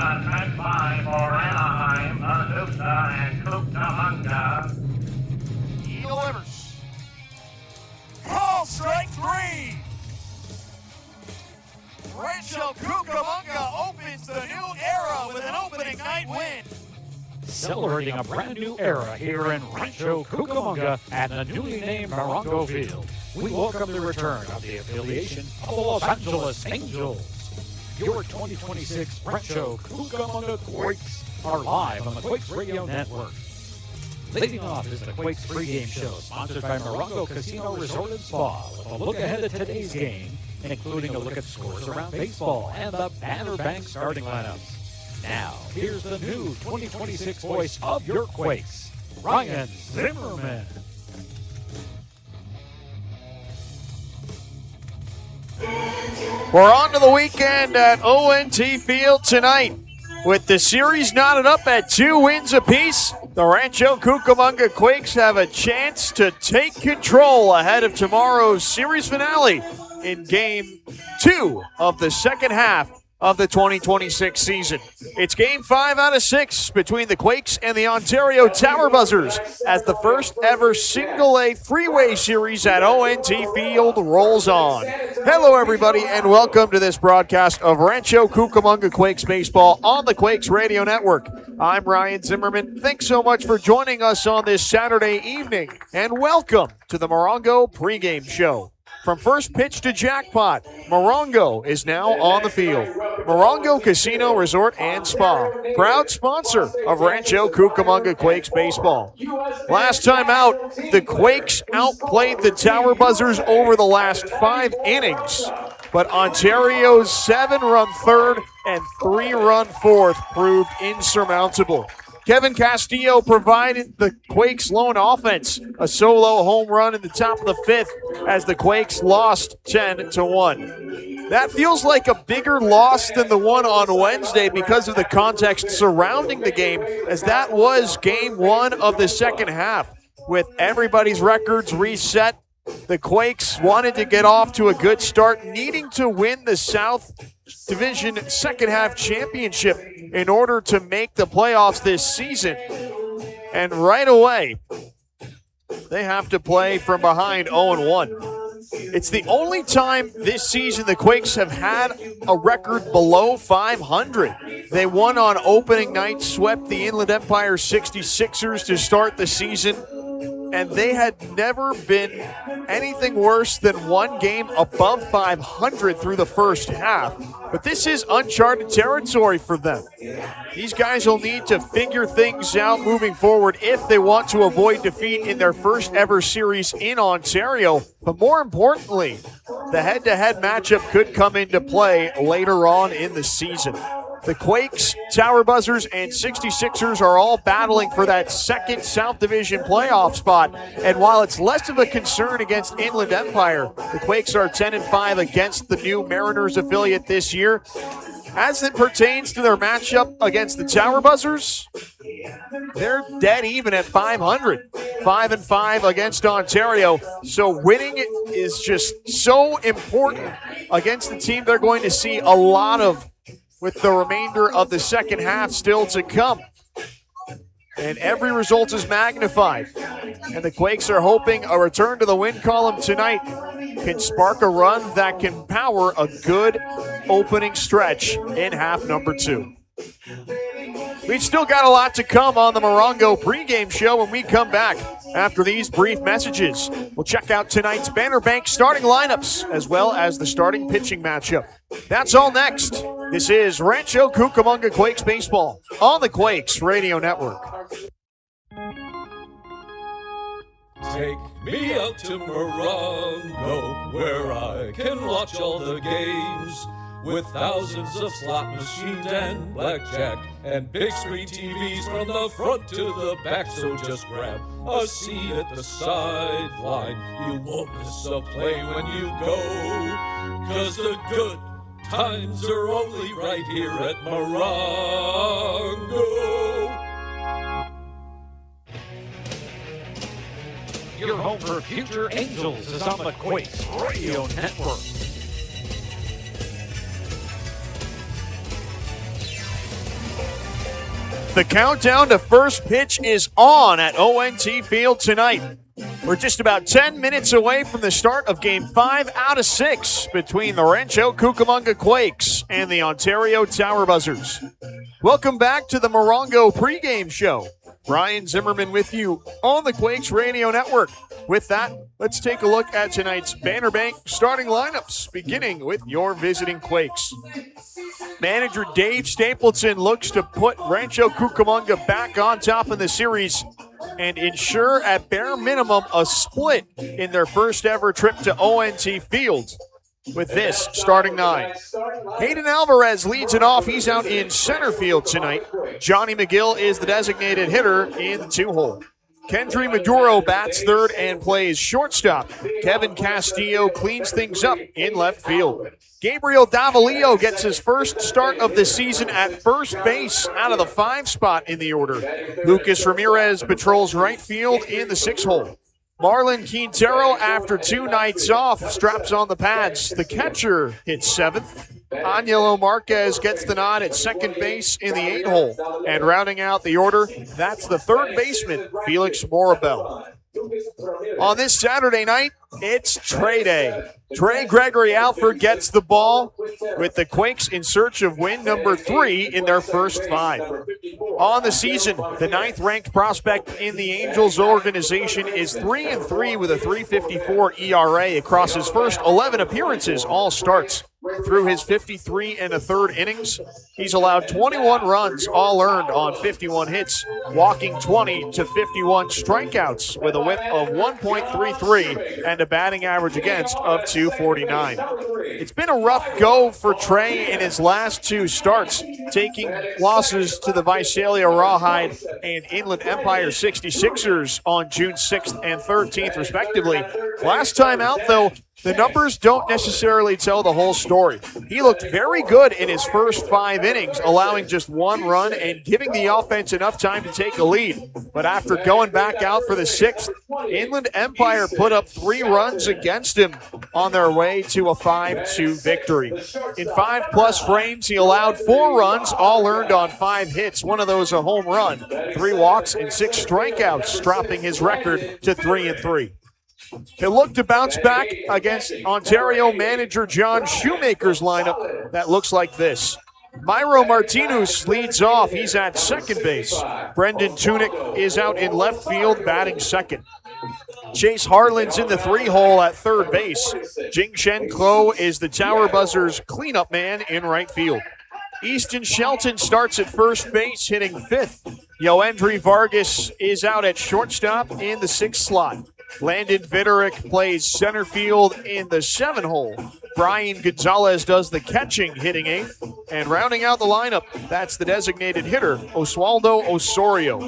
at 5 for Anaheim, Azusa, and Cucamonga. He delivers. Call strike 3. Rancho Cucamonga opens the new era with an opening night win. Celebrating a brand new era here in Rancho Cucamonga at the newly named Morongo Field. We welcome the return of the affiliation of the Los Angeles Angels. Your 2026 Rancho Cucamonga Quakes are live on the Quakes Radio Network. Leading off is the Quakes pregame show, sponsored by Morongo Casino Resort and Spa, with a look ahead at today's game, including a look at scores around baseball and the Banner Bank starting lineups. Now, here's the new 2026 voice of your Quakes, Ryan Zimmerman. We're on to the weekend at ONT Field tonight. With the series knotted up at 2 wins apiece, the Rancho Cucamonga Quakes have a chance to take control ahead of tomorrow's series finale in Game 2 of the second half of the 2026 season. It's Game 5 out of 6 between the Quakes and the Ontario Tower Buzzers as the first ever single-A three-way series at ONT Field rolls on. Hello, everybody, and welcome to this broadcast of Rancho Cucamonga Quakes baseball on the Quakes Radio Network. I'm Ryan Zimmerman. Thanks so much for joining us on this Saturday evening, and welcome to the Morongo pregame show. From first pitch to jackpot, Morongo is now on the field. Morongo Casino Resort and Spa, proud sponsor of Rancho Cucamonga Quakes baseball. Last time out, the Quakes outplayed the Tower Buzzers over the last 5 innings, but Ontario's 7-run third and 3-run fourth proved insurmountable. Kevin Castillo provided the Quakes' lone offense a solo home run in the top of the 5th as the Quakes lost 10-1. That feels like a bigger loss than the one on Wednesday because of the context surrounding the game, as that was Game 1 of the second half. With everybody's records reset, the Quakes wanted to get off to a good start, needing to win the South Division second half championship in order to make the playoffs this season. And right away, they have to play from behind 0-1. It's the only time this season the Quakes have had a record below 500. They won on opening night, swept the Inland Empire 66ers to start the season, and they had never been anything worse than one game above 500 through the first half. But this is uncharted territory for them. These guys will need to figure things out moving forward if they want to avoid defeat in their first ever series in Ontario. But more importantly, the head-to-head matchup could come into play later on in the season. The Quakes, Tower Buzzers, and 66ers are all battling for that second South Division playoff spot. And while it's less of a concern against Inland Empire, the Quakes are 10-5 against the new Mariners affiliate this year. As it pertains to their matchup against the Tower Buzzers, they're dead even at 500. 5-5 against Ontario. So winning is just so important against the team they're going to see a lot of with the remainder of the second half still to come. And every result is magnified. And the Quakes are hoping a return to the win column tonight can spark a run that can power a good opening stretch in half number 2. We've still got a lot to come on the Morongo pregame show when we come back after these brief messages. We'll check out tonight's Banner Bank starting lineups as well as the starting pitching matchup. That's all next. This is Rancho Cucamonga Quakes baseball on the Quakes Radio Network. Take me out to Morongo, where I can watch all the games, with thousands of slot machines and blackjack, and big screen TVs from the front to the back. So just grab a seat at the sideline. You won't miss a play when you go, 'cause the good times are only right here at Morongo. Your home for future Angels is on the Quakes Radio Network. The countdown to first pitch is on at ONT Field tonight. We're just about 10 minutes away from the start of Game 5 out of 6 between the Rancho Cucamonga Quakes and the Ontario Tower Buzzers. Welcome back to the Morongo pregame show. Brian Zimmerman with you on the Quakes Radio Network. With that, let's take a look at tonight's Banner Bank starting lineups, beginning with your visiting Quakes. Manager Dave Stapleton looks to put Rancho Cucamonga back on top in the series and ensure at bare minimum a split in their first ever trip to ONT Field. With this starting 9. Hayden Alvarez leads it off. He's out in center field tonight. Johnny McGill is the designated hitter in the 2-hole. Kendry Maduro bats third and plays shortstop. Kevin Castillo cleans things up in left field. Gabriel Davalillo gets his first start of the season at first base out of the 5 spot in the order. Lucas Ramirez patrols right field in the 6-hole. Marlon Quintero, after 2 nights off, straps on the pads. The catcher hits 7th. Angelo Marquez gets the nod at second base in the 8-hole. And rounding out the order, that's the third baseman, Felix Morabel. On this Saturday night, it's Trey Day. Trey Gregory Alford gets the ball with the Quakes in search of win number 3 in their first 5. On the season, the 9th-ranked prospect in the Angels organization is 3-3 with a .354 ERA across his first 11 appearances, all starts. Through his 53 1/3 innings, he's allowed 21 runs, all earned on 51 hits, walking 20 to 51 strikeouts with a whip of 1.33 and a batting average against of .249. It's been a rough go for Trey in his last 2 starts, taking losses to the Visalia Rawhide and Inland Empire 66ers on June 6th and 13th, respectively. Last time out, though, the numbers don't necessarily tell the whole story. He looked very good in his first 5 innings, allowing just 1 run and giving the offense enough time to take a lead. But after going back out for the 6th, Inland Empire put up 3 runs against him on their way to a 5-2 victory. In 5+ frames, he allowed 4 runs, all earned on 5 hits, one of those a home run, 3 walks, and 6 strikeouts, dropping his record to 3-3. He'll look to bounce back against Ontario manager John Shoemaker's lineup that looks like this. Myro Martinez leads off. He's at second base. Brendan Tunick is out in left field, batting second. Chase Harlan's in the 3-hole at third base. Jing Shen Klo is the Tower Buzzers cleanup man in right field. Easton Shelton starts at first base, hitting 5th. Yoendry Vargas is out at shortstop in the 6th slot. Landon Viderick plays center field in the 7-hole. Brian Gonzalez does the catching, hitting 8th. And rounding out the lineup, that's the designated hitter, Oswaldo Osorio.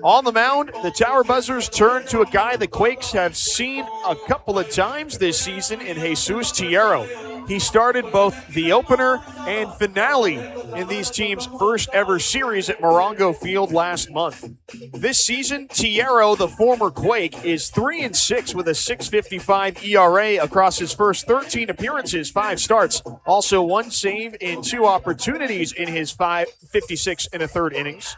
On the mound, the Tower Buzzers turn to a guy the Quakes have seen a couple of times this season in Jesus Tierro. He started both the opener and finale in these teams' first ever series at Morongo Field last month. This season, Tierro, the former Quake, is 3-6 with a .655 ERA across his first 13 appearances, 5 starts. Also 1 save in 2 opportunities in his 56 1/3 innings.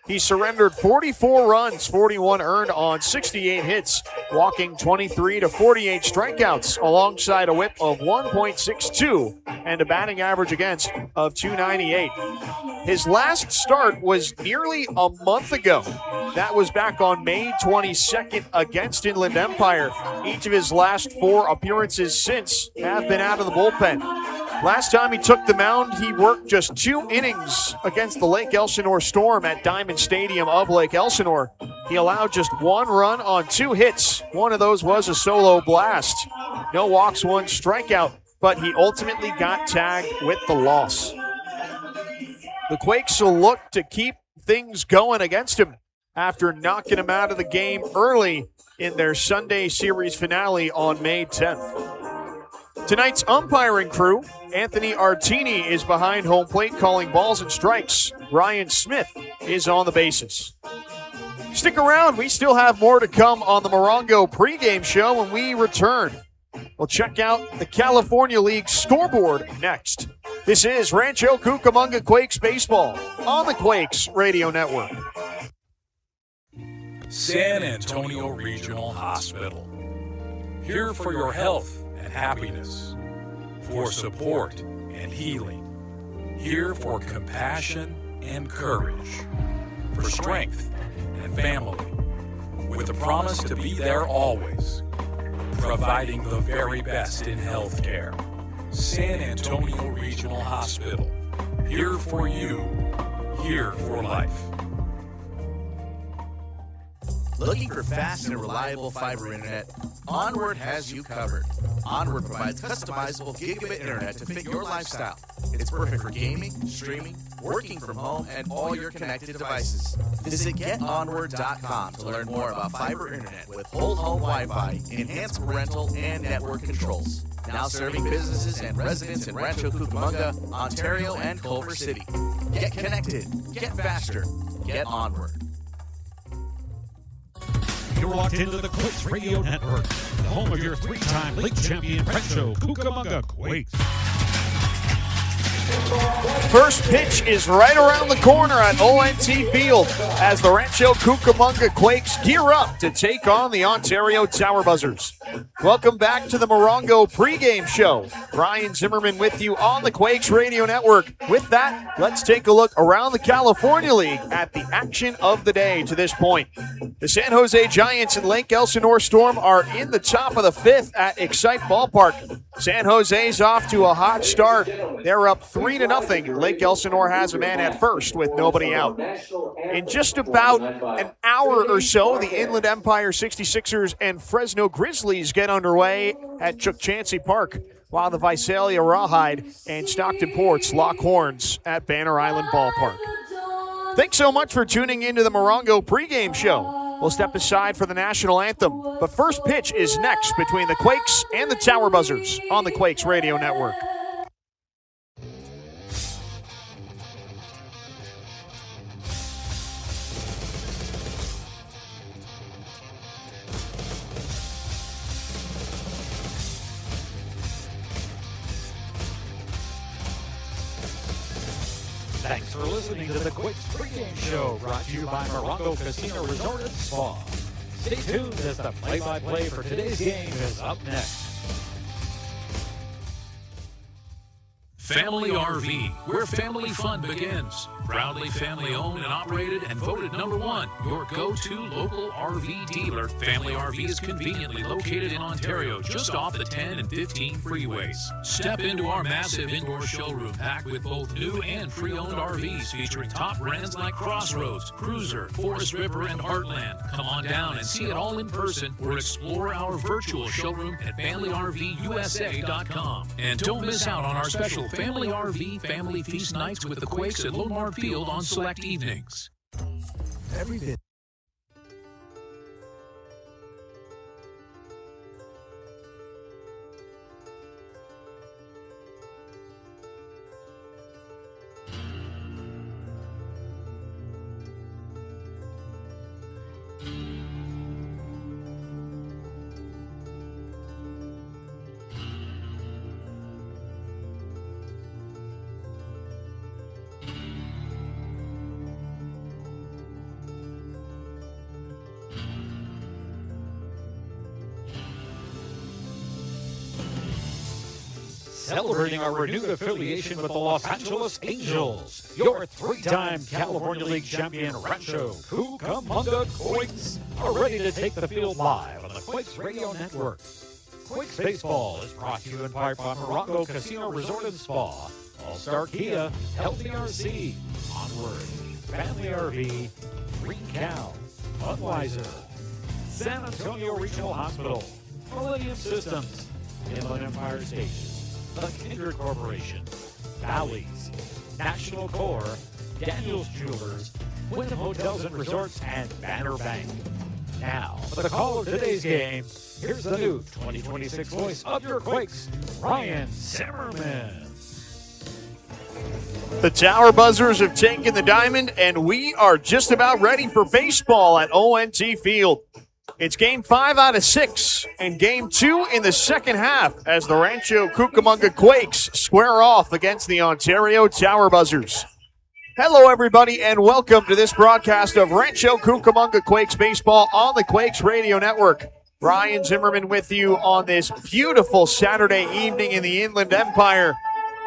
He surrendered 44 runs, 41 earned on 68 hits, walking 23 to 48 strikeouts alongside a whip of 1.62 and a batting average against of .298. His last start was nearly a month ago. That was back on May 22nd against Inland Empire. Each of his last 4 appearances since have been out of the bullpen. Last time he took the mound, he worked just 2 innings against the Lake Elsinore Storm at Diamond Stadium of Lake Elsinore. He allowed just 1 run on 2 hits. One of those was a solo blast. No walks, 1 strikeout, but he ultimately got tagged with the loss. The Quakes will look to keep things going against him after knocking him out of the game early in their Sunday series finale on May 10th. Tonight's umpiring crew, Anthony Artini is behind home plate calling balls and strikes. Ryan Smith is on the bases. Stick around. We still have more to come on the Morongo pregame show when we return. We'll check out the California League scoreboard next. This is Rancho Cucamonga Quakes Baseball on the Quakes Radio Network. San Antonio Regional Hospital. Here for your health and happiness, for support and healing. Here for compassion and courage, for strength and family, with a promise to be there always, providing the very best in health care. San Antonio Regional Hospital. Here for you. Here for life. Looking for fast and reliable fiber internet? Onward has you covered. Onward provides customizable gigabit internet to fit your lifestyle. It's perfect for gaming, streaming, working from home, and all your connected devices. Visit getonward.com to learn more about fiber internet with whole home Wi-Fi, enhanced parental and network controls. Now serving businesses and residents in Rancho Cucamonga, Ontario, and Culver City. Get connected. Get faster. Get Onward. You're locked into the Quakes Radio Network, the home of your three-time league champion Rancho Cucamonga Quakes. First pitch is right around the corner at ONT Field as the Rancho Cucamonga Quakes gear up to take on the Ontario Tower Buzzers. Welcome back to the Morongo pregame show. Brian Zimmerman with you on the Quakes Radio Network. With that, let's take a look around the California League at the action of the day to this point. The San Jose Giants and Lake Elsinore Storm are in the top of the fifth at Excite Ballpark. San Jose's off to a hot start. They're up 3-0. Lake Elsinore has a man at first with nobody out. In just about an hour or so, the Inland Empire 66ers and Fresno Grizzlies get underway at Chuck Chansey Park, while the Visalia Rawhide and Stockton Ports lock horns at Banner Island Ballpark. Thanks so much for tuning into the Morongo pregame show. We'll step aside for the national anthem, but first pitch is next between the Quakes and the Tower Buzzers on the Quakes Radio Network. Thanks for listening to the Quakes pregame show, brought to you by Morongo Casino Resort and Spa. Stay tuned as the play-by-play for today's game is up next. Family RV, where family fun begins. Proudly family owned and operated and voted #1, your go-to local RV dealer. Family RV is conveniently located in Ontario, just off the 10 and 15 freeways. Step into our massive indoor showroom packed with both new and pre-owned RVs featuring top brands like Crossroads, Cruiser, Forest River, and Heartland. Come on down and see it all in person or explore our virtual showroom at FamilyRVUSA.com. And don't miss out on our special Family RV Family Feast Nights with the Quakes at Lomar Field on select evenings. Every bit. Celebrating our renewed affiliation with the Los Angeles Angels, your three-time California League champion Rancho Cucamonga Quakes are ready to take the field live on the Quakes Radio Network. Quakes Baseball is brought to you in part by Morongo Casino Resort and Spa, All-Star Kia, Healthy RC, Onward, Family RV, Green Cow, Budweiser, San Antonio Regional Hospital, Millennium Systems, Inland Empire Station, The Kindred Corporation, Bally's, National Corps, Daniels Jewelers, Wyndham Hotels and Resorts, and Banner Bank. Now, for the call of today's game, here's the new 2026 voice of your Quakes, Brian Zimmerman. The Tower Buzzers have taken the diamond, and we are just about ready for baseball at ONT Field. It's game 5 out of 6 and game 2 in the second half as the Rancho Cucamonga Quakes square off against the Ontario Tower Buzzers. Hello, everybody, and welcome to this broadcast of Rancho Cucamonga Quakes baseball on the Quakes Radio Network. Ryan Zimmerman with you on this beautiful Saturday evening in the Inland Empire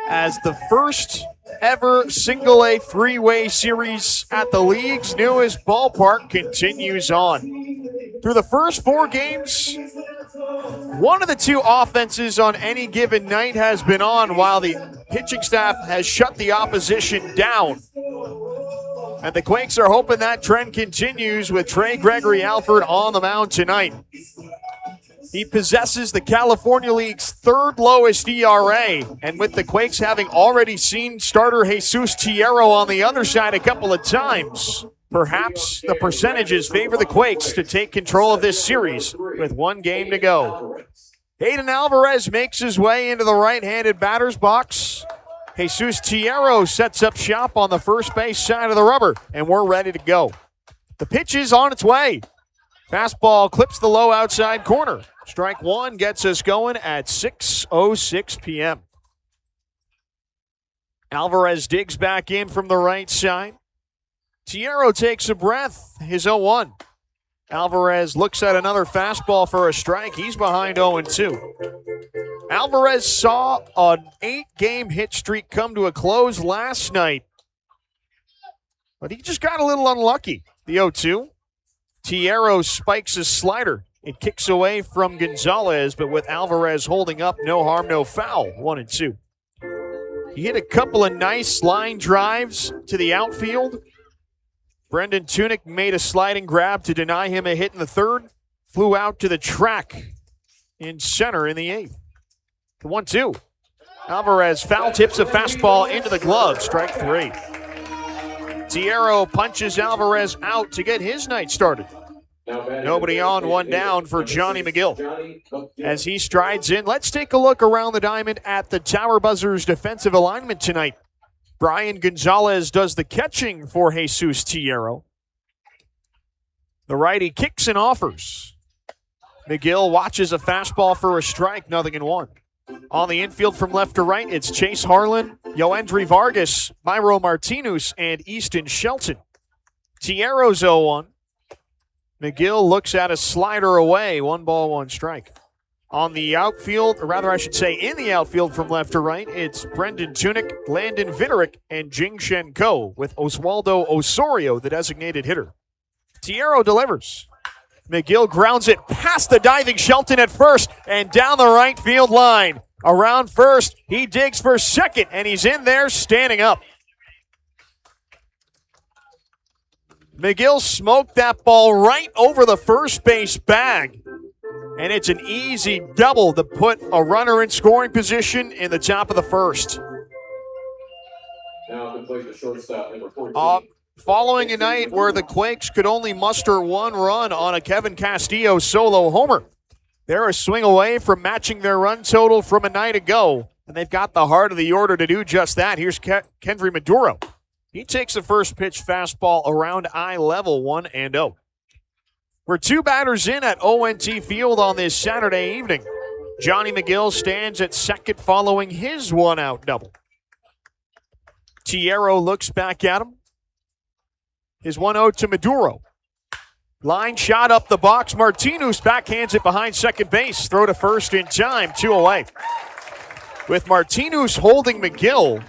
as the first ever single-A three-way series at the league's newest ballpark continues on. Through the first 4 games, one of the 2 offenses on any given night has been on while the pitching staff has shut the opposition down. And the Quakes are hoping that trend continues with Trey Gregory Alford on the mound tonight. He possesses the California League's 3rd lowest ERA, and with the Quakes having already seen starter Jesus Tierro on the other side a couple of times, perhaps the percentages favor the Quakes to take control of this series with 1 game to go. Hayden Alvarez makes his way into the right-handed batter's box. Jesus Tierro sets up shop on the first base side of the rubber, and we're ready to go. The pitch is on its way. Fastball clips the low outside corner. Strike 1 gets us going at 6:06 p.m. Alvarez digs back in from the right side. Tierro takes a breath, his 0-1. Alvarez looks at another fastball for a strike. He's behind 0-2. Alvarez saw an 8-game hit streak come to a close last night, but he just got a little unlucky. The 0-2. Tierro spikes his slider. It kicks away from Gonzalez, but with Alvarez holding up, no harm, no foul, 1-2. He hit a couple of nice line drives to the outfield. Brendan Tunick made a sliding grab to deny him a hit in the 3rd. Flew out to the track in center in the 8th. The 1-2. Alvarez foul tips a fastball into the glove, strike 3. Tierro punches Alvarez out to get his night started. Nobody on, 1 down for Johnny McGill. As he strides in, let's take a look around the diamond at the Tower Buzzers' defensive alignment tonight. Brian Gonzalez does the catching for Jesus Tierro. The righty kicks and offers. McGill watches a fastball for a strike, 0-1. On the infield from left to right, it's Chase Harlan, Yoendry Vargas, Myro Martinez, and Easton Shelton. Tierro's 0-1. McGill looks at a slider away, 1 ball, 1 strike. On the outfield, or rather I should say in the outfield from left to right, it's Brendan Tunick, Landon Vitterick, and Jing Shen Ko, with Oswaldo Osorio, the designated hitter. Tierro delivers. McGill grounds it past the diving Shelton at first and down the right field line. Around first, he digs for second, and he's in there standing up. McGill smoked that ball right over the first base bag. And it's an easy double to put a runner in scoring position in the top of the 1st. Now to play the shortstop, number 14. Following a night where the Quakes could only muster 1 run on a Kevin Castillo solo homer, they're a swing away from matching their run total from a night ago, and they've got the heart of the order to do just that. Here's Kendry Maduro. He takes the first pitch fastball around eye level, 1-0. We're 2 batters in at ONT Field on this Saturday evening. Johnny McGill stands at second following his 1-out double. Tierro looks back at him. His 1-0 to Maduro. Line shot up the box. Martinez backhands it behind second base. Throw to first in time, 2 away. With Martinez holding McGill,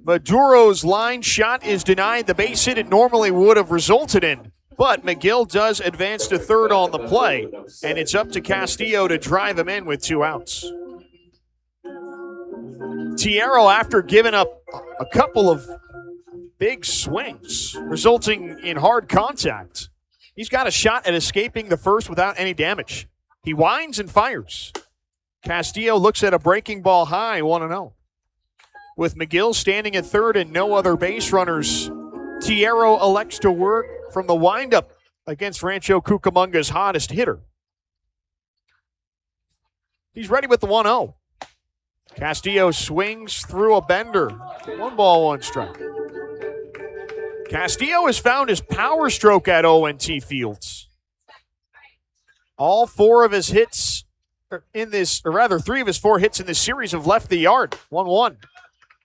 Maduro's line shot is denied the base hit it normally would have resulted in. But McGill does advance to third on the play, and it's up to Castillo to drive him in with 2 outs. Tierro, after giving up a couple of big swings, resulting in hard contact, he's got a shot at escaping the first without any damage. He winds and fires. Castillo looks at a breaking ball high, 1-0. With McGill standing at third and no other base runners, Tierro elects to work from the windup against Rancho Cucamonga's hottest hitter. He's ready with the 1-0. Castillo swings through a bender. 1 ball, 1 strike. Castillo has found his power stroke at ONT Fields. All 4 of his hits in this, or rather 3 of his 4 hits in this series have left the yard. 1-1.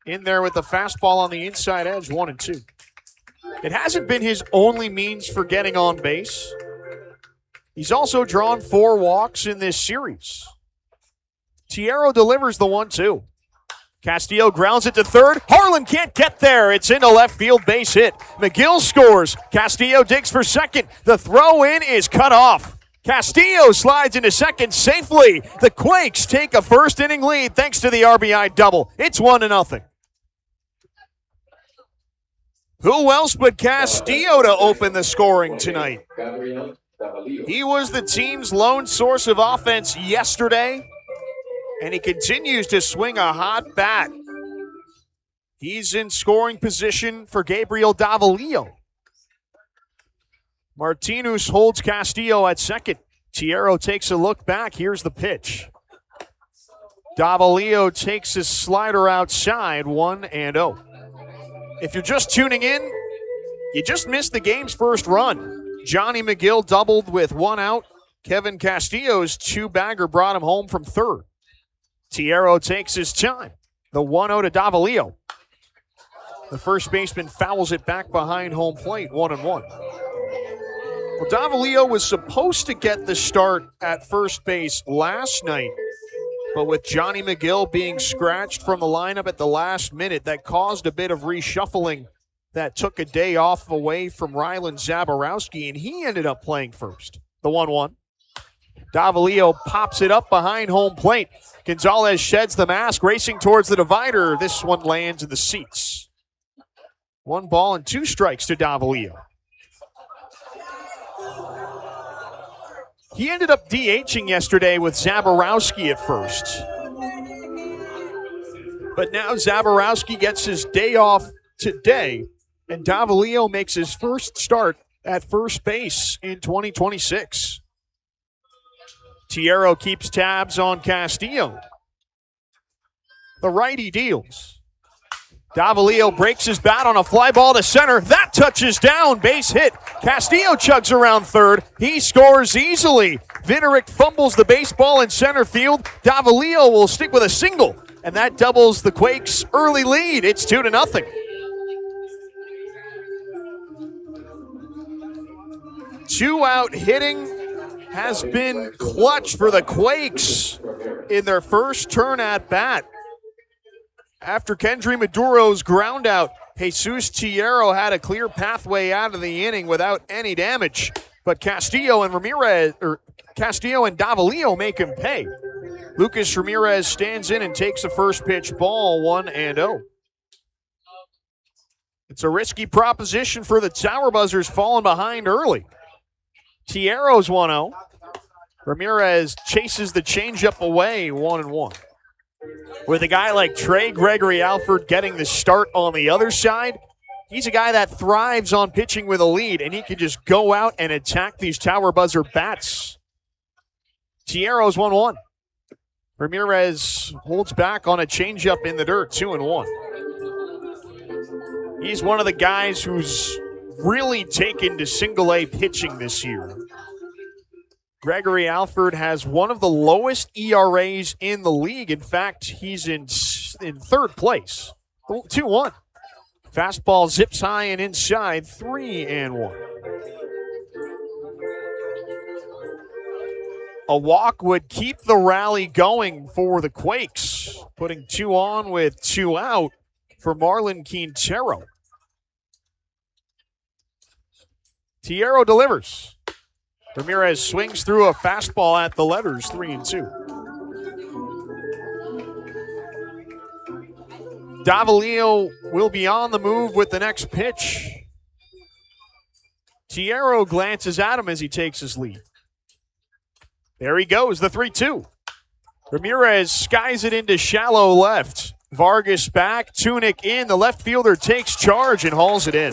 In there with the fastball on the inside edge, 1-2. It hasn't been his only means for getting on base. He's also drawn 4 walks in this series. Tierra delivers the 1-2. Castillo grounds it to third. Harlan can't get there. It's into left field, base hit. McGill scores. Castillo digs for second. The throw in is cut off. Castillo slides into second safely. The Quakes take a first inning lead thanks to the RBI double. It's 1-0. Who else but Castillo to open the scoring tonight? He was the team's lone source of offense yesterday, and he continues to swing a hot bat. He's in scoring position for Gabriel Davalillo. Martinez holds Castillo at second. Tierra takes a look back. Here's the pitch. Davalillo takes his slider outside, 1-0. If you're just tuning in, you just missed the game's first run. Johnny McGill doubled with 1 out. Kevin Castillo's 2-bagger brought him home from third. Tierra takes his time. The 1-0 to Davalillo. The first baseman fouls it back behind home plate, 1-1. Well, Davalillo was supposed to get the start at first base last night, but with Johnny McGill being scratched from the lineup at the last minute, that caused a bit of reshuffling that took a day off away from Rylan Zaborowski, and he ended up playing first. The 1-1. Davalillo pops it up behind home plate. Gonzalez sheds the mask, racing towards the divider. This one lands in the seats. 1 ball and 2 strikes to Davalillo. He ended up DHing yesterday with Zaborowski at first. But now Zaborowski gets his day off today, and Davalillo makes his first start at first base in 2026. Tierra keeps tabs on Castillo. The righty deals. Davalillo breaks his bat on a fly ball to center. That touches down. Base hit. Castillo chugs around third. He scores easily. Vinerick fumbles the baseball in center field. Davalillo will stick with a single, and that doubles the Quakes' early lead. It's 2-0. 2-out hitting has been clutch for the Quakes in their first turn at bat. After Kendry Maduro's ground out, Jesus Tierra had a clear pathway out of the inning without any damage. But Castillo and Davalillo make him pay. Lucas Ramirez stands in and takes the first pitch ball, 1-0. It's a risky proposition for the Tower Buzzers, falling behind early. Tierra's 1-0. Ramirez chases the changeup away, 1-1. With a guy like Trey Gregory Alford getting the start on the other side, he's a guy that thrives on pitching with a lead, and he can just go out and attack these Tower Buzzer bats. Tierra's 1-1. Ramirez holds back on a changeup in the dirt, 2-1. He's one of the guys who's really taken to single-A pitching this year. Gregory Alford has one of the lowest ERAs in the league. In fact, he's in third place. 2-1. Fastball zips high and inside, 3-1. A walk would keep the rally going for the Quakes, putting 2 on with 2 out for Marlon Quintero. Tierra delivers. Ramirez swings through a fastball at the letters, 3-2. Davalillo will be on the move with the next pitch. Tierra glances at him as he takes his lead. There he goes, the 3-2. Ramirez skies it into shallow left. Vargas back, Tunic in. The left fielder takes charge and hauls it in.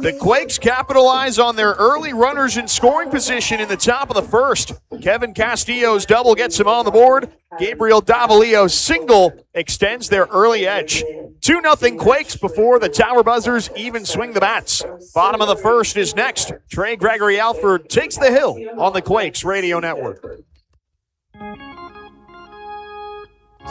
The Quakes capitalize on their early runners in scoring position in the top of the first. Kevin Castillo's double gets him on the board. Gabriel Davalillo's single extends their early edge. 2-0 Quakes before the Tower Buzzers even swing the bats. Bottom of the first is next. Trey Gregory Alford takes the hill on the Quakes Radio Network.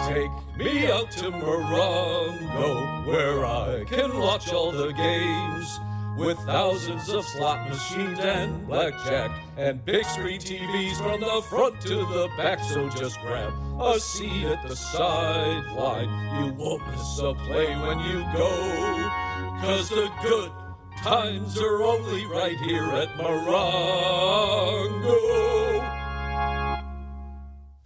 Take me out to Morongo, where I can watch all the games, with thousands of slot machines and blackjack, and big screen TVs from the front to the back. So just grab a seat at the sideline. You won't miss a play when you go, 'cause the good times are only right here at Morongo.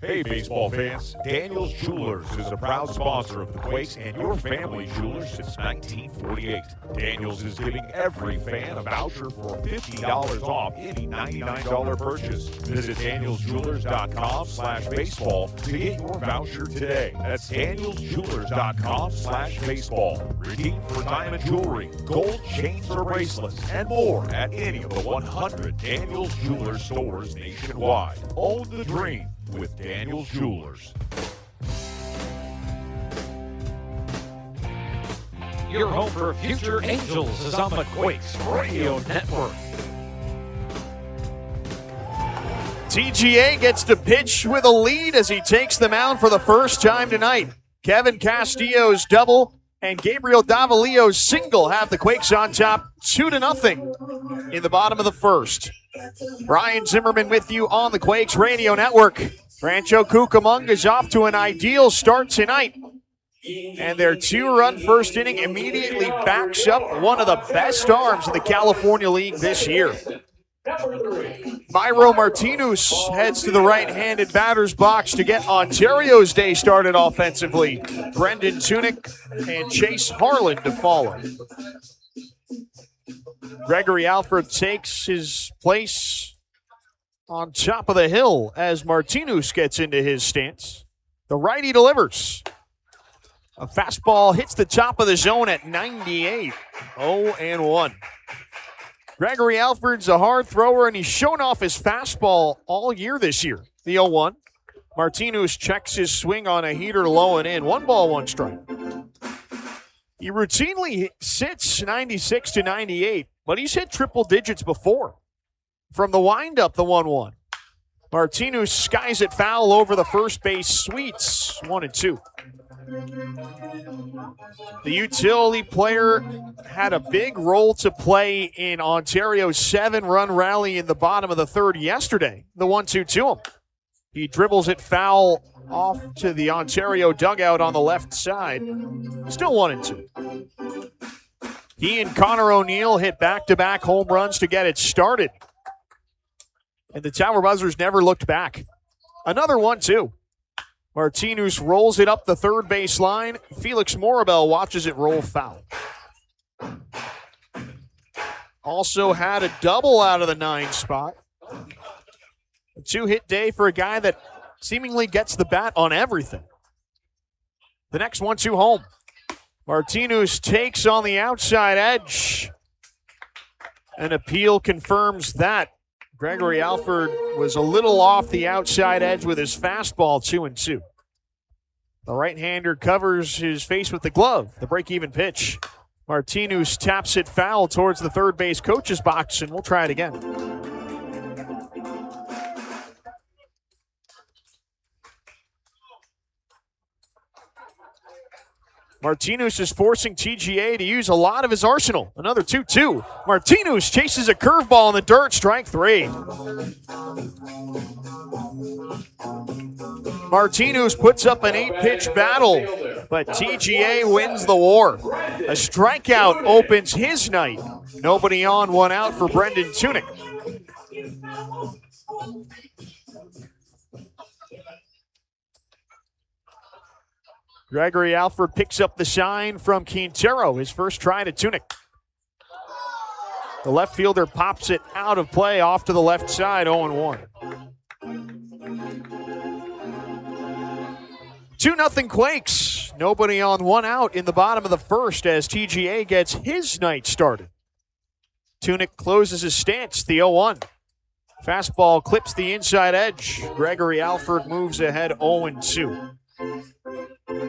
Hey, baseball fans, Daniel's Jewelers is a proud sponsor of the Quakes and your family jewelers since 1948. Daniel's is giving every fan a voucher for $50 off any $99 purchase. Visit danielsjewelers.com/baseball to get your voucher today. That's danielsjewelers.com/baseball. Redeem for diamond jewelry, gold chains or bracelets, and more at any of the 100 Daniel's Jewelers stores nationwide. Own the dream with Daniel's Jewelers. Your home for future Angels is on the Quakes Radio Network. TGA gets to pitch with a lead as he takes the mound for the first time tonight. Kevin Castillo's double and Gabriel Davalillo's single have the Quakes on top 2-0 in the bottom of the first. Brian Zimmerman with you on the Quakes Radio Network. Rancho Cucamonga is off to an ideal start tonight. And their 2-run first inning immediately backs up one of the best arms in the California League this year. Myro Martinez heads to the right-handed batter's box to get Ontario's day started offensively. Brendan Tunick and Chase Harlan to follow. Gregory Alford takes his place on top of the hill as Martinez gets into his stance. The righty delivers. A fastball hits the top of the zone at 98. 0-1. Gregory Alford's a hard thrower, and he's shown off his fastball all year this year. The 0-1. Martinez checks his swing on a heater low and in. 1 ball, 1 strike. He routinely sits 96 to 98, but he's hit triple digits before. From the windup, the 1-1. Martinez skies it foul over the first base sweeps. 1-2. The utility player had a big role to play in Ontario's 7-run rally in the bottom of the third yesterday. The 1-2 to him. He dribbles it foul off to the Ontario dugout on the left side. Still 1-2. He and Connor O'Neill hit back-to-back home runs to get it started. And the Tower Buzzers never looked back. Another 1-2. Martinez rolls it up the third base line. Felix Morabel watches it roll foul. Also had a double out of the 9 spot. A 2-hit day for a guy that seemingly gets the bat on everything. The next 1-2 home. Martinez takes on the outside edge. An appeal confirms that. Gregory Alford was a little off the outside edge with his fastball, 2-2. The right-hander covers his face with the glove, the break-even pitch. Martinez taps it foul towards the third base coach's box, and we'll try it again. Martinez is forcing TGA to use a lot of his arsenal. Another 2-2. Martinez chases a curveball in the dirt, strike 3. Martinez puts up an 8-pitch battle, but TGA wins the war. A strikeout opens his night. Nobody on, 1 out for Brendan Tunick. Gregory Alford picks up the shine from Quintero, his first try to Tunick. The left fielder pops it out of play off to the left side, 0-1. 2-0 Quakes. Nobody on, one out in the bottom of the first as TGA gets his night started. Tunick closes his stance, the 0-1. Fastball clips the inside edge. Gregory Alford moves ahead 0-2.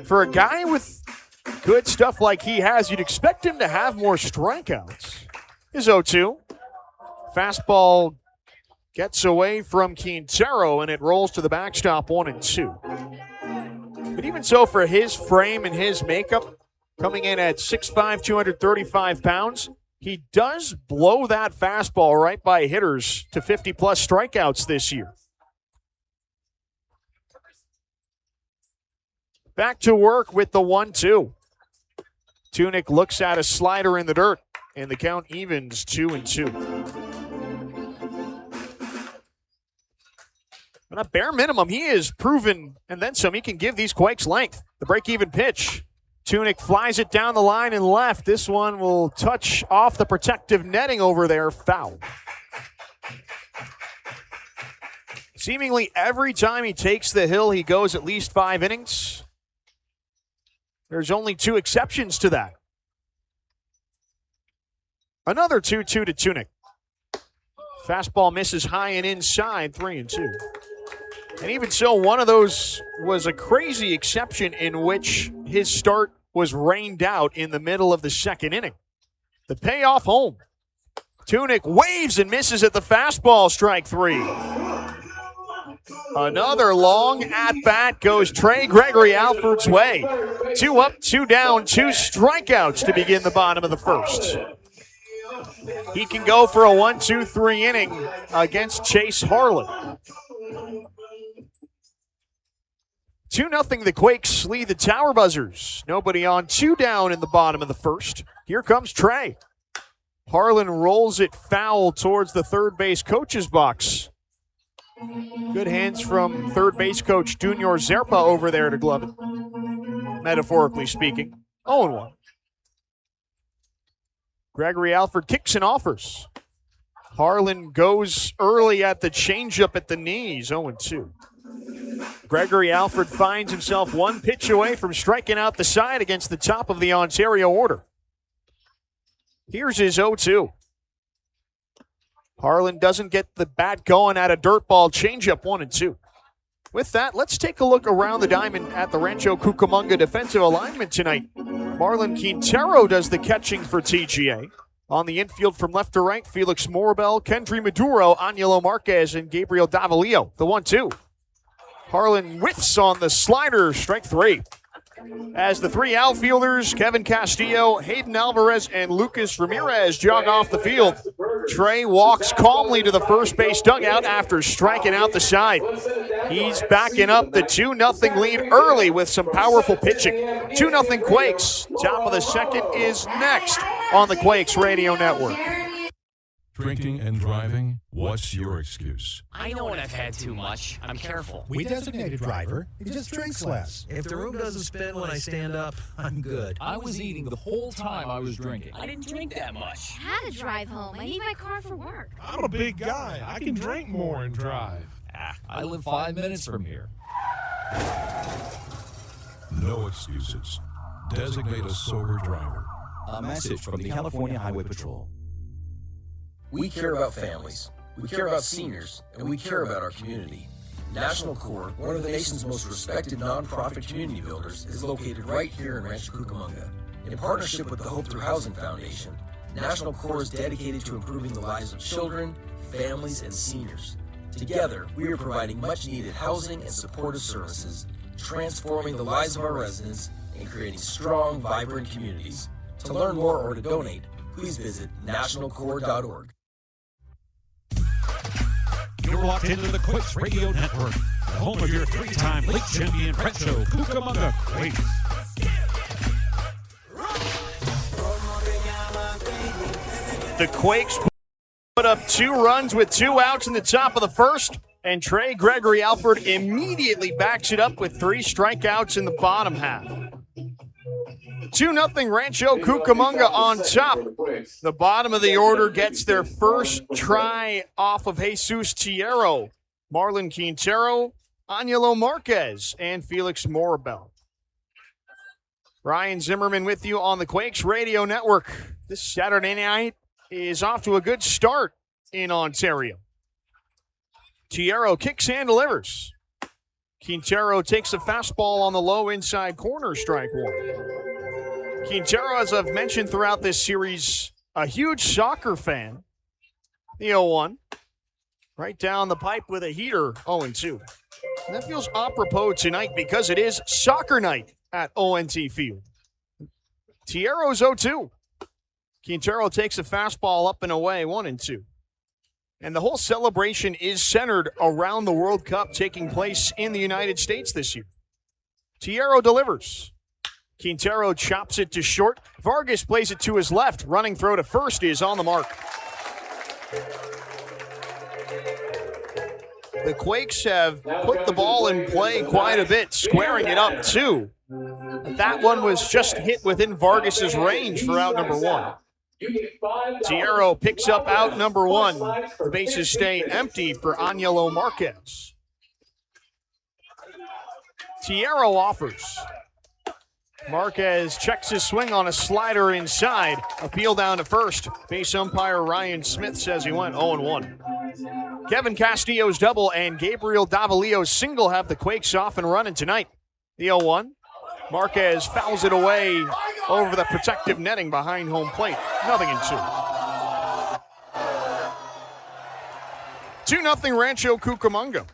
For a guy with good stuff like he has, you'd expect him to have more strikeouts. His 0-2. Fastball gets away from Quintero, and it rolls to the backstop 1-2. But even so, for his frame and his makeup, coming in at 6'5", 235 pounds, he does blow that fastball right by hitters to 50-plus strikeouts this year. Back to work with the 1-2. Tunick looks at a slider in the dirt, and the count evens 2-2. But at bare minimum, he is proven, and then some, he can give these Quakes length. The break-even pitch. Tunick flies it down the line and left. This one will touch off the protective netting over there, foul. Seemingly every time he takes the hill, he goes at least 5 innings. There's only 2 exceptions to that. Another 2-2 to Tunick. Fastball misses high and inside, 3-2. And even so, one of those was a crazy exception in which his start was rained out in the middle of the second inning. The payoff home. Tunick waves and misses at the fastball, strike 3. Another long at-bat goes Trey Gregory Alford's way. 2 up, 2 down, 2 strikeouts to begin the bottom of the first. He can go for a 1-2-3 inning against Chase Harlan. 2-0 the Quakes lead the Tower Buzzers. Nobody on, 2 down in the bottom of the first. Here comes Trey. Harlan rolls it foul towards the third base coach's box. Good hands from third base coach Junior Zerpa over there to glove it, metaphorically speaking. 0-1. Gregory Alford kicks and offers. Harlan goes early at the changeup at the knees, 0-2. Gregory Alford finds himself 1 pitch away from striking out the side against the top of the Ontario order. Here's his 0-2. Harlan doesn't get the bat going at a dirt ball changeup, 1-2. With that, let's take a look around the diamond at the Rancho Cucamonga defensive alignment tonight. Marlon Quintero does the catching for TGA. On the infield from left to right, Felix Morabel, Kendry Maduro, Angelo Marquez, and Gabriel Davalillo. The 1-2. Harlan whiffs on the slider, strike 3. As the 3 outfielders, Kevin Castillo, Hayden Alvarez, and Lucas Ramirez jog off the field, Trey walks calmly to the first base dugout after striking out the side. He's backing up the 2-0 lead early with some powerful pitching. 2-0 Quakes. Top of the second is next on the Quakes Radio Network. Drinking and driving, what's your excuse? I know when I've had too much. I'm careful. We designate a driver. He just drinks less. If the room doesn't spin when I stand up, I'm good. I was eating the whole time I was drinking. I didn't drink that much. I had to drive home. I need my car for work. I'm a big guy. I can drink more and drive. I live 5 minutes from here. No excuses. Designate a sober driver. A message from the California Highway Patrol. We care about families, we care about seniors, and we care about our community. National Corps, one of the nation's most respected nonprofit community builders, is located right here in Rancho Cucamonga. In partnership with the Hope Through Housing Foundation, National Corps is dedicated to improving the lives of children, families, and seniors. Together, we are providing much-needed housing and supportive services, transforming the lives of our residents, and creating strong, vibrant communities. To learn more or to donate, please visit nationalcorps.org. You're locked into the Quakes Radio Network, the home of your 3-time league champion Rancho Cucamonga Quakes. The Quakes put up 2 runs with 2 outs in the top of the first, and Trey Gregory Alford immediately backs it up with 3 strikeouts in the bottom half. 2-0 Rancho Cucamonga on top. The bottom of the order gets their first try off of Jesus Tierro. Marlon Quintero Angelo Marquez and Felix Morabel. Ryan Zimmerman with you on the Quakes Radio Network. This Saturday night is off to a good start in Ontario. Tiero kicks and delivers. Quintero takes a fastball on the low inside corner, strike one. Quintero, as I've mentioned throughout this series, a huge soccer fan. The 0-1. Right down the pipe with a heater, 0-2. And that feels apropos tonight because it is soccer night at ONT Field. Tiero's 0-2. Quintero takes a fastball up and away, 1-2. And the whole celebration is centered around the World Cup taking place in the United States this year. Tiero delivers. Quintero chops it to short. Vargas plays it to his left. Running throw to first is on the mark. The Quakes have put the ball in play quite a bit, squaring it up too. That one was just hit within Vargas's range for out number one. Tiero picks up out number one. The bases stay empty for Angelo Marquez. Tiero offers. Marquez checks his swing on a slider inside. Appeal down to first. Base umpire Ryan Smith says he went 0-1. Kevin Castillo's double and Gabriel Davalillo's single have the Quakes off and running tonight. The 0-1. Marquez fouls it away over the protective netting behind home plate. 0-2. 2-0 Rancho Cucamonga.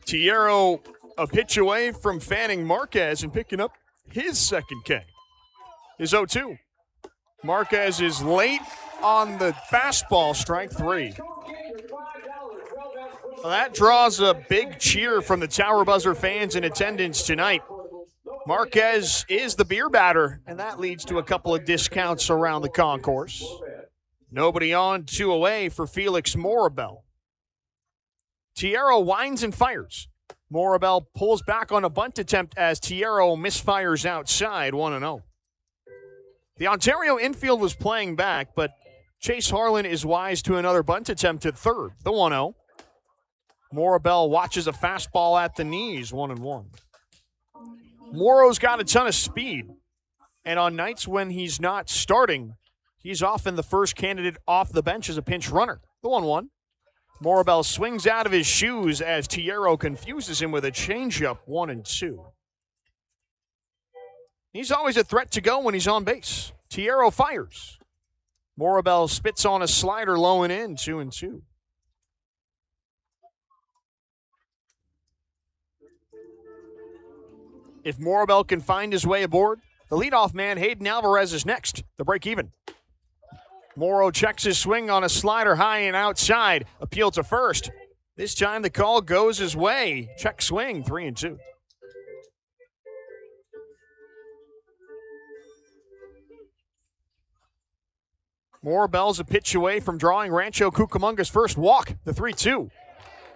Tiero a pitch away from fanning Marquez and picking up his second K. Is 0-2. Marquez is late on the fastball, strike three. Well, that draws a big cheer from the Tower Buzzer fans in attendance tonight. Marquez is the beer batter, and that leads to a couple of discounts around the concourse. Nobody on, 2 away for Felix Morabel. Tiero winds and fires. Morabel pulls back on a bunt attempt as Tiero misfires outside, 1-0. The Ontario infield was playing back, but Chase Harlan is wise to another bunt attempt at third, the 1-0. Morabel watches a fastball at the knees, 1-1. Morrow's got a ton of speed, and on nights when he's not starting, he's often the first candidate off the bench as a pinch runner, the 1-1. Morabel swings out of his shoes as Tiero confuses him with a changeup, 1-2. He's always a threat to go when he's on base. Tiero fires. Morabel spits on a slider low and in, 2-2. If Morabel can find his way aboard, the leadoff man, Hayden Alvarez, is next. The break even. Morrow checks his swing on a slider high and outside. Appeal to first. This time the call goes his way. Check swing, 3-2. Morabel's a pitch away from drawing Rancho Cucamonga's first walk, the 3-2.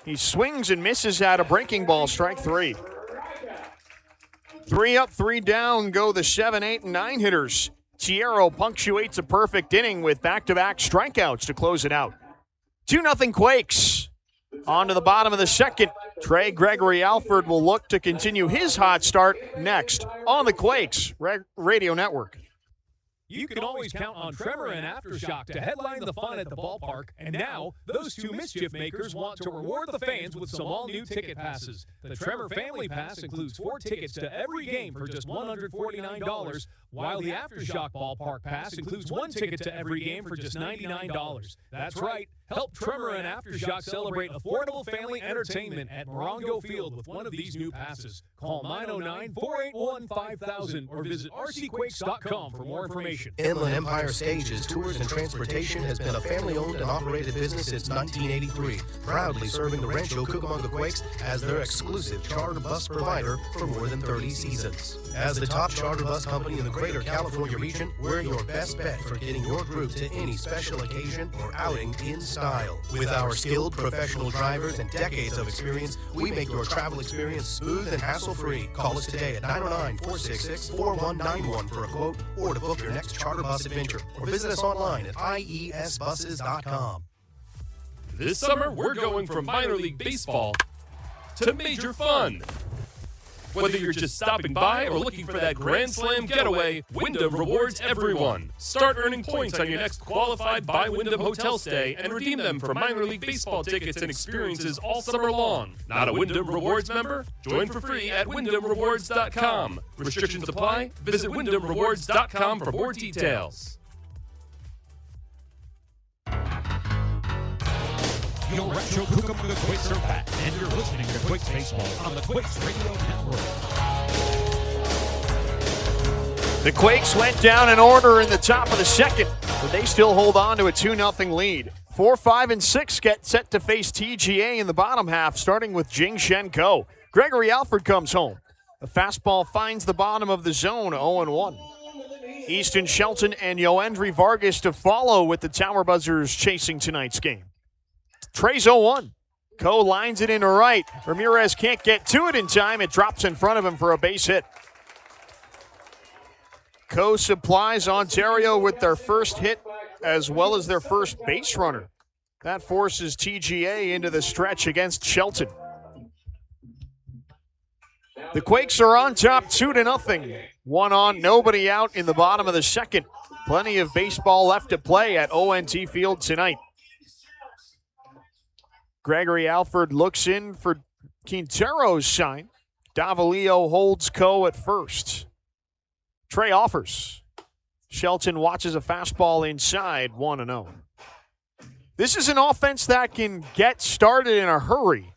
He swings and misses at a breaking ball, strike three. 3 up, 3 down go the 7, 8, and 9 hitters. Tiero punctuates a perfect inning with back-to-back strikeouts to close it out. 2-0 Quakes. On to the bottom of the second. Trey Gregory Alford will look to continue his hot start next on the Quakes Radio Network. You can always count on Tremor and Aftershock to headline the fun at the ballpark, and now those two mischief makers want to reward the fans with some all-new ticket passes. The Tremor Family Pass includes 4 tickets to every game for just $149, while the Aftershock Ballpark Pass includes 1 ticket to every game for just $99. That's right. Help Tremor and Aftershock celebrate affordable family entertainment at Morongo Field with one of these new passes. Call 909-481-5000 or visit rcquakes.com for more information. Inland Empire Stages, Tours, and Transportation has been a family-owned and operated business since 1983, proudly serving the Rancho Cucamonga Quakes as their exclusive charter bus provider for more than 30 seasons. As the top charter bus company in the greater California region, we're your best bet for getting your group to any special occasion or outing in style. With our skilled professional drivers and decades of experience, we make your travel experience smooth and hassle-free. Call us today at 909-466-4191 for a quote or to book your next charter bus adventure, or visit us online at iesbuses.com. This summer, we're going from minor league baseball to major fun. Whether you're just stopping by or looking for that Grand Slam getaway, Wyndham rewards everyone. Start earning points on your next qualified by Wyndham hotel stay and redeem them for minor league baseball tickets and experiences all summer long. Not a Wyndham Rewards member? Join for free at WyndhamRewards.com. Restrictions apply. Visit WyndhamRewards.com for more details. Your Rancho Cucamonga Quakes are back, and you're listening to Quakes Baseball on the Quakes Radio Network. The Quakes went down in order in the top of the second, but they still hold on to a 2-0 lead. 4, 5, and 6 get set to face TGA in the bottom half, starting with Jing-Shen Ko. Gregory Alford comes home. The fastball finds the bottom of the zone, 0-1. Easton Shelton and Yoendry Vargas to follow with the Tower Buzzers chasing tonight's game. Trey's 0-1. Ko lines it into right. Ramirez can't get to it in time. It drops in front of him for a base hit. Ko supplies Ontario with their first hit as well as their first base runner. That forces TGA into the stretch against Shelton. The Quakes are on top 2-0. 1 on, nobody out in the bottom of the second. Plenty of baseball left to play at ONT Field tonight. Gregory Alford looks in for Quintero's sign. Davalillo holds Ko at first. Trey offers. Shelton watches a fastball inside, 1-0. This is an offense that can get started in a hurry.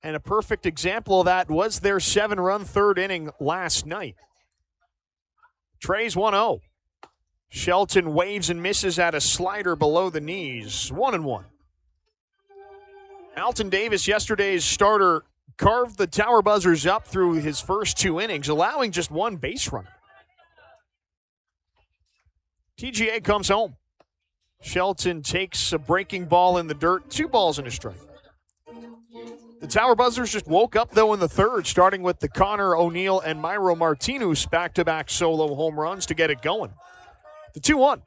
And a perfect example of that was their 7-run third inning last night. Trey's 1-0. Shelton waves and misses at a slider below the knees, 1-1. Alton Davis, yesterday's starter, carved the Tower Buzzers up through his first 2 innings, allowing just 1 base runner. TGA comes home. Shelton takes a breaking ball in the dirt, 2 balls and a strike. The Tower Buzzers just woke up, though, in the third, starting with the Connor O'Neill and Myro Martinez back-to-back solo home runs to get it going. The 2-1.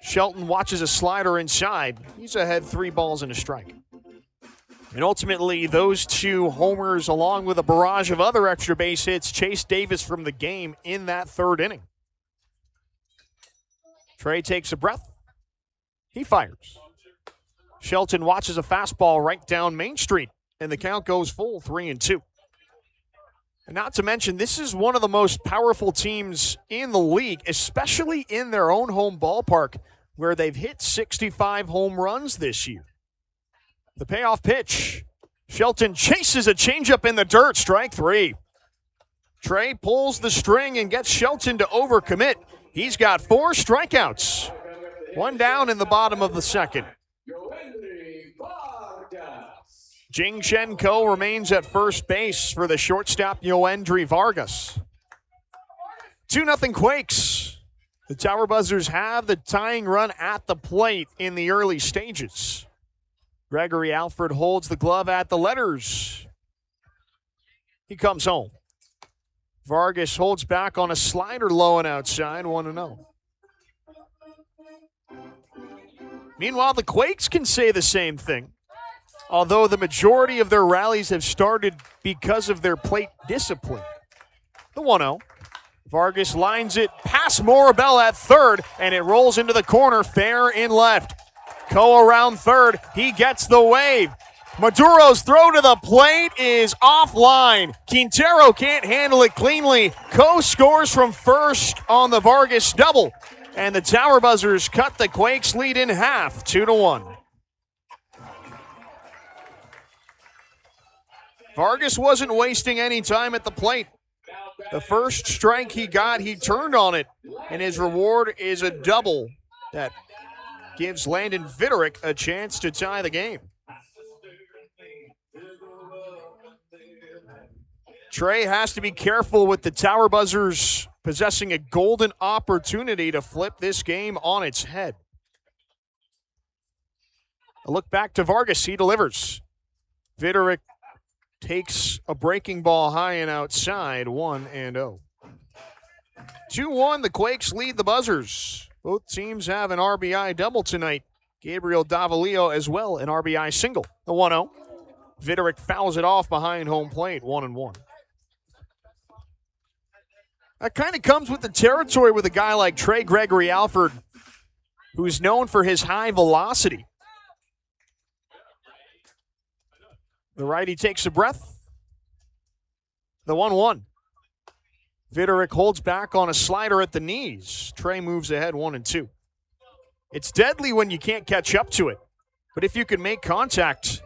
Shelton watches a slider inside. He's ahead 3 balls and a strike. And ultimately, those 2 homers, along with a barrage of other extra base hits, chased Davis from the game in that third inning. Trey takes a breath. He fires. Shelton watches a fastball right down Main Street, and the count goes full, 3-2. And not to mention, this is one of the most powerful teams in the league, especially in their own home ballpark, where they've hit 65 home runs this year. The payoff pitch. Shelton chases a changeup in the dirt, strike 3. Trey pulls the string and gets Shelton to overcommit. He's got 4 strikeouts. 1 down in the bottom of the second. Jing-Shen Ko remains at first base for the shortstop Yoendry Vargas. 2-0 Quakes. The Tower Buzzers have the tying run at the plate in the early stages. Gregory Alford holds the glove at the letters. He comes home. Vargas holds back on a slider low and outside, 1-0. Meanwhile, the Quakes can say the same thing, although the majority of their rallies have started because of their plate discipline. The 1-0. Vargas lines it past Morabel at third, and it rolls into the corner, fair in left. Ko around third. He gets the wave. Maduro's throw to the plate is offline. Quintero can't handle it cleanly. Ko scores from first on the Vargas double. And the Tower Buzzers cut the Quakes lead in half, 2-1. Vargas wasn't wasting any time at the plate. The first strike he got, he turned on it. And his reward is a double that gives Landon Viderick a chance to tie the game. Trey has to be careful with the Tower Buzzers possessing a golden opportunity to flip this game on its head. A look back to Vargas. He delivers. Viderick takes a breaking ball high and outside, 1-0. 2-1, the Quakes lead the Buzzers. Both teams have an RBI double tonight. Gabriel Davalillo as well, an RBI single. The 1-0. Viderick fouls it off behind home plate, 1-1. That kind of comes with the territory with a guy like Trey Gregory Alford, who's known for his high velocity. The righty takes a breath. The 1-1. Viderick holds back on a slider at the knees. Trey moves ahead 1-2. It's deadly when you can't catch up to it. But if you can make contact,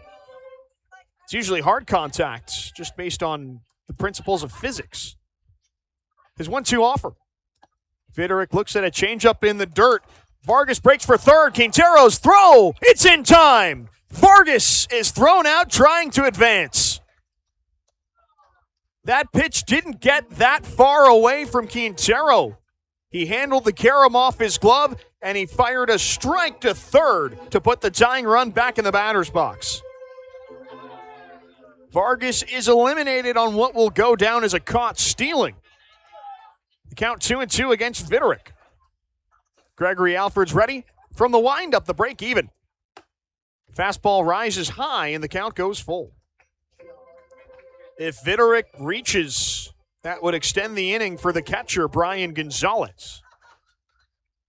it's usually hard contact, just based on the principles of physics. His 1-2 offer. Viderick looks at a changeup in the dirt. Vargas breaks for third. Quintero's throw. It's in time. Vargas is thrown out trying to advance. That pitch didn't get that far away from Quintero. He handled the carom off his glove, and he fired a strike to third to put the tying run back in the batter's box. Vargas is eliminated on what will go down as a caught stealing. The count 2-2 against Viderick. Gregory Alford's ready from the windup, the break even. Fastball rises high and the count goes full. If Viderick reaches, that would extend the inning for the catcher, Brian Gonzalez.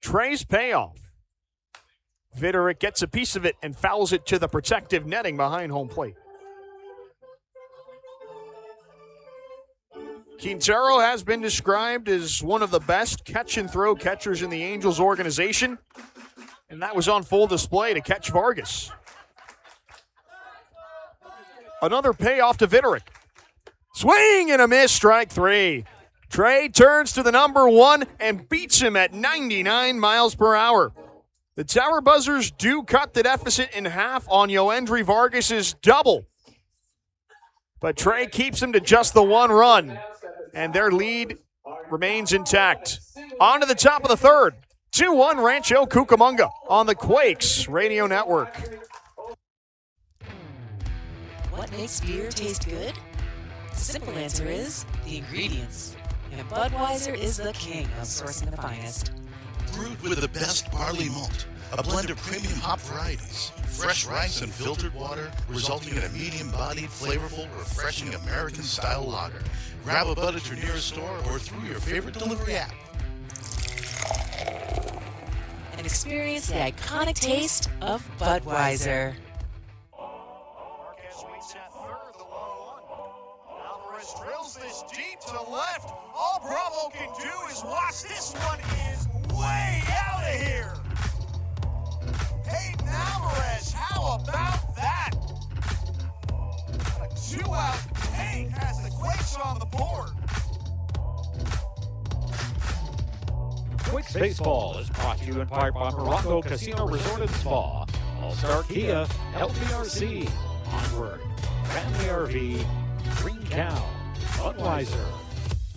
Trey's payoff. Viderick gets a piece of it and fouls it to the protective netting behind home plate. Quintero has been described as one of the best catch-and-throw catchers in the Angels organization, and that was on full display to catch Vargas. Another payoff to Viderick. Swing and a miss, strike three. Trey turns to the number one and beats him at 99 miles per hour. The Tower Buzzers do cut the deficit in half on Yoendry Vargas's double, but Trey keeps him to just the one run, and their lead remains intact. On to the top of the third. 2-1 Rancho Cucamonga on the Quakes Radio Network. What makes beer taste good? The simple answer is the ingredients. And Budweiser is the king of sourcing the finest. Brewed with the best barley malt, a blend of premium hop varieties, fresh rice and filtered water, resulting in a medium-bodied, flavorful, refreshing American-style lager. Grab a bud at your nearest store or through your favorite delivery app. And experience the iconic taste of Budweiser. Alvarez drills this deep to left. All Bravo can do is watch. This one is way out of here. Hayden Alvarez, how about that? A two-out tank has the Quakes on the board. Quakes Baseball is brought to you in part by Morongo Casino Resort and Spa, All-Star Kia, LTRC, Onward, Family RV, Green Cow, Budweiser,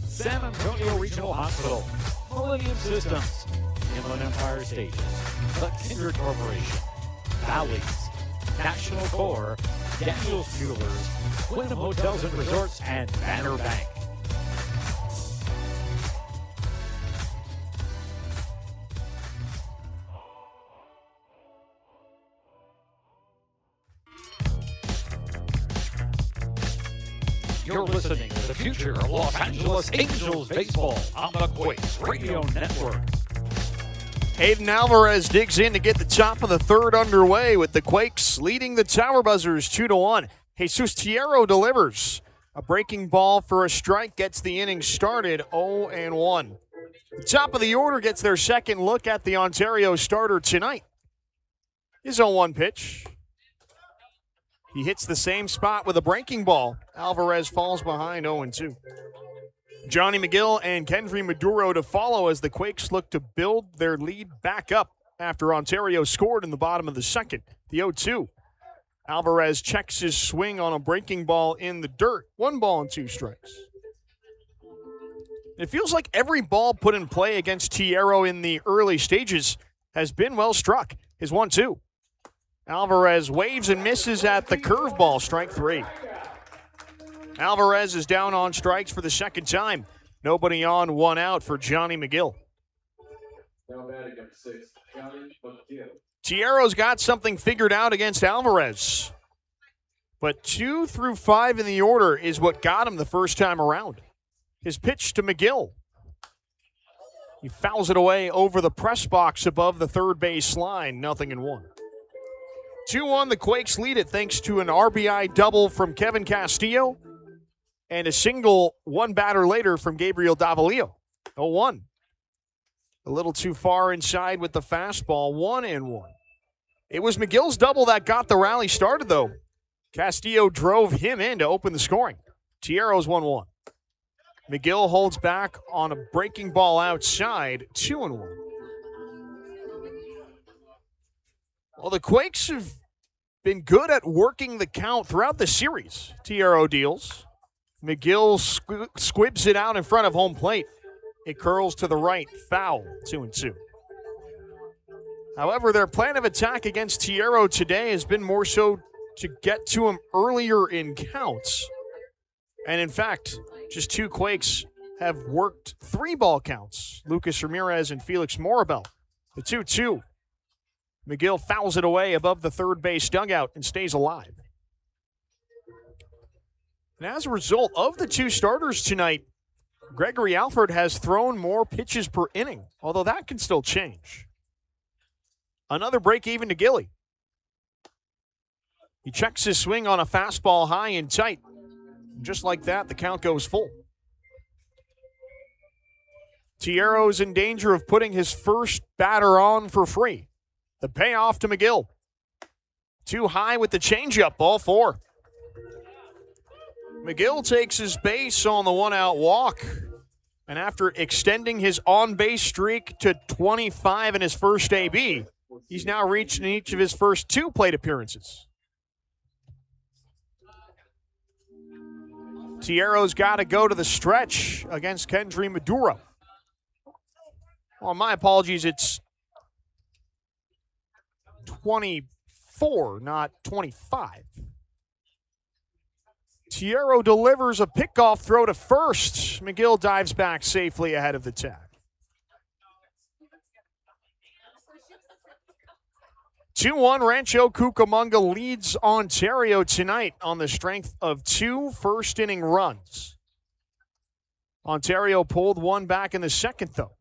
San Antonio Regional Hospital, Millennium Systems, Inland Empire Stages, The Kindred Corporation, Bally's, National Corps, Daniels Jewelers, Wyndham Hotels and Resorts, and Banner Bank. You're listening to the future of Los Angeles Angels baseball on the Quakes Radio Network. Hayden Alvarez digs in to get the top of the third underway with the Quakes leading the Tower Buzzers 2-1. Jesus Tierro delivers. A breaking ball for a strike gets the inning started 0-1. The top of the order gets their second look at the Ontario starter tonight. His 0-1 pitch. He hits the same spot with a breaking ball. Alvarez falls behind 0-2. Johnny McGill and Kendry Maduro to follow as the Quakes look to build their lead back up after Ontario scored in the bottom of the second. The 0-2. Alvarez checks his swing on a breaking ball in the dirt. 1 ball and 2 strikes. It feels like every ball put in play against Tierro in the early stages has been well struck. His 1-2. Alvarez waves and misses at the curveball, strike 3. Alvarez is down on strikes for the second time. Nobody on, 1 out for Johnny McGill. Now batting up 6, Johnny McGill. Tierro's got something figured out against Alvarez. But 2 through 5 in the order is what got him the first time around. His pitch to McGill. He fouls it away over the press box above the third base line, 0-1. 2-1, the Quakes lead it thanks to an RBI double from Kevin Castillo and a single one batter later from Gabriel Davalillo. 0-1. A little too far inside with the fastball, 1-1. It was McGill's double that got the rally started, though. Castillo drove him in to open the scoring. Tierro's 1-1. McGill holds back on a breaking ball outside, 2-1. Well, the Quakes have been good at working the count throughout the series. Tierro deals. McGill squibs it out in front of home plate. It curls to the right, foul, 2-2. However, their plan of attack against Tierro today has been more so to get to him earlier in counts. And in fact, just 2 Quakes have worked 3-ball counts. Lucas Ramirez and Felix Morabel. The 2-2. McGill fouls it away above the third base dugout and stays alive. And as a result of the 2 starters tonight, Gregory Alford has thrown more pitches per inning, although that can still change. Another break even to Gilly. He checks his swing on a fastball high and tight. Just like that, the count goes full. Tierro's in danger of putting his first batter on for free. The payoff to McGill. Too high with the changeup, ball 4. McGill takes his base on the 1-out walk. And after extending his on-base streak to 25 in his first AB, he's now reached in each of his first 2 plate appearances. Tierro's got to go to the stretch against Kendry Maduro. Well, my apologies, it's 24, not 25. Tierro delivers a pickoff throw to first. McGill dives back safely ahead of the tag. 2-1, Rancho Cucamonga leads Ontario tonight on the strength of 2 first-inning runs. Ontario pulled one back in the second, though.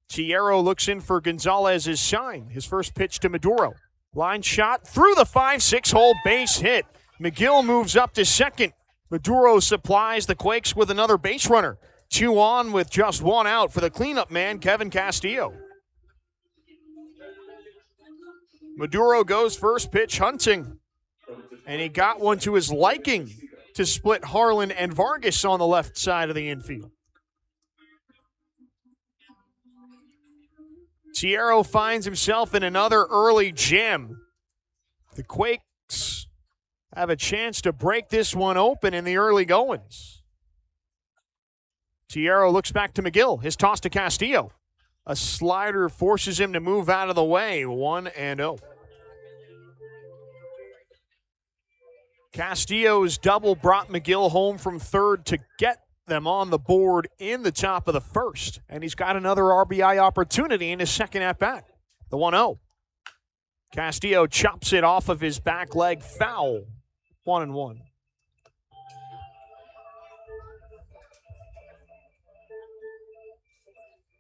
Tierro looks in for Gonzalez's shine. His first pitch to Maduro. Line shot through the 5-6 hole, base hit. McGill moves up to second. Maduro supplies the Quakes with another base runner. 2 on with just 1 out for the cleanup man, Kevin Castillo. Maduro goes first pitch hunting, and he got one to his liking to split Harlan and Vargas on the left side of the infield. Tierro finds himself in another early jam. The Quakes have a chance to break this one open in the early goings. Tierro looks back to McGill. His toss to Castillo. A slider forces him to move out of the way. 1-0. Castillo's double brought McGill home from third to get them on the board in the top of the first. And he's got another RBI opportunity in his second at-bat. The 1-0. Castillo chops it off of his back leg, foul. 1-1.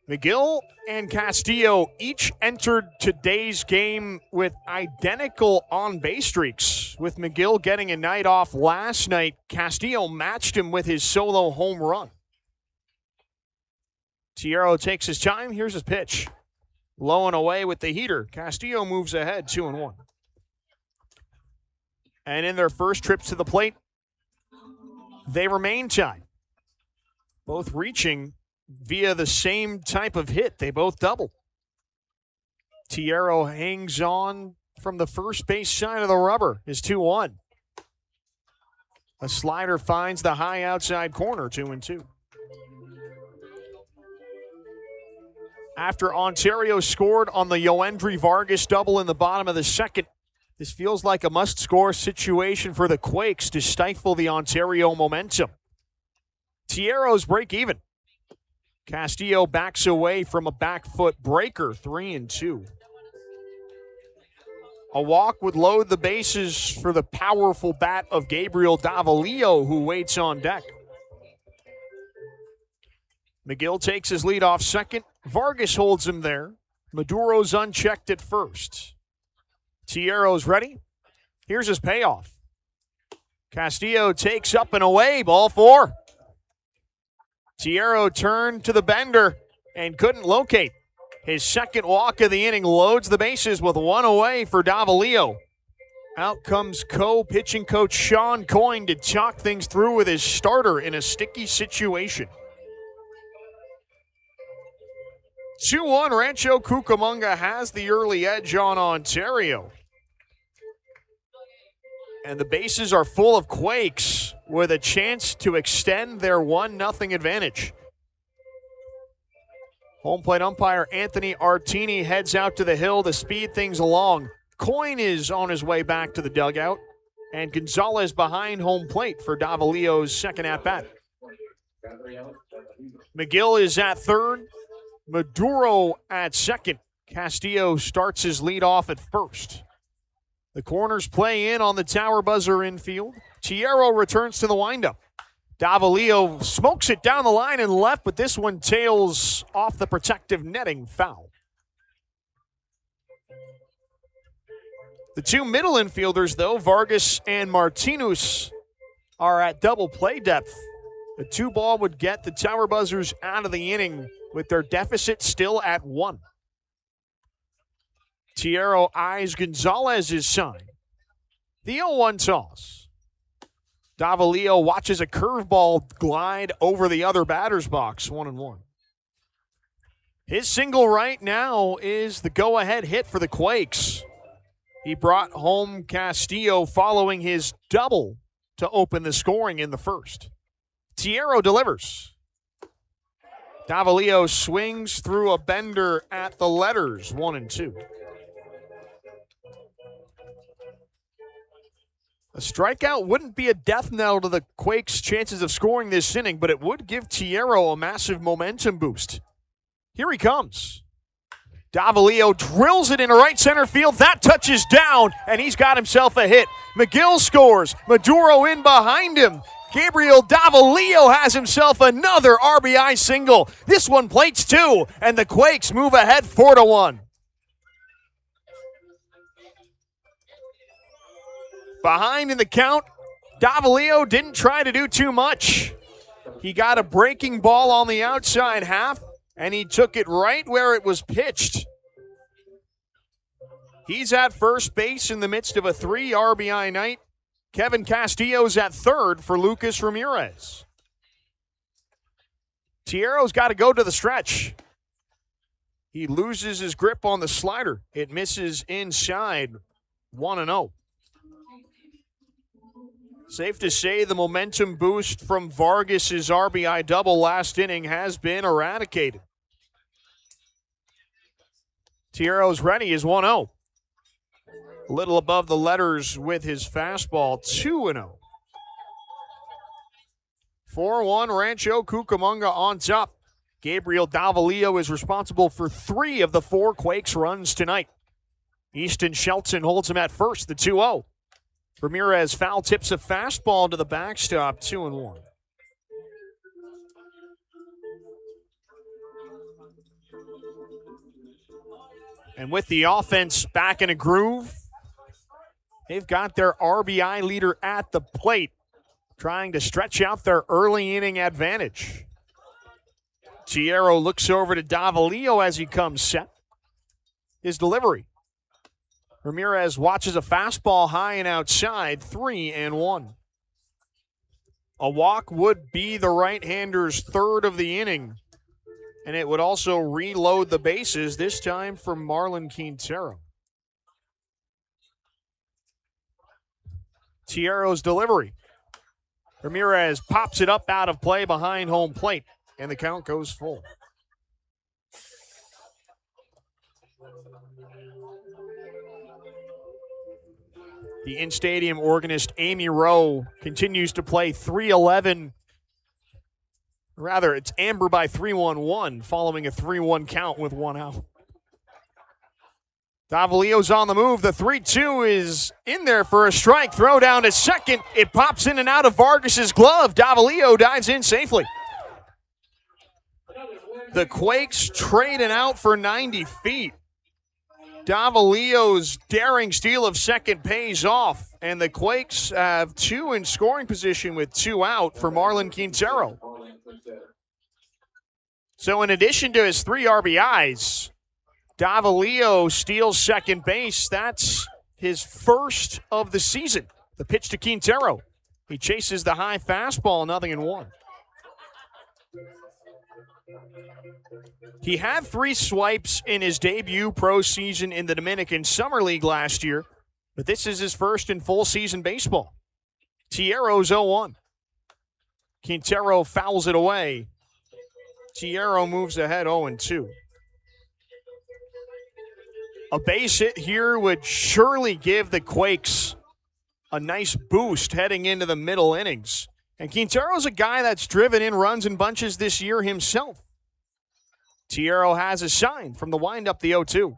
McGill and Castillo each entered today's game with identical on-base streaks. With McGill getting a night off last night, Castillo matched him with his solo home run. Tierro takes his time. Here's his pitch. Low and away with the heater. Castillo moves ahead, 2-1. And in their first trips to the plate, they remain tied. Both reaching via the same type of hit. They both double. Tierro hangs on from the first base side of the rubber. Is 2-1. A slider finds the high outside corner, 2-2. After Ontario scored on the Yoendry Vargas double in the bottom of the second, this feels like a must-score situation for the Quakes to stifle the Ontario momentum. Tierro's break even. Castillo backs away from a back foot breaker, 3-2. A walk would load the bases for the powerful bat of Gabriel Davalillo, who waits on deck. McGill takes his lead off second. Vargas holds him there. Maduro's unchecked at first. Tierro's ready. Here's his payoff. Castillo takes up and away, ball 4. Tierro turned to the bender and couldn't locate. His second walk of the inning loads the bases with 1 away for Davalillo. Out comes co-pitching coach Sean Coyne to talk things through with his starter in a sticky situation. 2-1, Rancho Cucamonga has the early edge on Ontario. And the bases are full of Quakes with a chance to extend their 1-0 advantage. Home plate umpire Anthony Artini heads out to the hill to speed things along. Coyne is on his way back to the dugout, and Gonzalez behind home plate for Davalillo's second at-bat. McGill is at third. Maduro at second. Castillo starts his lead off at first. The corners play in on the tower buzzer infield. Tierro returns to the windup. Davalillo smokes it down the line and left, but this one tails off the protective netting, foul. The two middle infielders, though, Vargas and Martinez, are at double play depth. The 2-ball would get the tower buzzers out of the inning with their deficit still at 1. Tierro eyes Gonzalez's sign. The 0-1 toss. Davalillo watches a curveball glide over the other batter's box, 1-1. His single right now is the go-ahead hit for the Quakes. He brought home Castillo following his double to open the scoring in the first. Tierro delivers. Davalillo swings through a bender at the letters, 1-2. A strikeout wouldn't be a death knell to the Quakes' chances of scoring this inning, but it would give Tierro a massive momentum boost. Here he comes. Davalillo drills it into right center field. That touches down, and he's got himself a hit. McGill scores. Maduro in behind him. Gabriel Davalillo has himself another RBI single. This one plates 2, and the Quakes move ahead 4-1. Behind in the count, Davalillo didn't try to do too much. He got a breaking ball on the outside half, and he took it right where it was pitched. He's at first base in the midst of a 3 RBI night. Kevin Castillo's at third for Lucas Ramirez. Tierro's got to go to the stretch. He loses his grip on the slider. It misses inside, 1-0. Safe to say the momentum boost from Vargas' RBI double last inning has been eradicated. Tierro's ready is 1-0. A little above the letters with his fastball, 2-0. 4-1, Rancho Cucamonga on top. Gabriel Davalillo is responsible for 3 of the 4 Quakes runs tonight. Easton Shelton holds him at first, the 2-0. Ramirez foul tips a fastball to the backstop, 2-1. And with the offense back in a groove, they've got their RBI leader at the plate, trying to stretch out their early inning advantage. Tierro looks over to Davalillo as he comes set. His delivery. Ramirez watches a fastball high and outside, 3-1. A walk would be the right-hander's third of the inning, and it would also reload the bases, this time for Marlon Quintero. Tierro's delivery. Ramirez pops it up out of play behind home plate, and the count goes full. The in-stadium organist Amy Rowe continues to play 3-11. Rather, it's Amber by 3-1-1 following a 3-1 count with 1 out. Davalio's on the move. The 3-2 is in there for a strike. Throw down to second. It pops in and out of Vargas's glove. Davalio dives in safely. The Quakes trading out for 90 feet. Davalio's daring steal of second pays off, and the Quakes have 2 in scoring position with 2 out for Marlon Quintero. So in addition to his 3 RBIs, Davalio steals second base. That's his first of the season. The pitch to Quintero. He chases the high fastball, 0-1. He had 3 swipes in his debut pro season in the Dominican Summer League last year, but this is his first in full season baseball. Tierro's 0-1. Quintero fouls it away. Tierro moves ahead 0-2. A base hit here would surely give the Quakes a nice boost heading into the middle innings. And Quintero's a guy that's driven in runs in bunches this year himself. Tierro has a sign from the windup, the 0-2.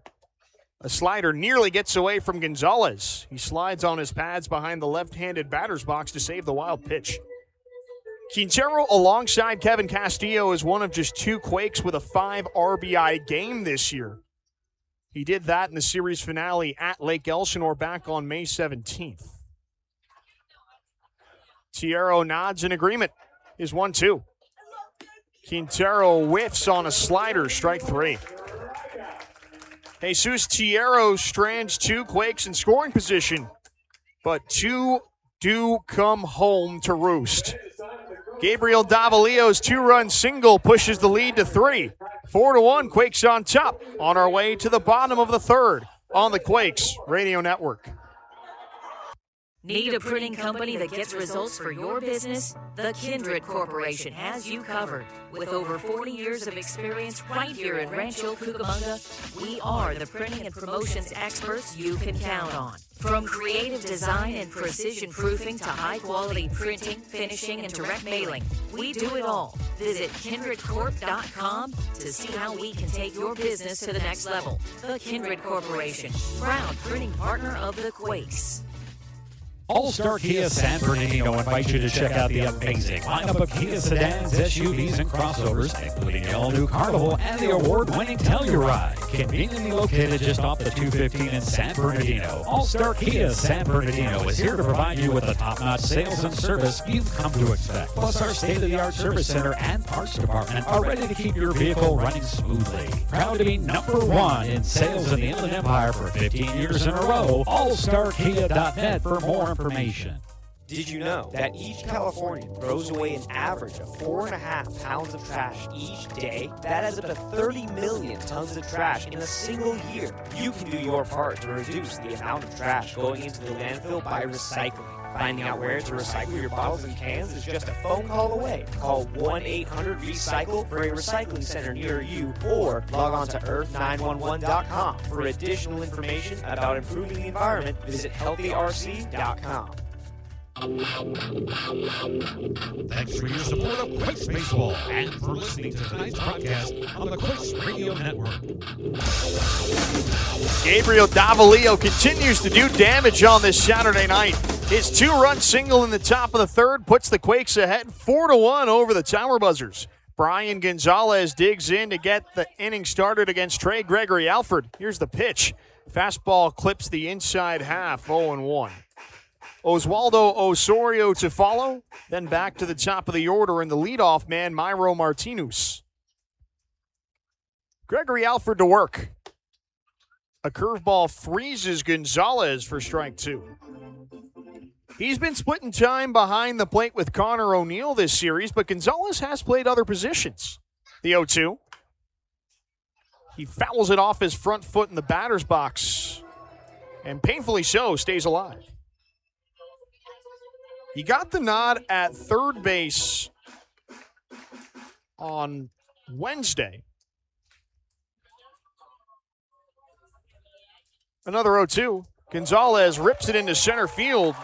A slider nearly gets away from Gonzalez. He slides on his pads behind the left-handed batter's box to save the wild pitch. Quintero, alongside Kevin Castillo, is one of just 2 Quakes with a 5 RBI game this year. He did that in the series finale at Lake Elsinore back on May 17th. Tierro nods in agreement. Is 1-2. Quintero whiffs on a slider, strike 3. Jesus Tierro strands 2 Quakes in scoring position, but 2 do come home to roost. Gabriel Davalio's 2-run single pushes the lead to 3. 4-1, Quakes on top. On our way to the bottom of the third on the Quakes Radio Network. Need a printing company that gets results for your business? The Kindred Corporation has you covered. With over 40 years of experience right here in Rancho Cucamonga, we are the printing and promotions experts you can count on. From creative design and precision proofing to high-quality printing, finishing, and direct mailing, we do it all. Visit kindredcorp.com to see how we can take your business to the next level. The Kindred Corporation, proud printing partner of the Quakes. All-Star Kia San Bernardino invites you to check out the amazing lineup of Kia sedans, SUVs, and crossovers, including the all-new Carnival and the award-winning Telluride. Conveniently located just off the 215 in San Bernardino, All-Star Kia San Bernardino is here to provide you with the top-notch sales and service you've come to expect. Plus, our state-of-the-art service center and parts department are ready to keep your vehicle running smoothly. Proud to be #1 in sales in the Inland Empire for 15 years in a row. AllStarKia.net for more information. Did you know that each Californian throws away an average of 4.5 pounds of trash each day? That adds up to 30 million tons of trash in a single year. You can do your part to reduce the amount of trash going into the landfill by recycling. Finding out where to recycle your bottles and cans is just a phone call away. Call 1-800-RECYCLE for a recycling center near you, or log on to earth911.com. For additional information about improving the environment, visit healthyrc.com. Thanks for your support of Quakes Baseball and for listening to tonight's broadcast on the Quakes Radio Network. Gabriel Davalio continues to do damage on this Saturday night. His 2-run single in the top of the third puts the Quakes ahead 4-1 over the Tower Buzzers. Brian Gonzalez digs in to get the inning started against Trey Gregory Alford. Here's the pitch. Fastball clips the inside half, 0-1. Oswaldo Osorio to follow, then back to the top of the order in the leadoff man, Myro Martinez. Gregory Alford to work. A curveball freezes Gonzalez for strike 2. He's been splitting time behind the plate with Connor O'Neill this series, but Gonzalez has played other positions. The 0-2. He fouls it off his front foot in the batter's box, and painfully so, stays alive. He got the nod at third base on Wednesday. Another 0-2. Gonzalez rips it into center field.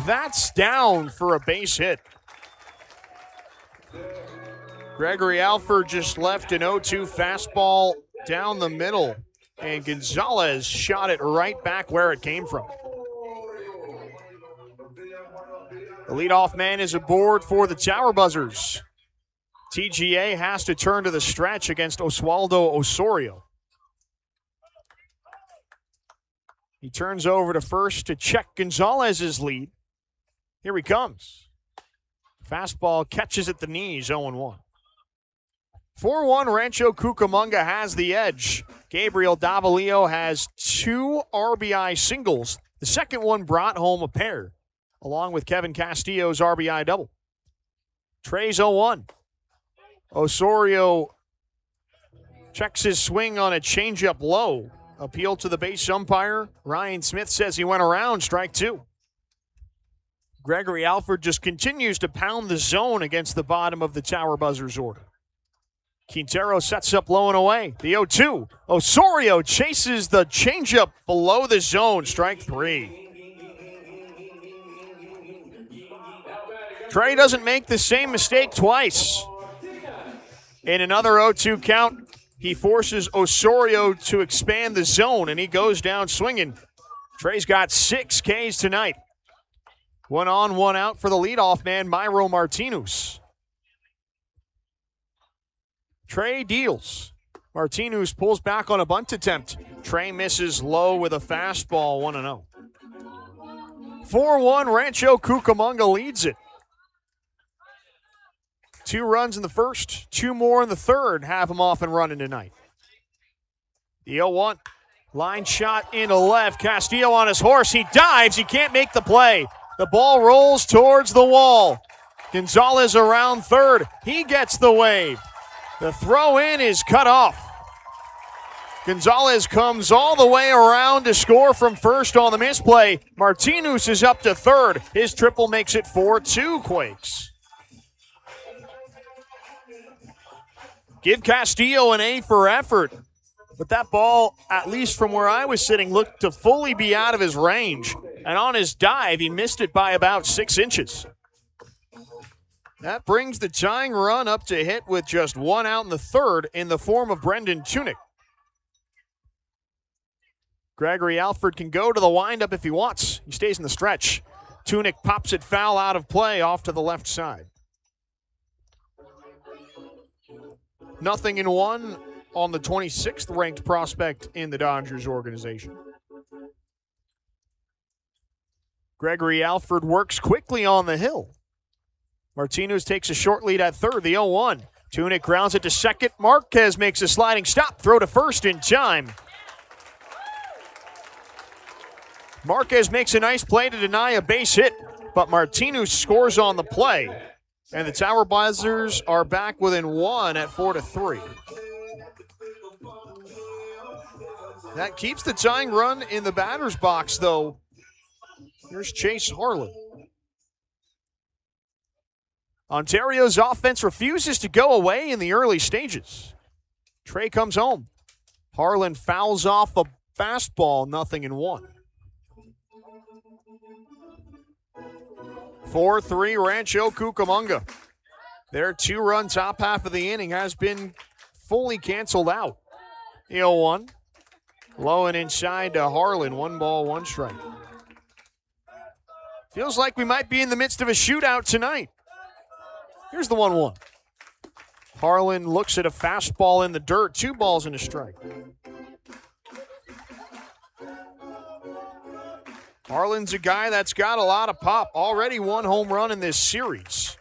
That's down for a base hit. Gregory Alford just left an 0-2 fastball down the middle and Gonzalez shot it right back where it came from. The leadoff man is aboard for the Tower Buzzers. TGA has to turn to the stretch against Oswaldo Osorio. He turns over to first to check Gonzalez's lead. Here he comes. Fastball catches at the knees, 0-1. 4-1, Rancho Cucamonga has the edge. Gabriel Davalillo has 2 RBI singles. The second one brought home a pair, along with Kevin Castillo's RBI double. Trey's 0-1. Osorio checks his swing on a changeup low. Appeal to the base umpire. Ryan Smith says he went around, strike 2. Gregory Alford just continues to pound the zone against the bottom of the Tower Buzzers order. Quintero sets up low and away. The 0-2. Osorio chases the changeup below the zone, strike 3. Trey doesn't make the same mistake twice. In another 0-2 count, he forces Osorio to expand the zone, and he goes down swinging. Trey's got 6 Ks tonight. 1 on, 1 out for the leadoff man, Myro Martinez. Trey deals. Martinez pulls back on a bunt attempt. Trey misses low with a fastball, 1-0. 4-1, Rancho Cucamonga leads it. 2 runs in the first, 2 more in the third, have him off and running tonight. The 0-1, line shot into left. Castillo on his horse. He dives. He can't make the play. The ball rolls towards the wall. Gonzalez around third. He gets the wave. The throw in is cut off. Gonzalez comes all the way around to score from first on the misplay. Martinez is up to third. His triple makes it 4-2 Quakes. Give Castillo an A for effort. But that ball, at least from where I was sitting, looked to fully be out of his range. And on his dive, he missed it by about 6 inches. That brings the tying run up to hit with just 1 out in the third in the form of Brendan Tunick. Gregory Alford can go to the windup if he wants. He stays in the stretch. Tunick pops it foul out of play off to the left side. 0-1 on the 26th ranked prospect in the Dodgers organization. Gregory Alford works quickly on the hill. Martinez takes a short lead at third, the 0-1. Tunick grounds it to second. Marquez makes a sliding stop, throw to first in time. Marquez makes a nice play to deny a base hit, but Martinez scores on the play. And the Tower Buzzers are back within 1 at 4-3. That keeps the tying run in the batter's box, though. Here's Chase Harlan. Ontario's offense refuses to go away in the early stages. Trey comes home. Harlan fouls off a fastball, 0-1. 4-3 Rancho Cucamonga. Their 2-run top half of the inning has been fully canceled out. 0-1. Low and inside to Harlan. 1 ball, 1 strike. Feels like we might be in the midst of a shootout tonight. Here's the 1-1. Harlan looks at a fastball in the dirt. 2 balls and a strike. Harlan's a guy that's got a lot of pop. Already 1 home run in this series.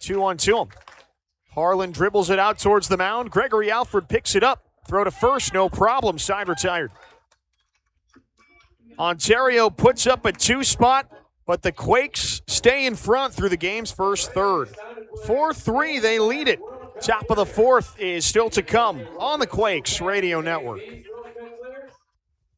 2-1 him. Harlan dribbles it out towards the mound. Gregory Alford picks it up. Throw to first, no problem. Side retired. Ontario puts up a 2 spot, but the Quakes stay in front through the game's first third. 4-3, they lead it. Top of the 4th is still to come on the Quakes Radio Network.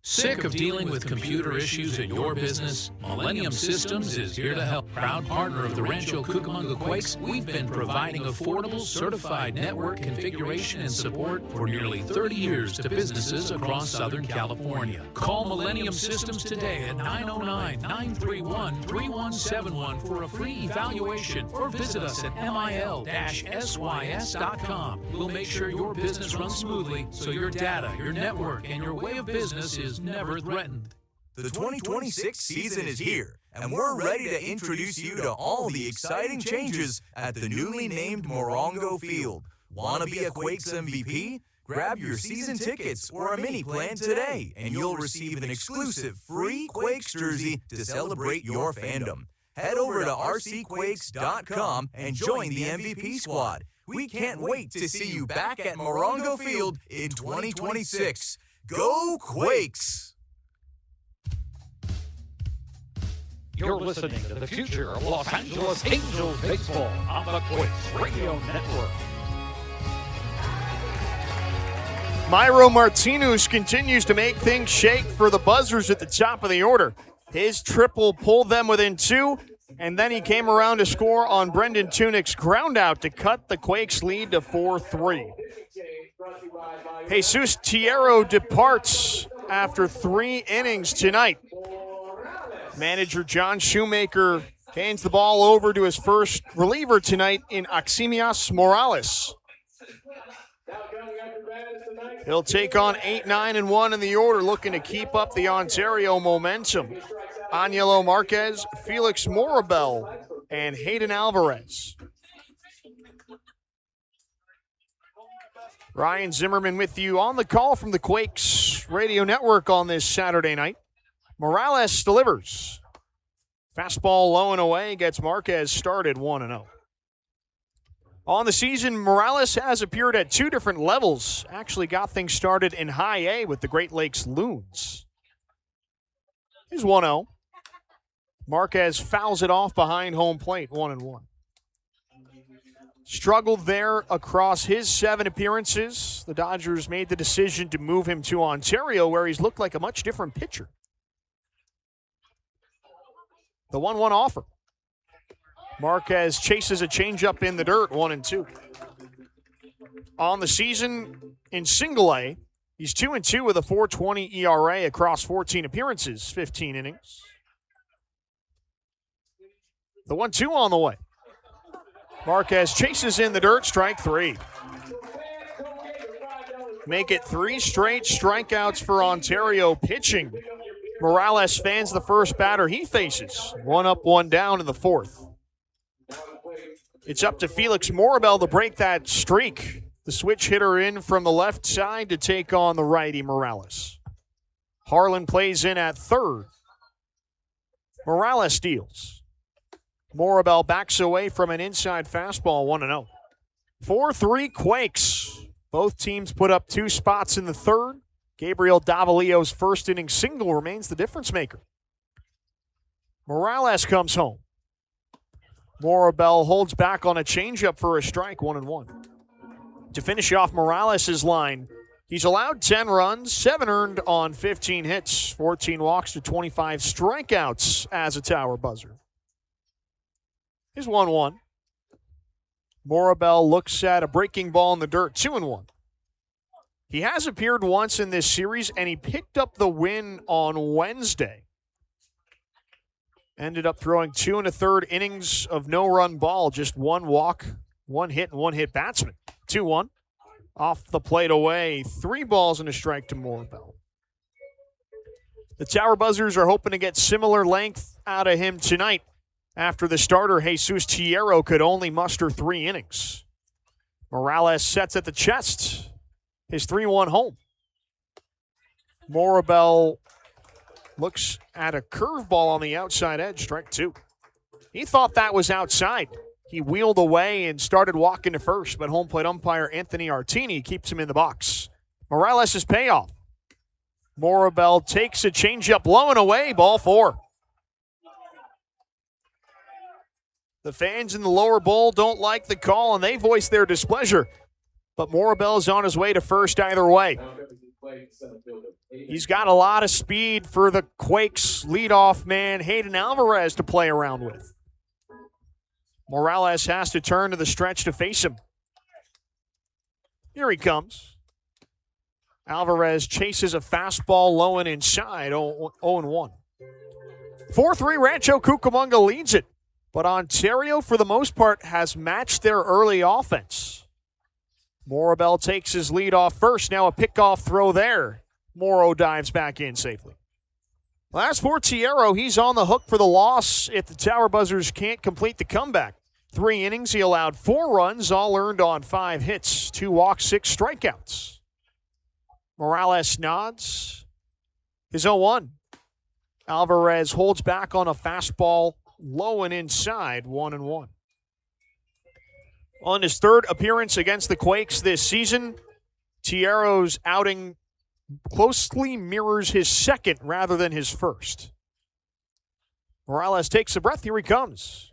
Sick of dealing with computer issues in your business? Millennium Systems is here to help. Proud partner of the Rancho Cucamonga Quakes, we've been providing affordable, certified network configuration and support for nearly 30 years to businesses across Southern California. Call Millennium Systems today at 909-931-3171 for a free evaluation or visit us at mil-sys.com. We'll make sure your business runs smoothly so your data, your network, and your way of business is never threatened. The 2026 season is here, and we're ready to introduce you to all the exciting changes at the newly named Morongo Field. Want to be a Quakes MVP? Grab your season tickets or a mini plan today, and you'll receive an exclusive free Quakes jersey to celebrate your fandom. Head over to rcquakes.com and join the MVP squad. We can't wait to see you back at Morongo Field in 2026. Go Quakes! You're listening to the future of Los Angeles Angels baseball on the Quakes Radio Network. Myro Martinez continues to make things shake for the Buzzers at the top of the order. His triple pulled them within 2, and then he came around to score on Brendan Tunick's groundout to cut the Quakes' lead to 4-3. Jesus Tierro departs after 3 innings tonight. Manager John Shoemaker hands the ball over to his first reliever tonight in Aximias Morales. He'll take on 8, 9, and 1 in the order, looking to keep up the Ontario momentum. Anielo Marquez, Felix Morabel, and Hayden Alvarez. Ryan Zimmerman with you on the call from the Quakes Radio Network on this Saturday night. Morales delivers. Fastball low and away, gets Marquez started 1-0. On the season, Morales has appeared at 2 different levels. Actually got things started in High A with the Great Lakes Loons. Here's 1-0. Marquez fouls it off behind home plate, 1-1. Struggled there across his 7 appearances. The Dodgers made the decision to move him to Ontario, where he's looked like a much different pitcher. The 1-1 offer. Marquez chases a changeup in the dirt, 1-2. On the season in Single A, he's 2-2 with a 4.20 ERA across 14 appearances, 15 innings. The 1-2 on the way. Marquez chases in the dirt, strike 3. Make it 3 straight strikeouts for Ontario pitching. Morales fans the first batter he faces. 1 up, 1 down in the 4th. It's up to Felix Morabel to break that streak. The switch hitter in from the left side to take on the righty Morales. Harlan plays in at 3rd. Morales steals. Morabel backs away from an inside fastball, 1-0. 4-3 Quakes. Both teams put up 2 spots in the 3rd. Gabriel Davalillo's first inning single remains the difference maker. Morales comes home. Morabel holds back on a changeup for a strike, 1-1. To finish off Morales' line, he's allowed 10 runs, 7 earned on 15 hits, 14 walks to 25 strikeouts as a Tower buzzer. Here's 1-1. Morabel looks at a breaking ball in the dirt, 2-1. He has appeared once in this series, and he picked up the win on Wednesday. Ended up throwing 2 1/3 innings of no-run ball, just 1 walk, 1 hit, and 1 hit batsman. 2-1. Off the plate away, 3 balls and a strike to Morabel. The Tower Buzzers are hoping to get similar length out of him tonight after the starter, Jesus Tierro, could only muster 3 innings. Morales sets at the chest. His 3-1 home. Morabel looks at a curveball on the outside edge, strike 2. He thought that was outside. He wheeled away and started walking to first, but home plate umpire Anthony Artini keeps him in the box. Morales' payoff. Morabel takes a changeup low and away, ball 4. The fans in the lower bowl don't like the call, and they voice their displeasure. But Morabel's on his way to first either way. He's got a lot of speed for the Quakes leadoff man, Hayden Alvarez, to play around with. Morales has to turn to the stretch to face him. Here he comes. Alvarez chases a fastball low and inside, 0-1. 4-3, Rancho Cucamonga leads it, but Ontario, for the most part, has matched their early offense. Morabel takes his lead off first. Now a pickoff throw there. Morrow dives back in safely. Last for Tiero, he's on the hook for the loss if the Tower Buzzers can't complete the comeback. 3 innings, he allowed 4 runs, all earned on 5 hits, 2 walks, 6 strikeouts. Morales nods. His 0-1. Alvarez holds back on a fastball low and inside, 1-1. On his 3rd appearance against the Quakes this season, Tiero's outing closely mirrors his 2nd rather than his 1st. Morales takes a breath. Here he comes.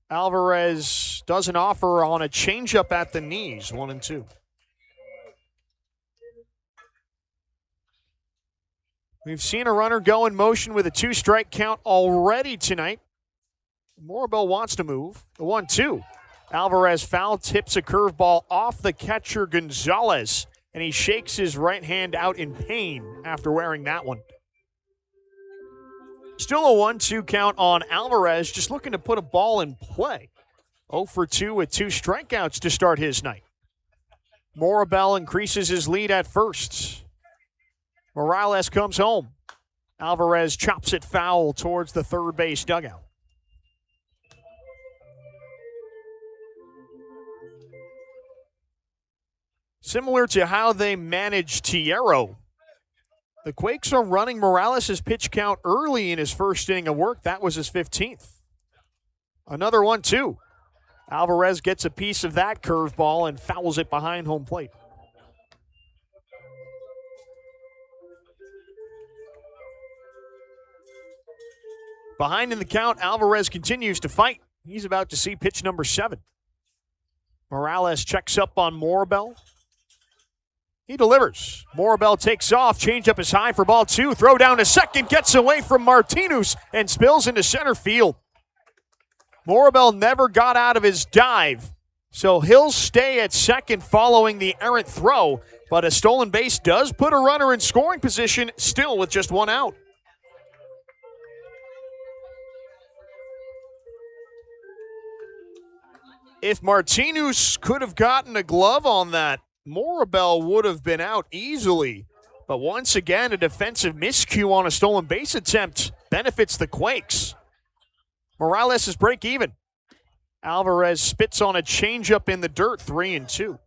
Alvarez does an offer on a changeup at the knees, 1-2. We've seen a runner go in motion with a 2-strike count already tonight. Morabel wants to move. The 1-2. Alvarez foul tips a curveball off the catcher Gonzalez, and he shakes his right hand out in pain after wearing that one. Still a 1-2 count on Alvarez, just looking to put a ball in play. 0 for 2 with 2 strikeouts to start his night. Morabel increases his lead at first. Morales comes home. Alvarez chops it foul towards the third base dugout. Similar to how they managed Tiero, the Quakes are running Morales' pitch count early in his first inning of work. That was his 15th. Another 1-2. Alvarez gets a piece of that curveball and fouls it behind home plate. Behind in the count, Alvarez continues to fight. He's about to see pitch number 7. Morales checks up on Morabel. He delivers. Morabel takes off. Changeup is high for ball 2. Throw down to second. Gets away from Martinez and spills into center field. Morabel never got out of his dive, so he'll stay at second following the errant throw. But a stolen base does put a runner in scoring position, still with just 1 out. If Martinez could have gotten a glove on that, Morabel would have been out easily. But once again, a defensive miscue on a stolen base attempt benefits the Quakes. Morales is break even. Alvarez spits on a changeup in the dirt, 3-2.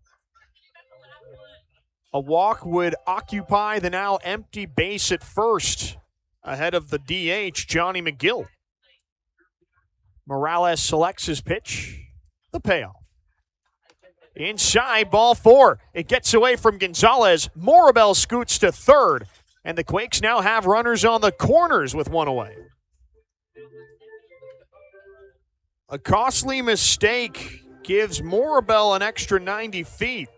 A walk would occupy the now empty base at first, ahead of the DH, Johnny McGill. Morales selects his pitch. The payoff. Inside, ball 4. It gets away from Gonzalez. Morabel scoots to third, and the Quakes now have runners on the corners with 1 away. A costly mistake gives Morabel an extra 90 feet,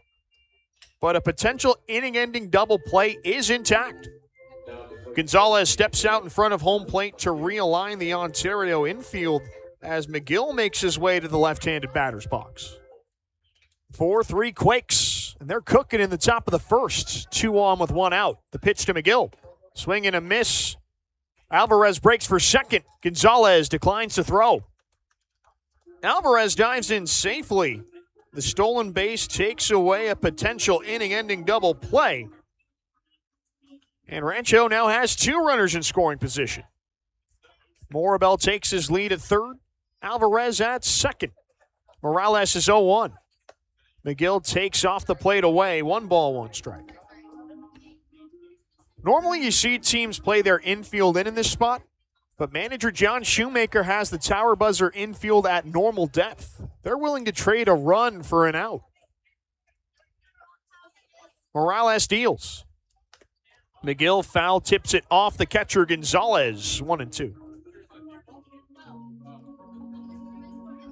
but a potential inning-ending double play is intact. Gonzalez steps out in front of home plate to realign the Ontario infield as McGill makes his way to the left-handed batter's box. 4-3 Quakes, and they're cooking in the top of the first. 2 on with 1 out. The pitch to McGill. Swing and a miss. Alvarez breaks for second. Gonzalez declines to throw. Alvarez dives in safely. The stolen base takes away a potential inning-ending double play. And Rancho now has 2 runners in scoring position. Morabel takes his lead at third. Alvarez at second. Morales is 0-1. McGill takes off the plate away. 1 ball, 1 strike. Normally you see teams play their infield in this spot, but manager John Shoemaker has the Tower Buzzer infield at normal depth. They're willing to trade a run for an out. Morales deals. McGill foul tips it off the catcher Gonzalez. 1-2.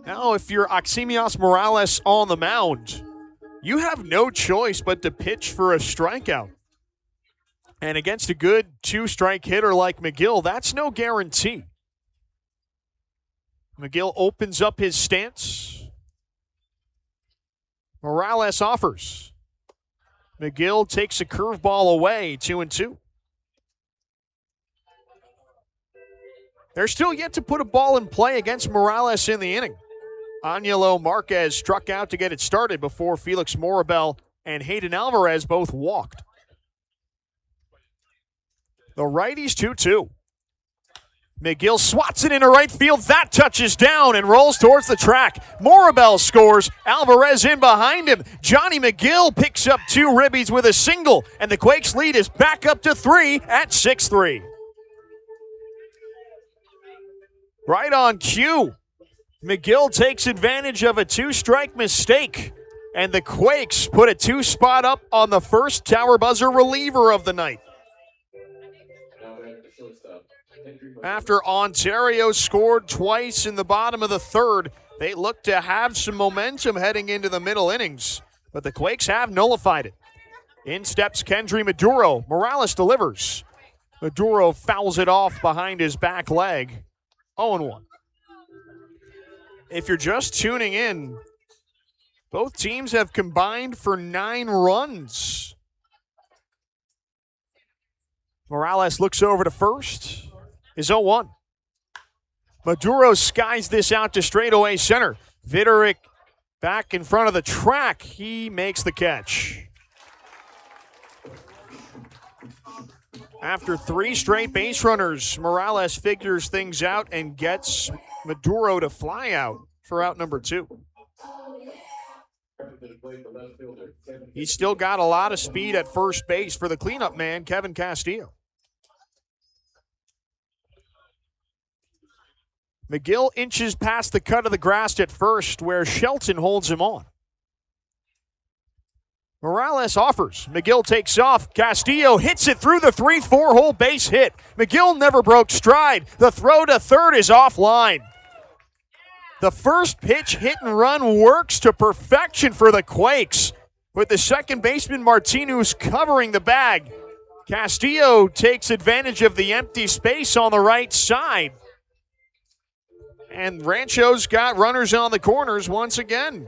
Now, if you're Oximios Morales on the mound, you have no choice but to pitch for a strikeout. And against a good two-strike hitter like McGill, that's no guarantee. McGill opens up his stance. Morales offers. McGill takes a curveball away, 2-2. They're still yet to put a ball in play against Morales in the inning. Angelo Marquez struck out to get it started before Felix Morabel and Hayden Alvarez both walked. The righties 2-2. McGill swats it into right field. That touches down and rolls towards the track. Morabel scores. Alvarez in behind him. Johnny McGill picks up 2 ribbies with a single, and the Quakes lead is back up to 3 at 6-3. Right on cue, McGill takes advantage of a 2-strike mistake, and the Quakes put a 2-spot up on the first Tower Buzzer reliever of the night. After Ontario scored twice in the bottom of the third, they look to have some momentum heading into the middle innings, but the Quakes have nullified it. In steps Kendry Maduro. Morales delivers. Maduro fouls it off behind his back leg. 0-1. If you're just tuning in, both teams have combined for 9 runs. Morales looks over to first. Is 0-1. Maduro skies this out to straightaway center. Videric back in front of the track. He makes the catch. After 3 straight base runners, Morales figures things out and gets Maduro to fly out for out number 2. He's still got a lot of speed at first base for the cleanup man, Kevin Castillo. McGill inches past the cut of the grass at first, where Shelton holds him on. Morales offers. McGill takes off. Castillo hits it through the 3-4 hole base hit. McGill never broke stride. The throw to third is offline. The first pitch hit and run works to perfection for the Quakes, with the second baseman Martinez covering the bag. Castillo takes advantage of the empty space on the right side. And Rancho's got runners on the corners once again.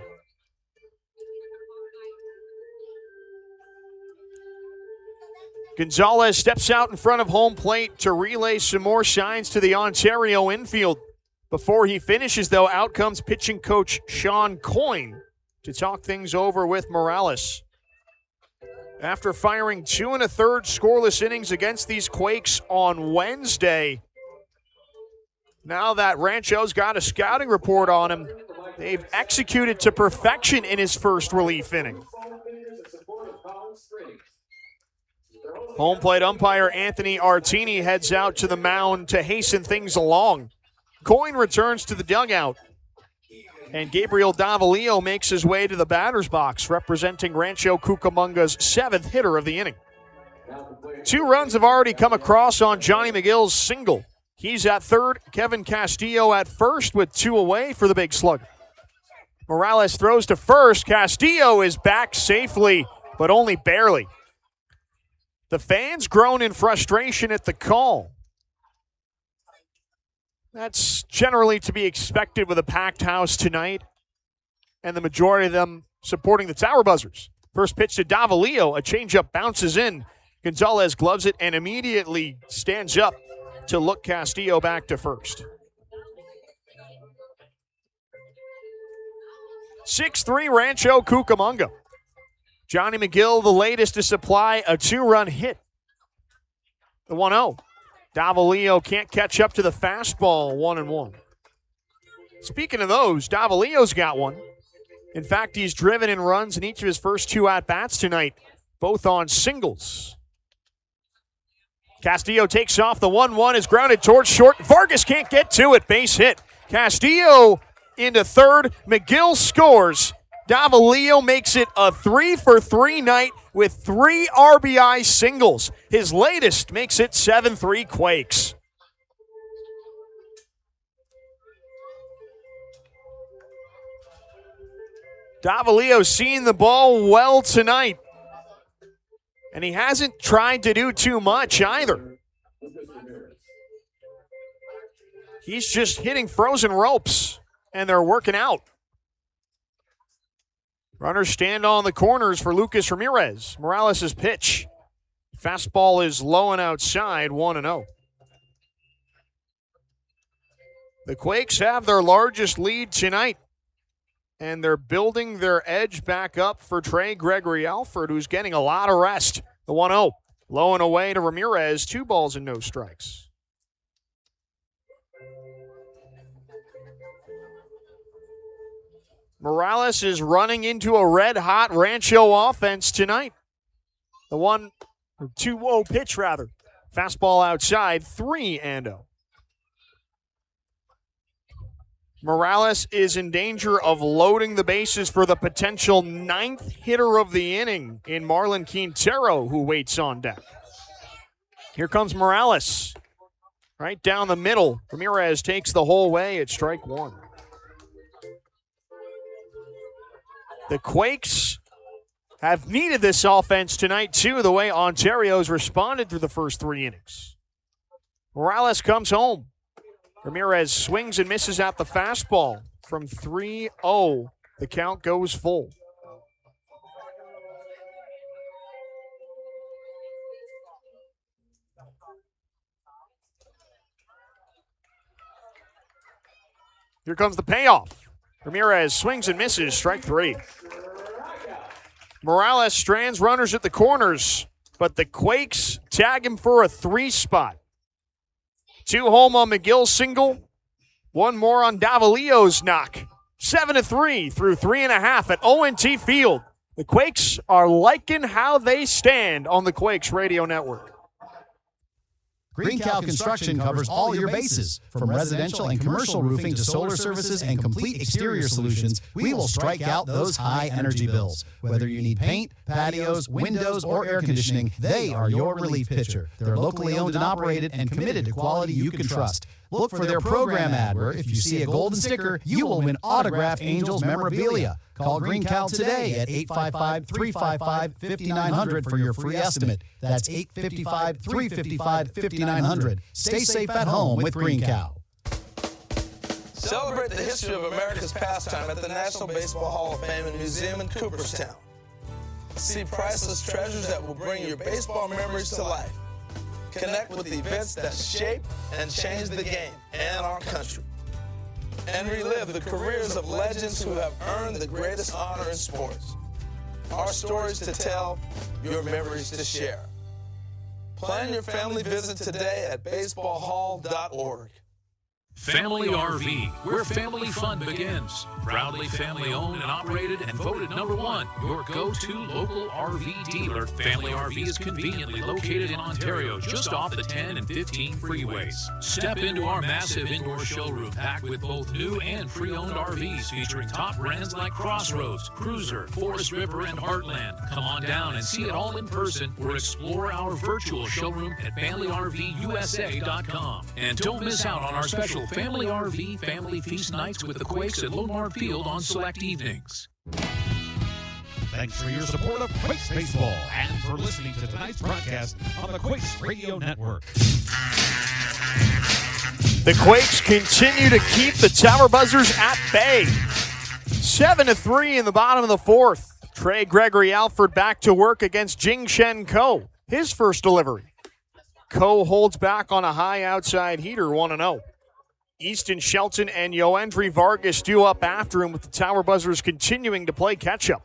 Gonzalez steps out in front of home plate to relay some more signs to the Ontario infield. Before he finishes, though, out comes pitching coach Sean Coyne to talk things over with Morales. After firing 2 1/3 scoreless innings against these Quakes on Wednesday, now that Rancho's got a scouting report on him, they've executed to perfection in his first relief inning. Home plate umpire Anthony Artini heads out to the mound to hasten things along. Coyne returns to the dugout, and Gabriel Davalillo makes his way to the batter's box, representing Rancho Cucamonga's 7th hitter of the inning. 2 runs have already come across on Johnny McGill's single. He's at third, Kevin Castillo at first with 2 away for the big slugger. Morales throws to first. Castillo is back safely, but only barely. The fans groan in frustration at the call. That's generally to be expected with a packed house tonight, and the majority of them supporting the Tower Buzzers. First pitch to Davalillo, a changeup bounces in. Gonzalez gloves it and immediately stands up to look Castillo back to first. 6-3 Rancho Cucamonga. Johnny McGill, the latest to supply a 2-run hit. The 1-0. Davalillo can't catch up to the fastball, 1-1. Speaking of those, Davalillo's got one. In fact, he's driven in runs in each of his first 2 at-bats tonight, both on singles. Castillo takes off. The 1-1 is grounded towards short. Vargas can't get to it. Base hit. Castillo into third. McGill scores. Davalillo makes it a 3-for-3 night with 3 RBI singles. His latest makes it 7-3 Quakes. Davalillo seeing the ball well tonight. And he hasn't tried to do too much either. He's just hitting frozen ropes, and they're working out. Runners stand on the corners for Lucas Ramirez. Morales' pitch. Fastball is low and outside, 1-0. The Quakes have their largest lead tonight, and they're building their edge back up for Trey Gregory Alford, who's getting a lot of rest. The 1-0, low and away to Ramirez, 2 balls and no strikes. Morales is running into a red-hot Rancho offense tonight. The 2-0 pitch, rather. Fastball outside, 3-0. Morales is in danger of loading the bases for the potential 9th hitter of the inning in Marlon Quintero, who waits on deck. Here comes Morales. Right down the middle. Ramirez takes the whole way at strike 1. The Quakes have needed this offense tonight, too, the way Ontario's responded through the first 3 innings. Morales comes home. Ramirez swings and misses at the fastball. From 3-0, the count goes full. Here comes the payoff. Ramirez swings and misses, strike 3. Morales strands runners at the corners, but the Quakes tag him for a 3 spot. 2 home on McGill's single, 1 more on Davalillo's knock. 7-3 through 3.5 at ONT Field. The Quakes are liking how they stand on the Quakes Radio Network. Green Cow Construction covers all your bases. From residential and commercial roofing to solar services and complete exterior solutions, we will strike out those high energy bills. Whether you need paint, patios, windows, or air conditioning, they are your relief pitcher. They're locally owned and operated and committed to quality you can trust. Look for their program ad where if you see a golden sticker, you will win autographed Angels memorabilia. Call Green Cow today at 855-355-5900 for your free estimate. That's 855-355-5900. Stay safe at home with Green Cow. Celebrate the history of America's pastime at the National Baseball Hall of Fame and Museum in Cooperstown. See priceless treasures that will bring your baseball memories to life. Connect with the events that shape and change the game and our country. And relive the careers of legends who have earned the greatest honor in sports. Our stories to tell, your memories to share. Plan your family visit today at baseballhall.org. Family RV, where family fun begins. Proudly family owned and operated and voted #1, your go-to local RV dealer. Family RV is conveniently located in Ontario, just off the 10 and 15 freeways. Step into our massive indoor showroom packed with both new and pre-owned RVs featuring top brands like Crossroads, Cruiser, Forest River, and Heartland. Come on down and see it all in person or explore our virtual showroom at FamilyRVUSA.com. And don't miss out on our special Family RV Family Feast nights with the Quakes at Lomar Field on select evenings. Thanks for your support of Quakes Baseball and for listening to tonight's broadcast on the Quakes Radio Network. The Quakes continue to keep the Tower Buzzers at bay. 7-3 in the bottom of the 4th. Trey Gregory Alford back to work against Jing Shen Ko. His first delivery. Ko holds back on a high outside heater, 1-0. Easton Shelton and Yoendry Vargas due up after him with the Tower Buzzers continuing to play catch-up.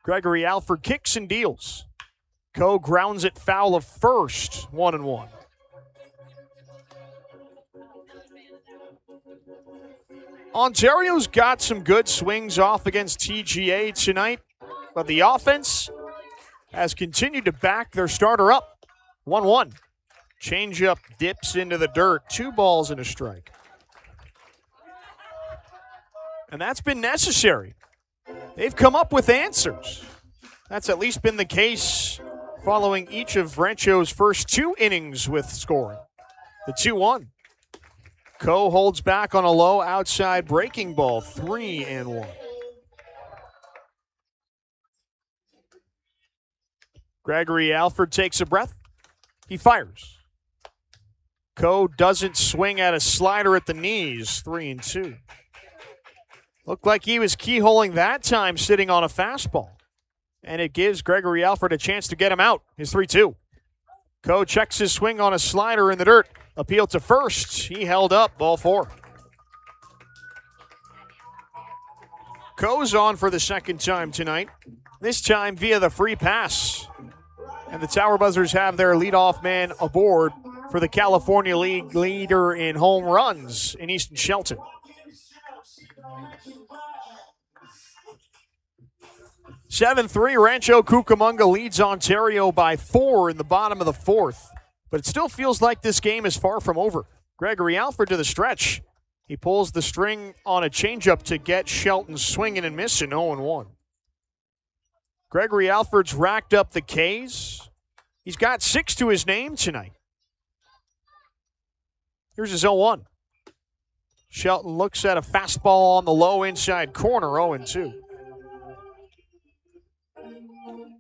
Gregory Alford kicks and deals. Ko grounds it foul of first, 1-1. Ontario's got some good swings off against TGA tonight, but the offense has continued to back their starter up. 1-1. Changeup dips into the dirt. 2 balls and a strike. And that's been necessary. They've come up with answers. That's at least been the case following each of Rancho's first 2 innings with scoring. The 2-1. Ko holds back on a low outside breaking ball. 3-1. Gregory Alford takes a breath. He fires. Coe doesn't swing at a slider at the knees. 3-2. Looked like he was keyholing that time sitting on a fastball. And it gives Gregory Alford a chance to get him out. His 3-2. Coe checks his swing on a slider in the dirt. Appeal to first. He held up. Ball 4. Coe's on for the second time tonight. This time via the free pass. And the Tower Buzzers have their leadoff man aboard for the California League leader in home runs in Easton Shelton. (7-3) Rancho Cucamonga leads Ontario by 4 in the bottom of the fourth. But it still feels like this game is far from over. Gregory Alford to the stretch. He pulls the string on a changeup to get Shelton swinging and missing. 0-1. Gregory Alford's racked up the Ks. He's got 6 to his name tonight. Here's his 0-1. Shelton looks at a fastball on the low inside corner. 0-2.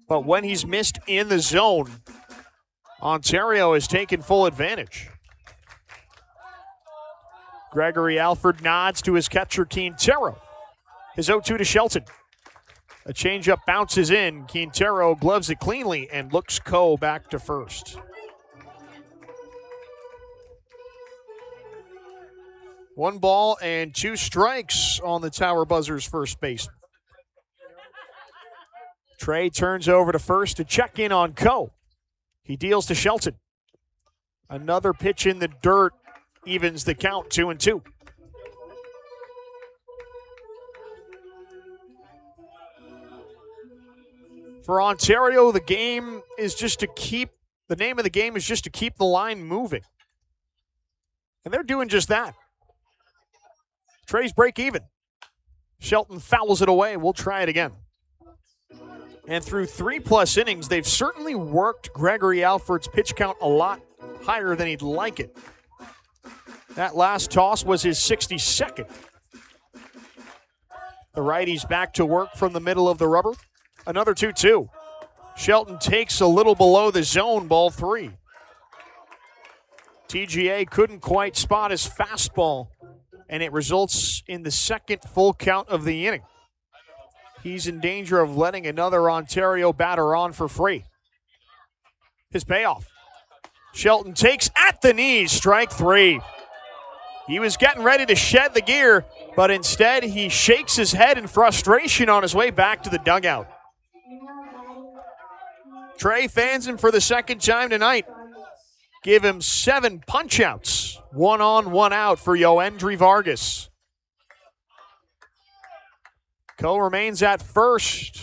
But when he's missed in the zone, Ontario has taken full advantage. Gregory Alford nods to his catcher, Quintero. His 0-2 to Shelton. A changeup bounces in. Quintero gloves it cleanly and looks Coe back to first. 1 ball and 2 strikes on the Tower Buzzers' first base. Trey turns over to first to check in on Coe. He deals to Shelton. Another pitch in the dirt evens the count. 2-2. For Ontario, the name of the game is just to keep the line moving. And they're doing just that. Trey's break even. Shelton fouls it away. We'll try it again. And through 3+ innings, they've certainly worked Gregory Alford's pitch count a lot higher than he'd like it. That last toss was his 62nd. The righty's back to work from the middle of the rubber. Another 2-2. Shelton takes a little below the zone, ball 3. TGA couldn't quite spot his fastball, and it results in the second full count of the inning. He's in danger of letting another Ontario batter on for free. His payoff. Shelton takes at the knees, strike 3. He was getting ready to shed the gear, but instead he shakes his head in frustration on his way back to the dugout. Trey fans him for the second time tonight. Give him 7 punch-outs. 1 on, 1 out for Yoendry Vargas. Coe remains at first.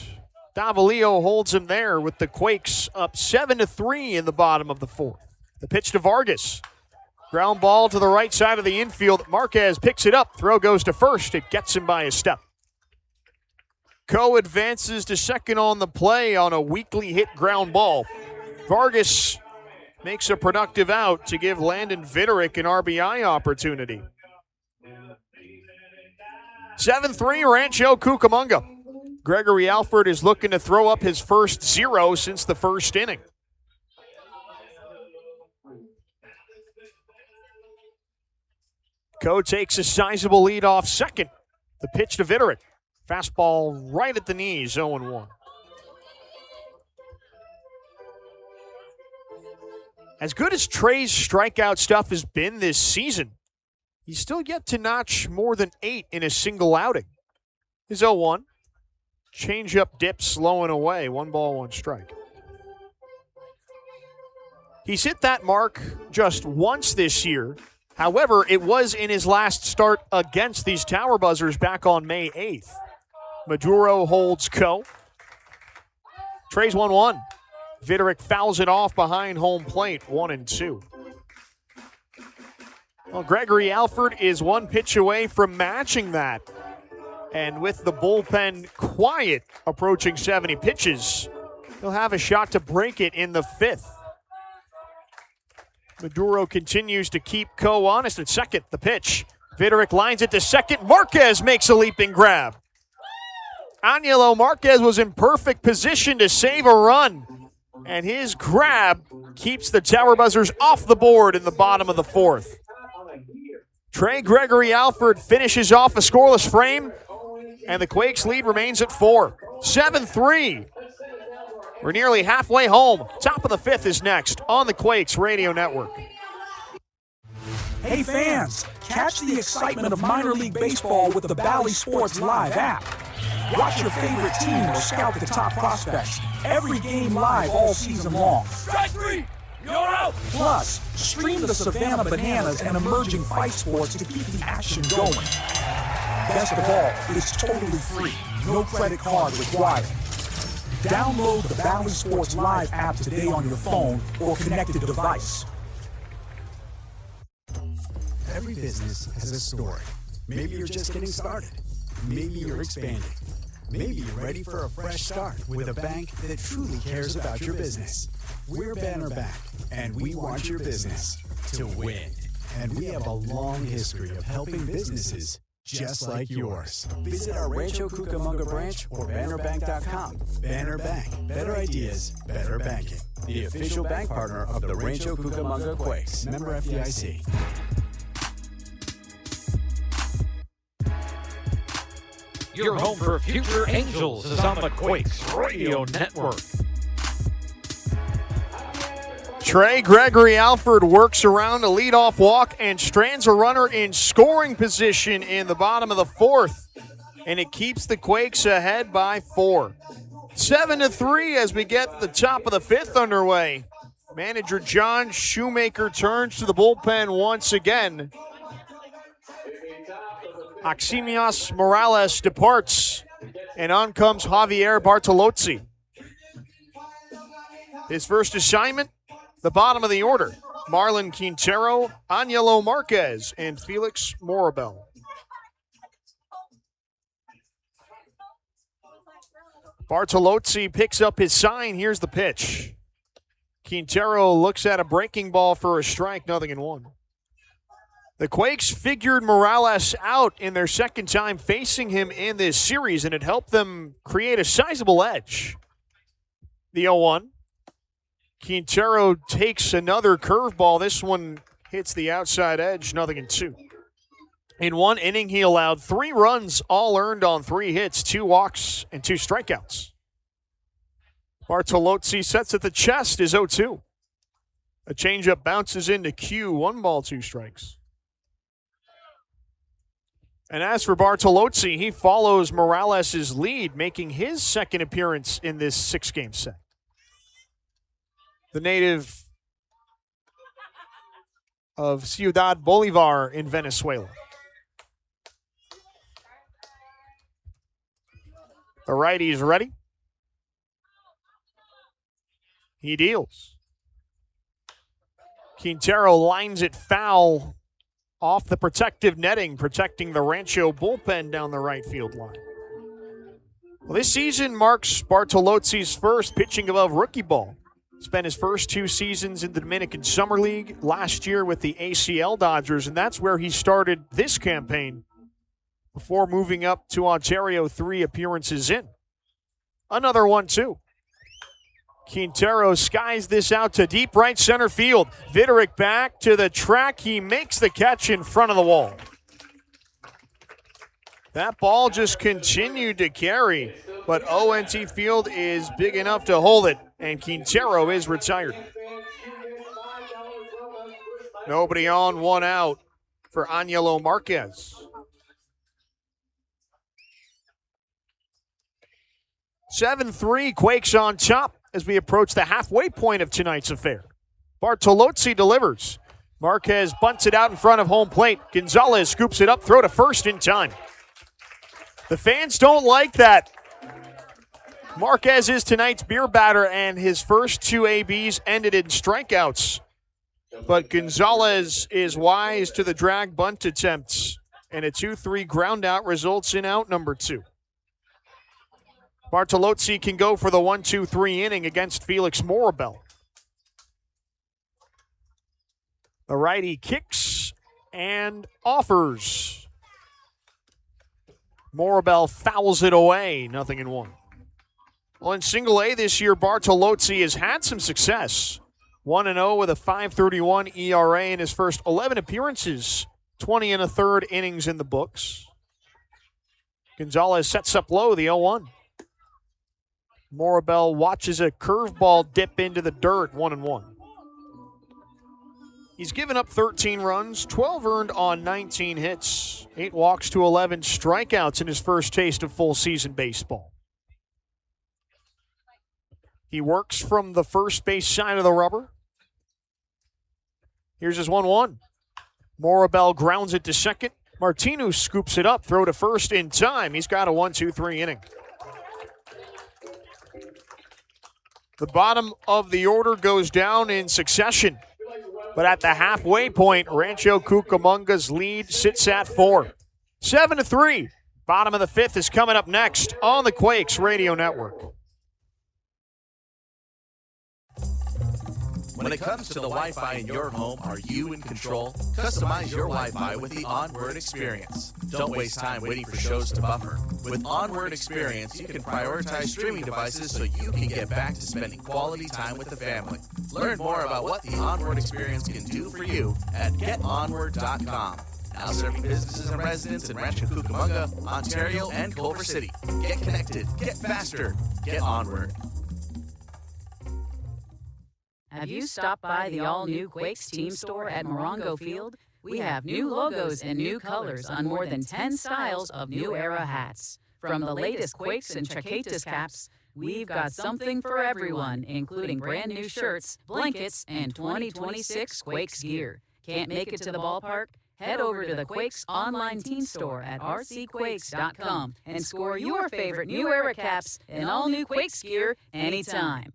Davalillo holds him there with the Quakes up 7-3 in the bottom of the fourth. The pitch to Vargas. Ground ball to the right side of the infield. Marquez picks it up. Throw goes to first. It gets him by a step. Coe advances to second on the play on a weakly hit ground ball. Vargas makes a productive out to give Landon Vitterick an RBI opportunity. 7-3 Rancho Cucamonga. Gregory Alford is looking to throw up his first 0 since the first inning. Coe takes a sizable lead off second. The pitch to Vitterick. Fastball right at the knees, 0-1. As good as Trey's strikeout stuff has been this season, he's still yet to notch more than 8 in a single outing. His 0-1. Changeup dips slow and away. 1 ball, 1 strike. He's hit that mark just once this year. However, it was in his last start against these Tower Buzzers back on May 8th. Maduro holds Coe. Trey's 1-1. Vitterick fouls it off behind home plate, 1-2. Well, Gregory Alford is 1 pitch away from matching that. And with the bullpen quiet, approaching 70 pitches, he'll have a shot to break it in the 5th. Maduro continues to keep Coe honest at second. The pitch. Vitterick lines it to second. Marquez makes a leaping grab. Anielo Marquez was in perfect position to save a run. And his grab keeps the Tower Buzzers off the board in the bottom of the fourth. Trey Gregory Alford finishes off a scoreless frame, and the Quakes lead remains at 4. 7-3. We're nearly halfway home. Top of the fifth is next on the Quakes Radio Network. Hey fans, catch the excitement of minor league baseball with the Bally Sports Live app. Watch your favorite team or scout the top prospects. Every game live all season long. Strike three! You're out! Plus, stream the Savannah Bananas and emerging fight sports to keep the action going. Best of all, it's totally free. No credit card required. Download the Bally Sports Live app today on your phone or connected device. Every business has a story. Maybe you're just getting started. Maybe you're expanding. Maybe you're ready for a fresh start with a bank that truly cares about your business. We're Banner Bank, and we want your business to win. And we have a long history of helping businesses just like yours. Visit our Rancho Cucamonga branch or bannerbank.com. Banner Bank. Better ideas, better banking. The official bank partner of the Rancho Cucamonga Quakes. Member FDIC. Your home for future Angels is on the Quakes Radio Network. Trey Gregory Alford works around a leadoff walk and strands a runner in scoring position in the bottom of the fourth, and it keeps the Quakes ahead by 4. 7-3 as we get the top of the fifth underway. Manager John Shoemaker turns to the bullpen once again. Oximios Morales departs, and on comes Javier Bartolozzi. His first assignment, the bottom of the order. Marlon Quintero, Angelo Marquez, and Felix Morabel. Bartolozzi picks up his sign. Here's the pitch. Quintero looks at a breaking ball for a strike, 0-1. The Quakes figured Morales out in their second time facing him in this series, and it helped them create a sizable edge. The 0-1. Quintero takes another curveball. This one hits the outside edge, 0-2. In one inning, he allowed 3 runs, all earned on 3 hits, 2 walks, and 2 strikeouts. Bartolozzi sets at the chest, is 0-2. A changeup bounces into Q, 1 ball, 2 strikes. And as for Bartolozzi, he follows Morales' lead, making his second appearance in this 6-game set. The native of Ciudad Bolivar in Venezuela. The righty's ready. He deals. Quintero lines it foul off the protective netting, protecting the Rancho bullpen down the right field line. Well, this season marks Bartolozzi's first pitching above rookie ball. Spent his first 2 seasons in the Dominican Summer League, last year with the ACL Dodgers, and that's where he started this campaign before moving up to Ontario 3 appearances in. Another 1-2. Quintero skies this out to deep right center field. Viderick back to the track. He makes the catch in front of the wall. That ball just continued to carry, but ONT Field is big enough to hold it, and Quintero is retired. Nobody on, 1 out for Angelo Marquez. 7-3, Quakes on top as we approach the halfway point of tonight's affair. Bartolozzi delivers. Marquez bunts it out in front of home plate. Gonzalez scoops it up, throw to first in time. The fans don't like that. Marquez is tonight's beer batter, and his first 2 ABs ended in strikeouts. But Gonzalez is wise to the drag bunt attempts, and a 2-3 ground out results in out number 2. Bartolozzi can go for the 1-2-3 inning against Felix Morabel. The righty kicks and offers. Morabel fouls it away, 0-1. Well, in single A this year, Bartolozzi has had some success. 1-0 with a 5.31 ERA in his first 11 appearances. 20 and a third innings in the books. Gonzalez sets up low, the 0-1. Morabel watches a curveball dip into the dirt, 1-1. He's given up 13 runs, 12 earned on 19 hits, 8 walks to 11 strikeouts in his first taste of full season baseball. He works from the first base side of the rubber. Here's his 1-1. Morabel grounds it to second. Martinez scoops it up, throw to first in time. He's got a 1-2-3 inning. The bottom of the order goes down in succession. But at the halfway point, Rancho Cucamonga's lead sits at 4. 7-3. Bottom of the 5th is coming up next on the Quakes Radio Network. When it comes to the Wi-Fi in your home, are you in control? Customize your Wi-Fi with the Onward Experience. Don't waste time waiting for shows to buffer. With Onward Experience, you can prioritize streaming devices so you can get back to spending quality time with the family. Learn more about what the Onward Experience can do for you at getonward.com. Now serving businesses and residents in Rancho Cucamonga, Ontario, and Culver City. Get connected, get faster, get Onward. Have you stopped by the all-new Quakes team store at Morongo Field? We have new logos and new colors on more than 10 styles of new era hats. From the latest Quakes and Chaquetas caps, we've got something for everyone, including brand new shirts, blankets, and 2026 Quakes gear. Can't make it to the ballpark? Head over to the Quakes online team store at rcquakes.com and score your favorite new era caps and all new Quakes gear anytime.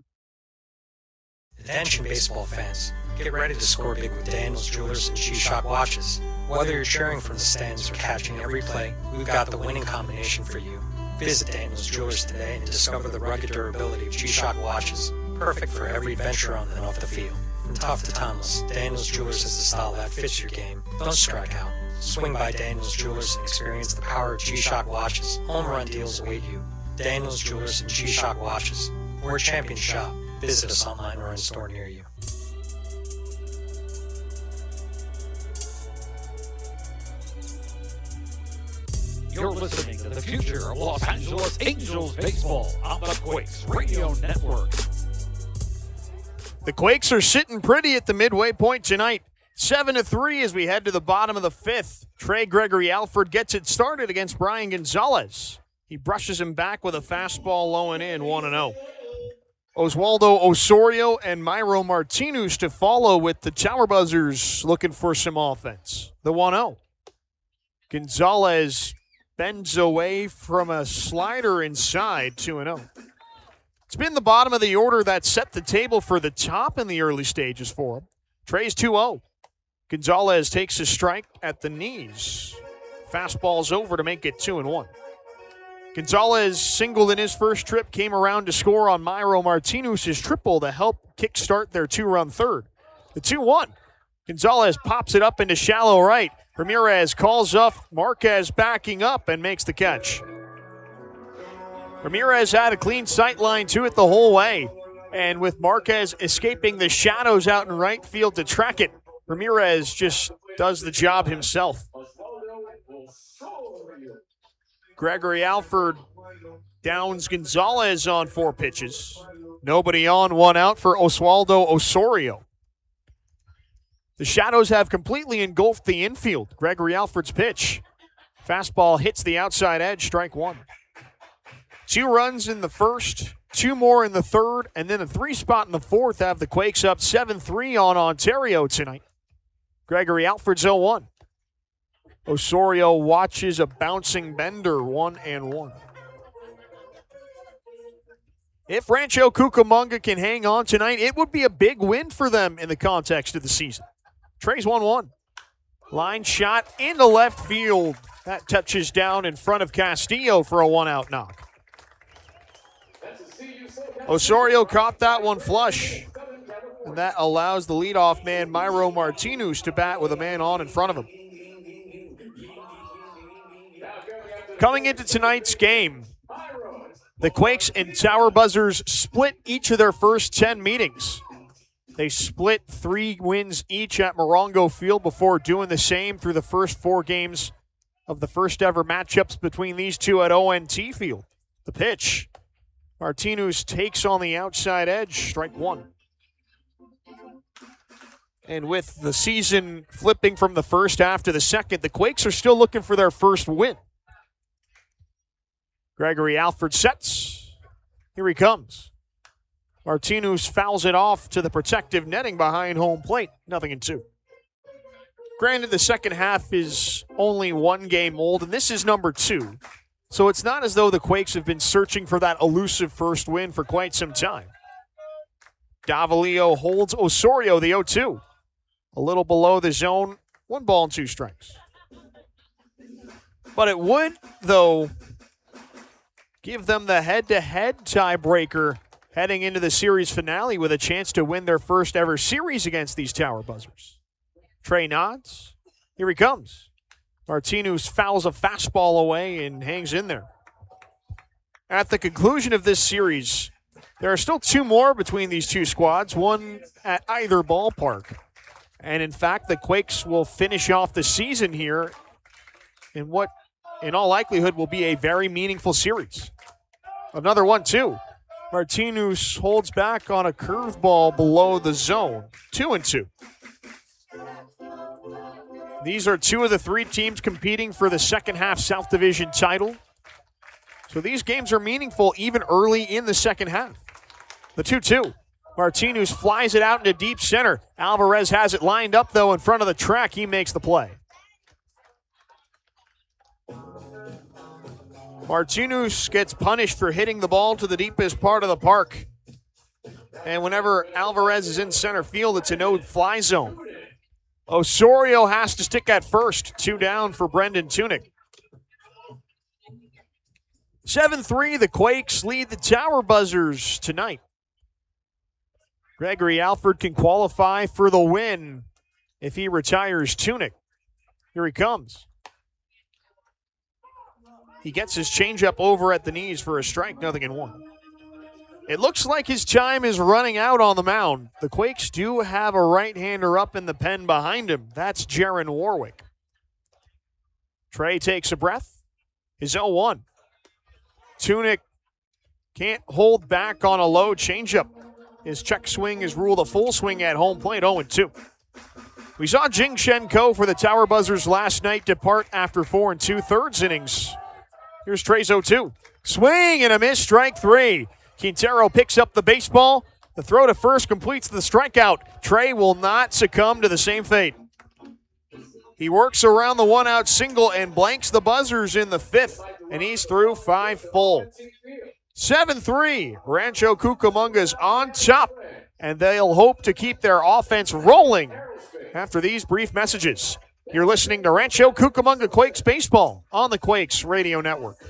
Attention baseball fans, get ready to score big with Daniels Jewelers and G-Shock watches. Whether you're cheering from the stands or catching every play, we've got the winning combination for you. Visit Daniels Jewelers today and discover the rugged durability of G-Shock watches, perfect for every adventure on and off the field. From tough to timeless, Daniels Jewelers has the style that fits your game. Don't strike out. Swing by Daniels Jewelers and experience the power of G-Shock watches. Home run deals await you. Daniels Jewelers and G-Shock watches. We're a champion shop. Visit us online or in a store near you. You're listening to the future of Los Angeles Angels baseball on the Quakes Radio Network. The Quakes are sitting pretty at the midway point tonight. 7-3 as we head to the bottom of the 5th. Trey Gregory Alford gets it started against Brian Gonzalez. He brushes him back with a fastball low and in, 1-0. Oswaldo Osorio and Myro Martinez to follow with the Tower Buzzers looking for some offense. The 1-0. Gonzalez bends away from a slider inside, 2-0. It's been the bottom of the order that set the table for the top in the early stages for him. Trey's 2-0. Gonzalez takes a strike at the knees. Fastball's over to make it 2-1. Gonzalez singled in his first trip, came around to score on Myro Martinez's triple to help kickstart their 2-run third. The 2-1. Gonzalez pops it up into shallow right. Ramirez calls up Marquez backing up and makes the catch. Ramirez had a clean sight line to it the whole way. And with Marquez escaping the shadows out in right field to track it, Ramirez just does the job himself. Gregory Alford downs Gonzalez on 4 pitches. Nobody on, 1 out for Oswaldo Osorio. The shadows have completely engulfed the infield. Gregory Alford's pitch. Fastball hits the outside edge, strike 1. 2 runs in the first, 2 more in the third, and then a 3 spot in the fourth have the Quakes up 7-3 on Ontario tonight. Gregory Alford's 0-1. Osorio watches a bouncing bender, 1-1. If Rancho Cucamonga can hang on tonight, it would be a big win for them in the context of the season. Trey's 1-1. Line shot into left field. That touches down in front of Castillo for a 1-out knock. Osorio caught that one flush. And that allows the leadoff man, Myro Martinez, to bat with a man on in front of him. Coming into tonight's game, The Quakes and Tower Buzzers split each of their first 10 meetings. They split 3 wins each at Morongo Field before doing the same through the first 4 games of the first ever matchups between these two at ONT Field. The pitch. Martinez takes on the outside edge, strike 1. And with the season flipping from the first half to the second, the Quakes are still looking for their first win. Gregory Alford sets. Here he comes. Martinez fouls it off to the protective netting behind home plate. 0-2. Granted, the second half is only 1 game old, and this is number 2. So it's not as though the Quakes have been searching for that elusive first win for quite some time. Davalillo holds Osorio, the 0-2. A little below the zone, 1 ball and 2 strikes. But it would, though, give them the head-to-head tiebreaker heading into the series finale with a chance to win their first ever series against these Tower Buzzers. Trey nods. Here he comes. Martinez fouls a fastball away and hangs in there. At the conclusion of this series, there are still 2 more between these 2 squads, one at either ballpark. And in fact, the Quakes will finish off the season here in what, in all likelihood, will be a very meaningful series. Another 1-2. Martinez holds back on a curveball below the zone. 2-2. These are 2 of the 3 teams competing for the second half South Division title. So these games are meaningful even early in the second half. The 2-2. Martinez flies it out into deep center. Alvarez has it lined up, though, in front of the track. He makes the play. Martinez gets punished for hitting the ball to the deepest part of the park. And whenever Alvarez is in center field, it's a no-fly zone. Osorio has to stick at first. 2 down for Brendan Tunick. 7-3, the Quakes lead the Tower Buzzers tonight. Gregory Alford can qualify for the win if he retires Tunick. Here he comes. He gets his changeup over at the knees for a strike, 0-1. It looks like his time is running out on the mound. The Quakes do have a right-hander up in the pen behind him. That's Jaron Warwick. Trey takes a breath. His 0-1. Tunick can't hold back on a low changeup. His check swing is ruled a full swing at home plate, 0-2. We saw Jing Shen Ko for the Tower Buzzers last night depart after 4 2/3 innings. Here's Trey's 0-2. Swing and a miss, strike 3. Quintero picks up the baseball. The throw to first completes the strikeout. Trey will not succumb to the same fate. He works around the 1-out single and blanks the Buzzers in the 5th, and he's through 5 full. 7-3, Rancho Cucamonga's on top, and they'll hope to keep their offense rolling after these brief messages. You're listening to Rancho Cucamonga Quakes Baseball on the Quakes Radio Network.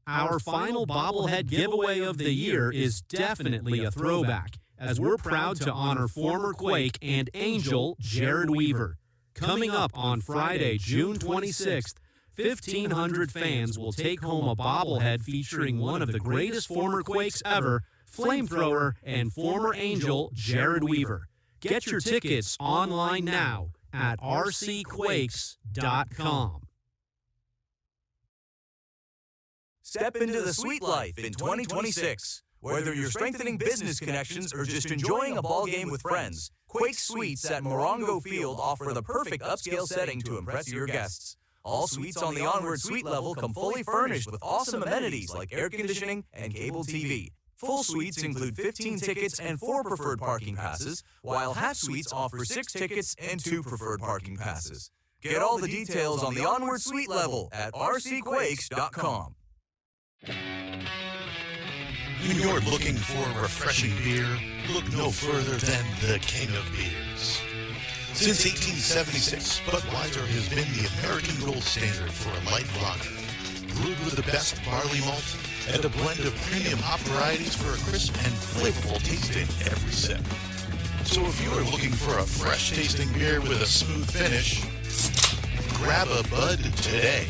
Our final bobblehead giveaway of the year is definitely a throwback, as we're proud to honor former Quake and Angel Jared Weaver. Coming up on Friday, June 26th, 1,500 fans will take home a bobblehead featuring one of the greatest former Quakes ever, flamethrower and former Angel Jared Weaver. Get your tickets online now at rcquakes.com. Step into the sweet life in 2026. Whether you're strengthening business connections or just enjoying a ball game with friends, Quakes Suites at Morongo Field offer the perfect upscale setting to impress your guests. All suites on the Onward Suite level come fully furnished with awesome amenities like air conditioning and cable TV. Full suites include 15 tickets and 4 preferred parking passes, while half suites offer 6 tickets and 2 preferred parking passes. Get all the details on the Onward Suite level at rcquakes.com. When you're looking for refreshing beer, look no further than the King of Beers. Since 1876, Budweiser has been the American gold standard for a light lager. Brewed with the best barley malt and a blend of premium hop varieties for a crisp and flavorful taste in every sip. So if you're looking for a fresh-tasting beer with a smooth finish, grab a Bud today.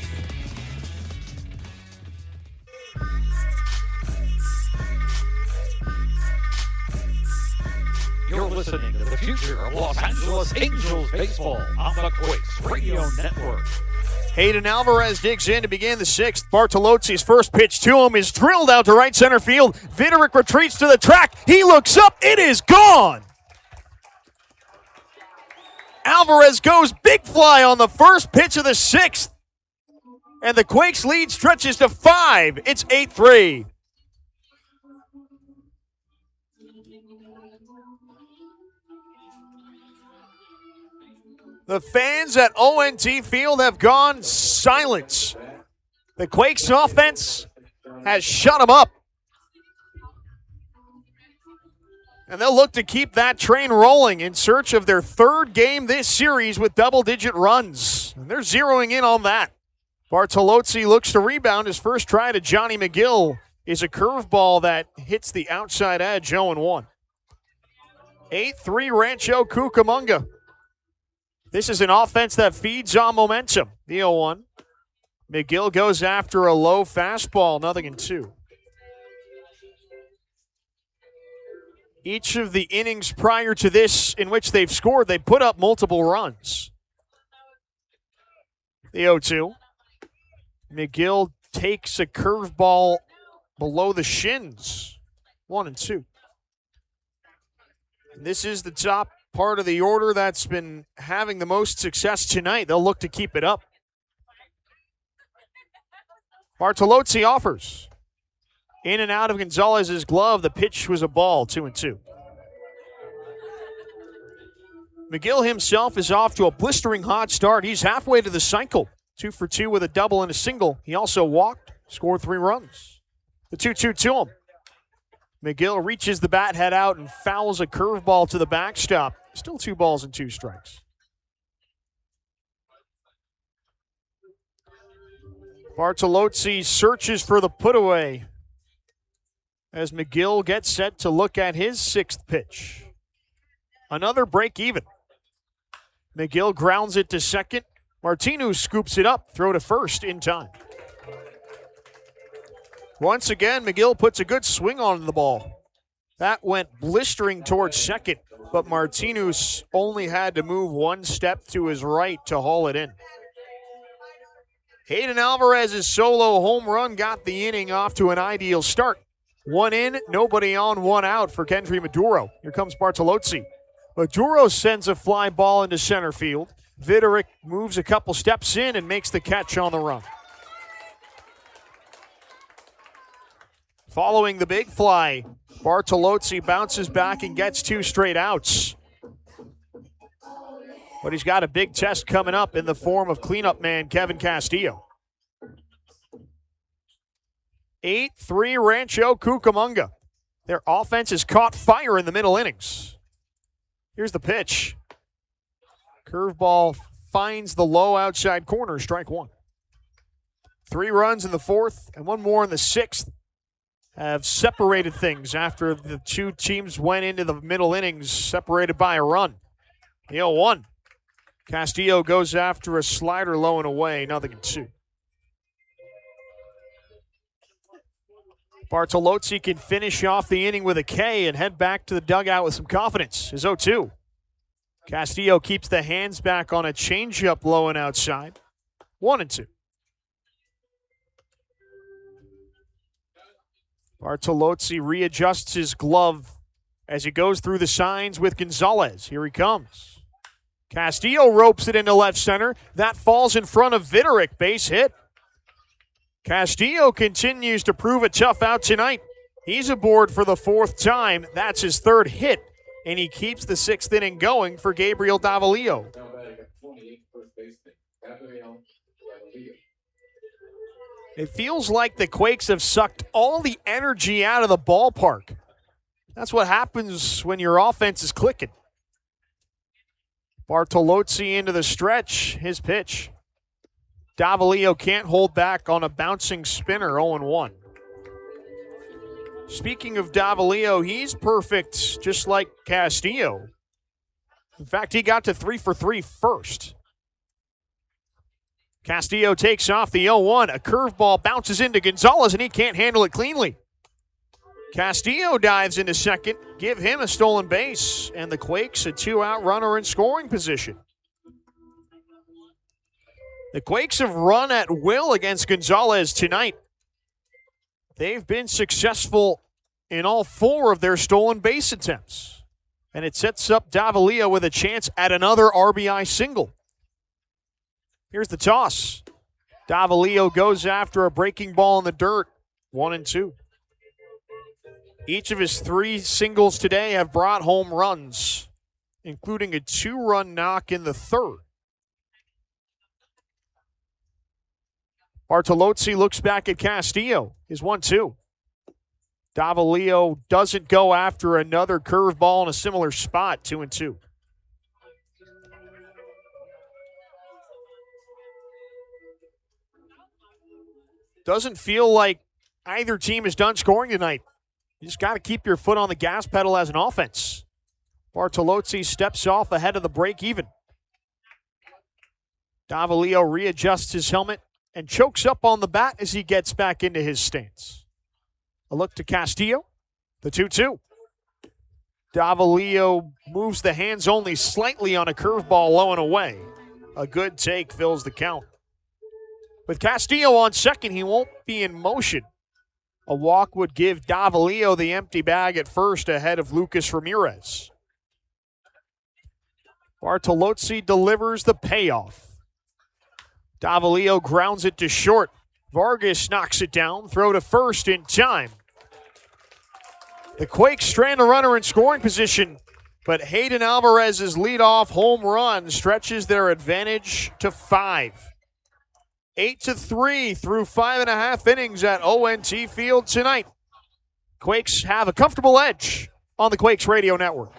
listening to the future of Los Angeles Angels baseball on the Quakes Radio Network. Hayden Alvarez digs in to begin the sixth. Bartolozzi's first pitch to him is drilled out to right center field. Videric retreats to the track. He looks up. It is gone. Alvarez goes big fly on the first pitch of the sixth. And the Quakes lead stretches to 5. It's 8-3. The fans at ONT Field have gone silent. The Quakes offense has shut them up. And they'll look to keep that train rolling in search of their third game this series with double-digit runs. And they're zeroing in on that. Bartolozzi looks to rebound. His first try to Johnny McGill is a curveball that hits the outside edge, 0-1. 8-3 Rancho Cucamonga. This is an offense that feeds on momentum. The 0-1. McGill goes after a low fastball, 0-2. Each of the innings prior to this in which they've scored, they put up multiple runs. The 0-2. McGill takes a curveball below the shins, 1-2. This is the top part of the order that's been having the most success tonight. They'll look to keep it up. Bartolozzi offers. In and out of Gonzalez's glove. The pitch was a ball, 2-2. McGill himself is off to a blistering hot start. He's halfway to the cycle. 2 for 2 with a double and a single. He also walked, scored 3 runs. The 2-2 to him. McGill reaches the bat head out and fouls a curveball to the backstop. Still 2 balls and 2 strikes. Bartolozzi searches for the put-away as McGill gets set to look at his 6th pitch. Another break even. McGill grounds it to second. Martinez scoops it up, throw to first in time. Once again, McGill puts a good swing on the ball. That went blistering towards second, but Martinez only had to move 1 step to his right to haul it in. Hayden Alvarez's solo home run got the inning off to an ideal start. 1 in, nobody on, 1 out for Kendry Maduro. Here comes Bartolozzi. Maduro sends a fly ball into center field. Videric moves a couple steps in and makes the catch on the run. Following the big fly, Bartolozzi bounces back and gets 2 straight outs. But he's got a big test coming up in the form of cleanup man Kevin Castillo. 8-3 Rancho Cucamonga. Their offense has caught fire in the middle innings. Here's the pitch. Curveball finds the low outside corner, strike 1. 3 runs in the 4th and 1 more in the 6th have separated things after the 2 teams went into the middle innings separated by a run. The 0-1. Castillo goes after a slider low and away, 0-2. Bartolozzi can finish off the inning with a K and head back to the dugout with some confidence. His 0-2. Castillo keeps the hands back on a changeup low and outside. 1-2. Bartolozzi readjusts his glove as he goes through the signs with Gonzalez. Here he comes. Castillo ropes it into left center. That falls in front of Videric. Base hit. Castillo continues to prove a tough out tonight. He's aboard for the 4th time. That's his 3rd hit, and he keeps the 6th inning going for Gabriel Davalillo. It feels like the Quakes have sucked all the energy out of the ballpark. That's what happens when your offense is clicking. Bartolozzi into the stretch, his pitch. Davalillo can't hold back on a bouncing spinner, 0-1. Speaking of Davalillo, he's perfect just like Castillo. In fact, he got to 3 for 3 first. Castillo takes off the 0-1. A curveball bounces into Gonzalez, and he can't handle it cleanly. Castillo dives into second, give him a stolen base, and the Quakes a 2-out runner in scoring position. The Quakes have run at will against Gonzalez tonight. They've been successful in all 4 of their stolen base attempts, and it sets up Davalillo with a chance at another RBI single. Here's the toss. Davalillo goes after a breaking ball in the dirt, 1-2. Each of his 3 singles today have brought home runs, including a 2-run knock in the third. Bartolozzi looks back at Castillo. His 1-2. Davalillo doesn't go after another curveball in a similar spot, 2-2. Doesn't feel like either team is done scoring tonight. You just got to keep your foot on the gas pedal as an offense. Bartolozzi steps off ahead of the break even. Davalillo readjusts his helmet and chokes up on the bat as he gets back into his stance. A look to Castillo, the 2-2. Davalillo moves the hands only slightly on a curveball low and away. A good take fills the count. With Castillo on second, he won't be in motion. A walk would give Davalillo the empty bag at first ahead of Lucas Ramirez. Bartolozzi delivers the payoff. Davalillo grounds it to short. Vargas knocks it down, throw to first in time. The Quakes strand a runner in scoring position, but Hayden Alvarez's leadoff home run stretches their advantage to 5. 8-3 through 5.5 innings at ONT Field tonight. Quakes have a comfortable edge on the Quakes Radio Network.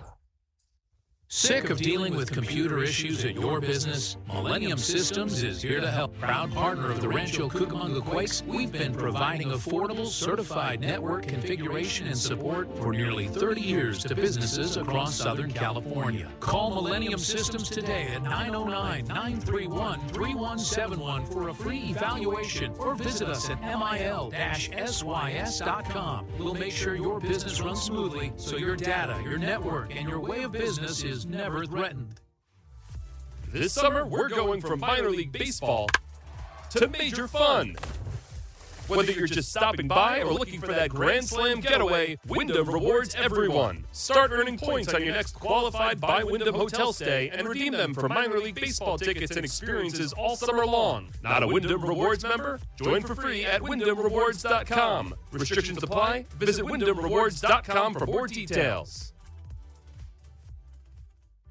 Sick of dealing with computer issues at your business? Millennium Systems is here to help. Proud partner of the Rancho Cucamonga Quakes, we've been providing affordable, certified network configuration and support for nearly 30 years to businesses across Southern California. Call Millennium Systems today at 909-931-3171 for a free evaluation, or visit us at mil-sys.com. We'll make sure your business runs smoothly so your data, your network, and your way of business is never threatened. This summer, we're going from minor league baseball to major fun. Whether you're just stopping by or looking for that Grand Slam getaway, Wyndham rewards everyone. Start earning points on your next qualified by Wyndham hotel stay and redeem them for minor league baseball tickets and experiences all summer long. Not a Wyndham Rewards member? Join for free at WyndhamRewards.com. Restrictions apply. Visit WyndhamRewards.com for more details.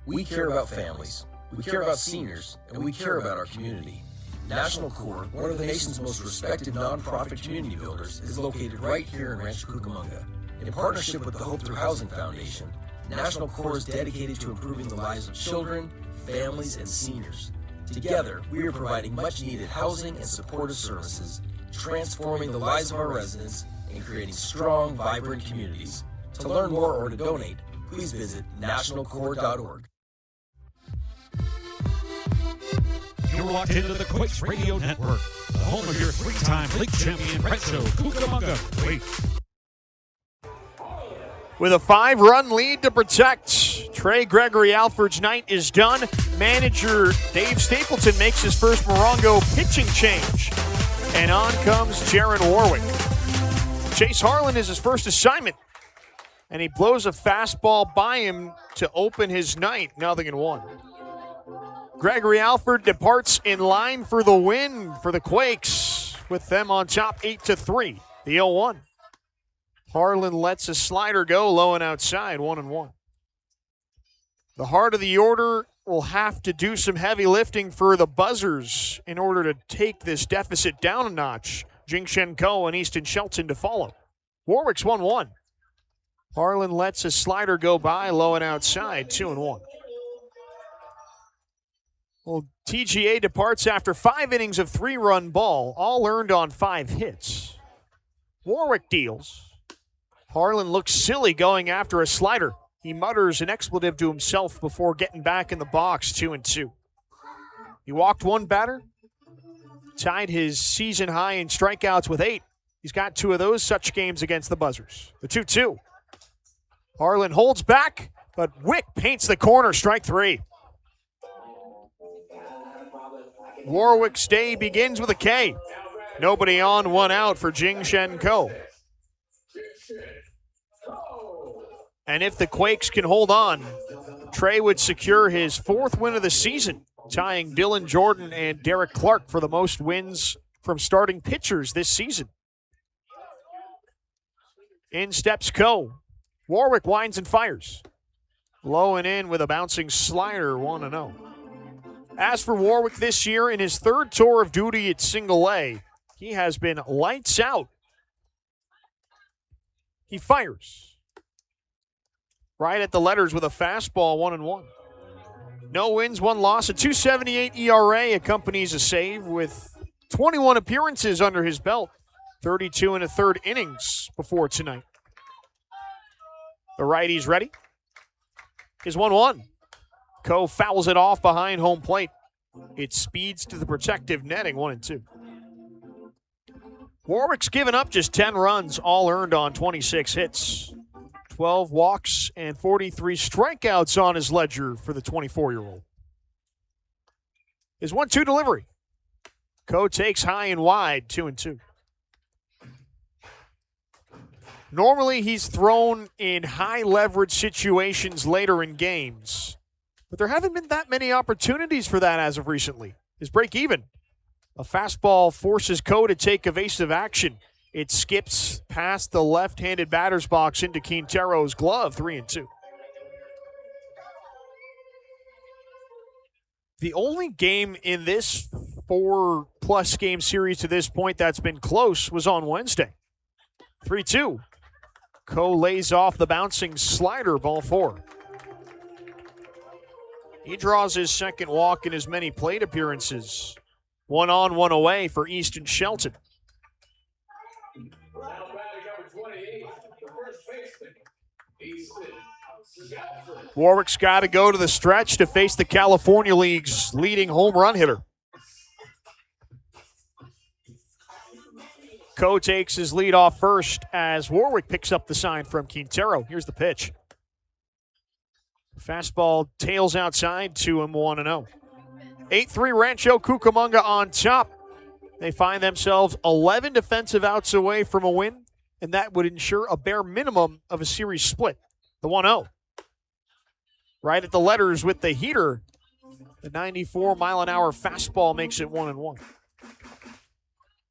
We care about families, we care about seniors, and we care about our community. National Core, one of the nation's most respected nonprofit community builders, is located right here in Rancho Cucamonga. In partnership with the Hope Through Housing Foundation, National Core is dedicated to improving the lives of children, families, and seniors. Together, we are providing much-needed housing and supportive services, transforming the lives of our residents, and creating strong, vibrant communities. To learn more or to donate, please visit nationalcore.org. You're locked into the Quakes Radio Network, the home of your 3-time league champion Rancho Cucamonga Quakes. With a 5-run lead to protect, Trey Gregory Alford's night is done. Manager Dave Stapleton makes his first Morongo pitching change. And on comes Jaron Warwick. Chase Harlan is his first assignment. And he blows a fastball by him to open his night, 0-1. Gregory Alford departs in line for the win for the Quakes, with them on top 8-3, the 0-1. Harlan lets a slider go low and outside, 1-1. The heart of the order will have to do some heavy lifting for the Buzzers in order to take this deficit down a notch. Jing-Shen Ko and Easton Shelton to follow. Warwick's 1-1. Harlan lets a slider go by low and outside, 2-1. Well, TGA departs after 5 innings of 3-run ball, all earned on 5 hits. Warwick deals. Harlan looks silly going after a slider. He mutters an expletive to himself before getting back in the box, 2-2. He walked one batter, tied his season high in strikeouts with 8, He's got 2 of those such games against the Buzzers. The 2-2. Harlan holds back, but Wick paints the corner, strike 3. Warwick's day begins with a K. Nobody on, 1 out for Jingshen Ko. And if the Quakes can hold on, Trey would secure his 4th win of the season, tying Dylan Jordan and Derek Clark for the most wins from starting pitchers this season. In steps Ko. Warwick winds and fires. Low and in with a bouncing slider, 1-0. As for Warwick this year, in his 3rd tour of duty at Single A, he has been lights out. He fires. Right at the letters with a fastball, 1-1. No wins, 1 loss. A 2.78 ERA accompanies a save with 21 appearances under his belt. 32 1/3 innings before tonight. The righty's ready. Is 1-1. Ko fouls it off behind home plate. It speeds to the protective netting, 1-2. Warwick's given up just 10 runs, all earned on 26 hits. 12 walks and 43 strikeouts on his ledger for the 24-year-old. His 1-2 delivery. Ko takes high and wide, 2-2. Normally, he's thrown in high-leverage situations later in games, but there haven't been that many opportunities for that as of recently. His break even. A fastball forces Ko to take evasive action. It skips past the left-handed batter's box into Quintero's glove, 3-2. The only game in this 4+ game series to this point that's been close was on Wednesday. 3-2. Ko lays off the bouncing slider, ball 4. He draws his 2nd walk in as many plate appearances. 1 on, 1 away for Easton Shelton. Warwick's got to go to the stretch to face the California League's leading home run hitter. Ko takes his lead off first as Warwick picks up the sign from Quintero. Here's the pitch. Fastball tails outside to him, 1-0. 8-3 Rancho Cucamonga on top. They find themselves 11 defensive outs away from a win, and that would ensure a bare minimum of a series split. The 1-0. Right at the letters with the heater. The 94-mile-an-hour fastball makes it 1-1.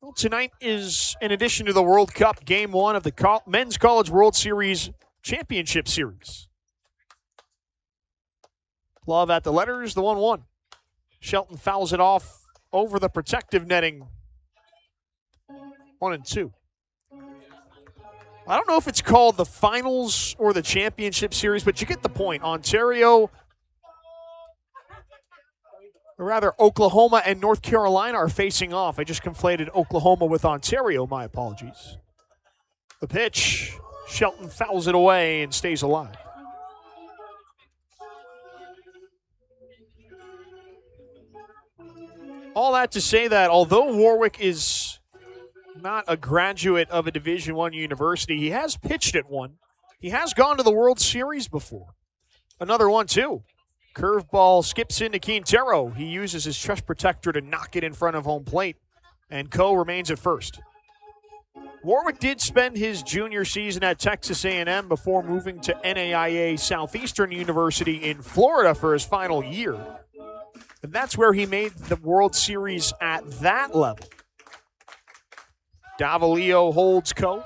Well, tonight is, in addition to the World Cup, Game 1 of the Men's College World Series Championship Series. Love at the letters, the 1-1. Shelton fouls it off over the protective netting. 1-2. I don't know if it's called the finals or the championship series, but you get the point. Ontario, or rather Oklahoma and North Carolina are facing off. I just conflated Oklahoma with Ontario. My apologies. The pitch. Shelton fouls it away and stays alive. All that to say that although Warwick is not a graduate of a Division I university, he has pitched at one. He has gone to the World Series before. Another one, too. Curveball skips into Quintero. He uses his chest protector to knock it in front of home plate, and Ko remains at first. Warwick did spend his junior season at Texas A&M before moving to NAIA Southeastern University in Florida for his final year. And that's where he made the World Series at that level. Davalillo holds Ko.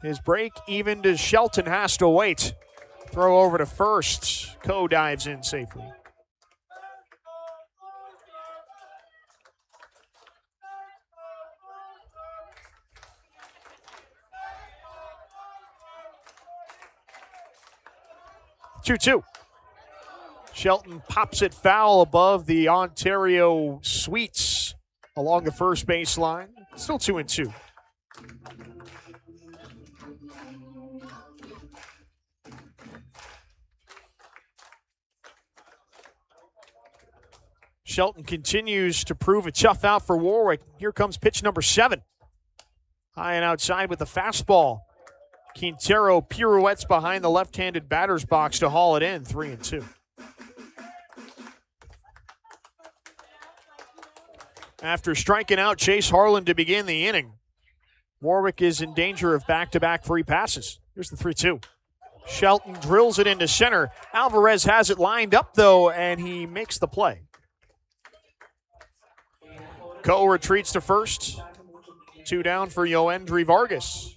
His break even to Shelton has to wait. Throw over to first. Ko dives in safely. Two-two. Shelton pops it foul above the Ontario Sweets along the first baseline. Still 2-2. Shelton continues to prove a tough out for Warwick. Here comes pitch number 7. High and outside with the fastball. Quintero pirouettes behind the left-handed batter's box to haul it in, 3-2. After striking out Chase Harlan to begin the inning, Warwick is in danger of back-to-back free passes. Here's the 3-2. Shelton drills it into center. Alvarez has it lined up, though, and he makes the play. Coe retreats to first. 2 down for Yoendry Vargas.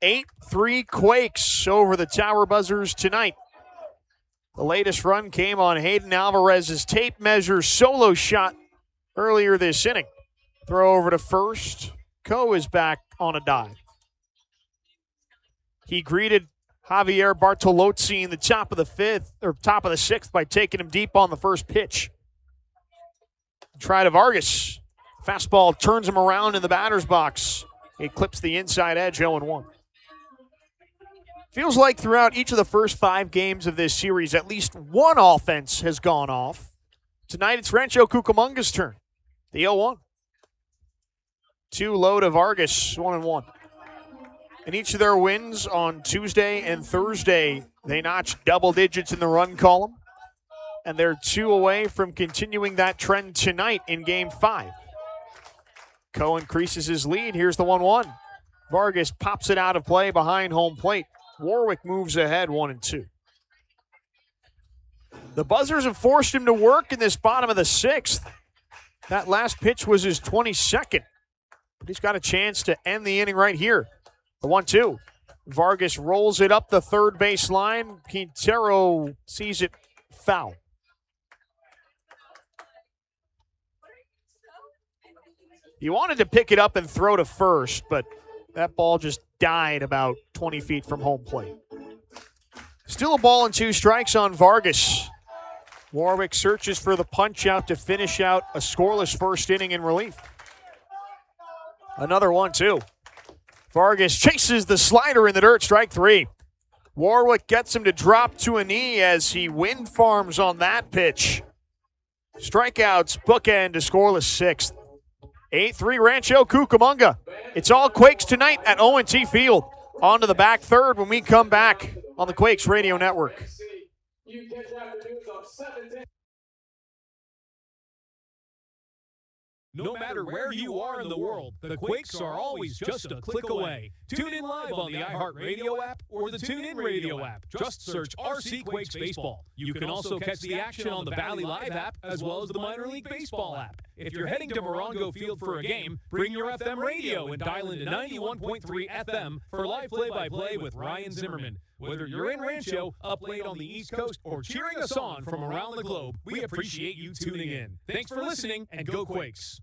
8-3 Quakes over the Tower Buzzers tonight. The latest run came on Hayden Alvarez's tape measure solo shot earlier this inning. Throw over to first. Coe is back on a dive. He greeted Javier Bartolozzi in the top of the sixth by taking him deep on the first pitch. Try to Vargas. Fastball turns him around in the batter's box. It clips the inside edge, 0-1. Feels like throughout each of the first 5 games of this series, at least one offense has gone off. Tonight, it's Rancho Cucamonga's turn. The 0-1. 2 low to Vargas, 1-1. In each of their wins on Tuesday and Thursday, they notched double digits in the run column. And they're 2 away from continuing that trend tonight in Game 5. Coe increases his lead. Here's the 1-1. Vargas pops it out of play behind home plate. Warwick moves ahead 1-2. The Buzzers have forced him to work in this bottom of the 6th. That last pitch was his 22nd. But he's got a chance to end the inning right here. The 1-2. Vargas rolls it up the third base line. Quintero sees it foul. He wanted to pick it up and throw to first, but that ball just died about 20 feet from home plate. Still a ball and 2 strikes on Vargas. Warwick searches for the punch out to finish out a scoreless first inning in relief. Another 1-2. Vargas chases the slider in the dirt, strike 3. Warwick gets him to drop to a knee as he wind farms on that pitch. Strikeouts bookend to scoreless 6th. 8-3 Rancho Cucamonga. It's all Quakes tonight at O&T Field. On to the back third when we come back on the Quakes Radio Network. No matter where you are in the world, the Quakes are always just a click away. Tune in live on the iHeartRadio app or the TuneIn Radio app. Just search RC Quakes Baseball. You can also catch the action on the Valley Live app as well as the Minor League Baseball app. If you're heading to Morongo Field for a game, bring your FM radio and dial into 91.3 FM for live play-by-play with Ryan Zimmerman. Whether you're in Rancho, up late on the East Coast, or cheering us on from around the globe, we appreciate you tuning in. Thanks for listening, and go Quakes!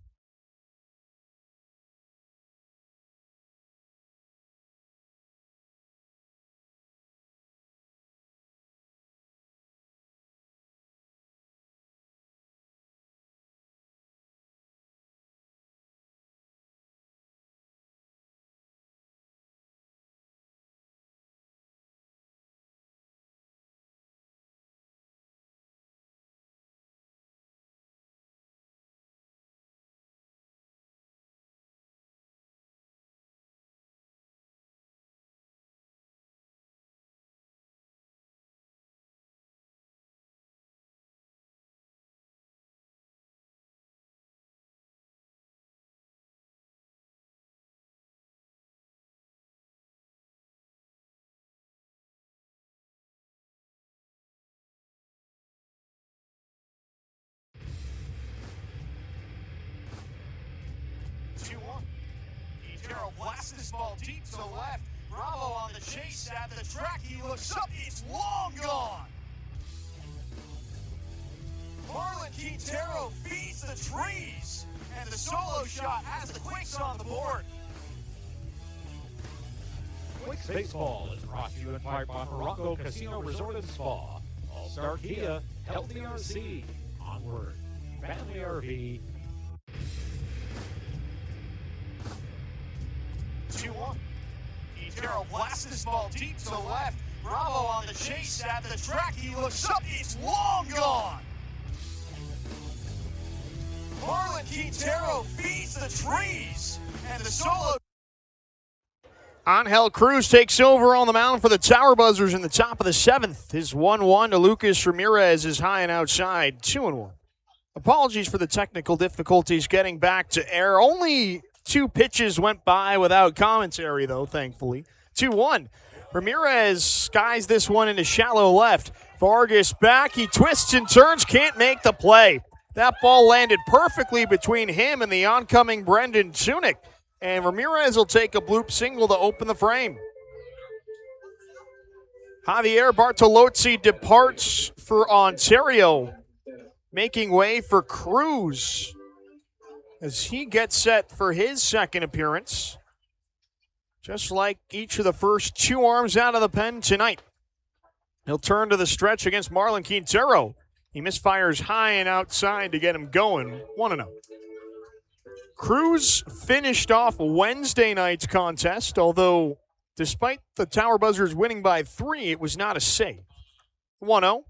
Quintero blasts this ball deep to the left. Bravo on the chase at the track. He looks up. It's long gone. Marlon Quintero feeds the trees. And the solo shot has the Quakes on the board. Quakes Baseball is brought to you in part by Morongo Casino Resort and Spa. All-Star Kia, Healthy RC, Onward, Family RV. 2-1. Quintero blasts this ball deep to the left. Bravo on the chase at the track. He looks up. It's long gone. Marlon Quintero feeds the trees. And the solo. Angel Cruz takes over on the mound for the Tower Buzzers in the top of the 7th. His 1-1 to Lucas Ramirez is high and outside, 2-1. Apologies for the technical difficulties getting back to air. Only 2 pitches went by without commentary, though, thankfully. 2-1. Ramirez skies this one into shallow left. Vargas back. He twists and turns, can't make the play. That ball landed perfectly between him and the oncoming Brendan Tunick. And Ramirez will take a bloop single to open the frame. Javier Bartolozzi departs for Ontario, making way for Cruz as he gets set for his second appearance. Just like each of the first 2 arms out of the pen tonight. He'll turn to the stretch against Marlon Quintero. He misfires high and outside to get him going, 1-0. Cruz finished off Wednesday night's contest, although despite the Tower Buzzers winning by 3, it was not a save. 1-0.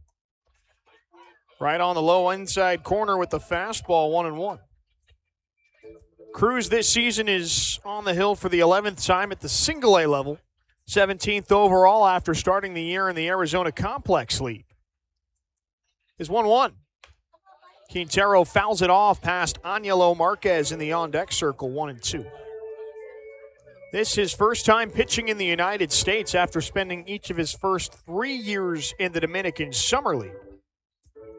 Right on the low inside corner with the fastball, 1-1. Cruz this season is on the hill for the 11th time at the single-A level, 17th overall after starting the year in the Arizona Complex League. Is 1-1. Quintero fouls it off past Angelo Marquez in the on-deck circle, 1-2. This is his first time pitching in the United States after spending each of his first 3 years in the Dominican Summer League.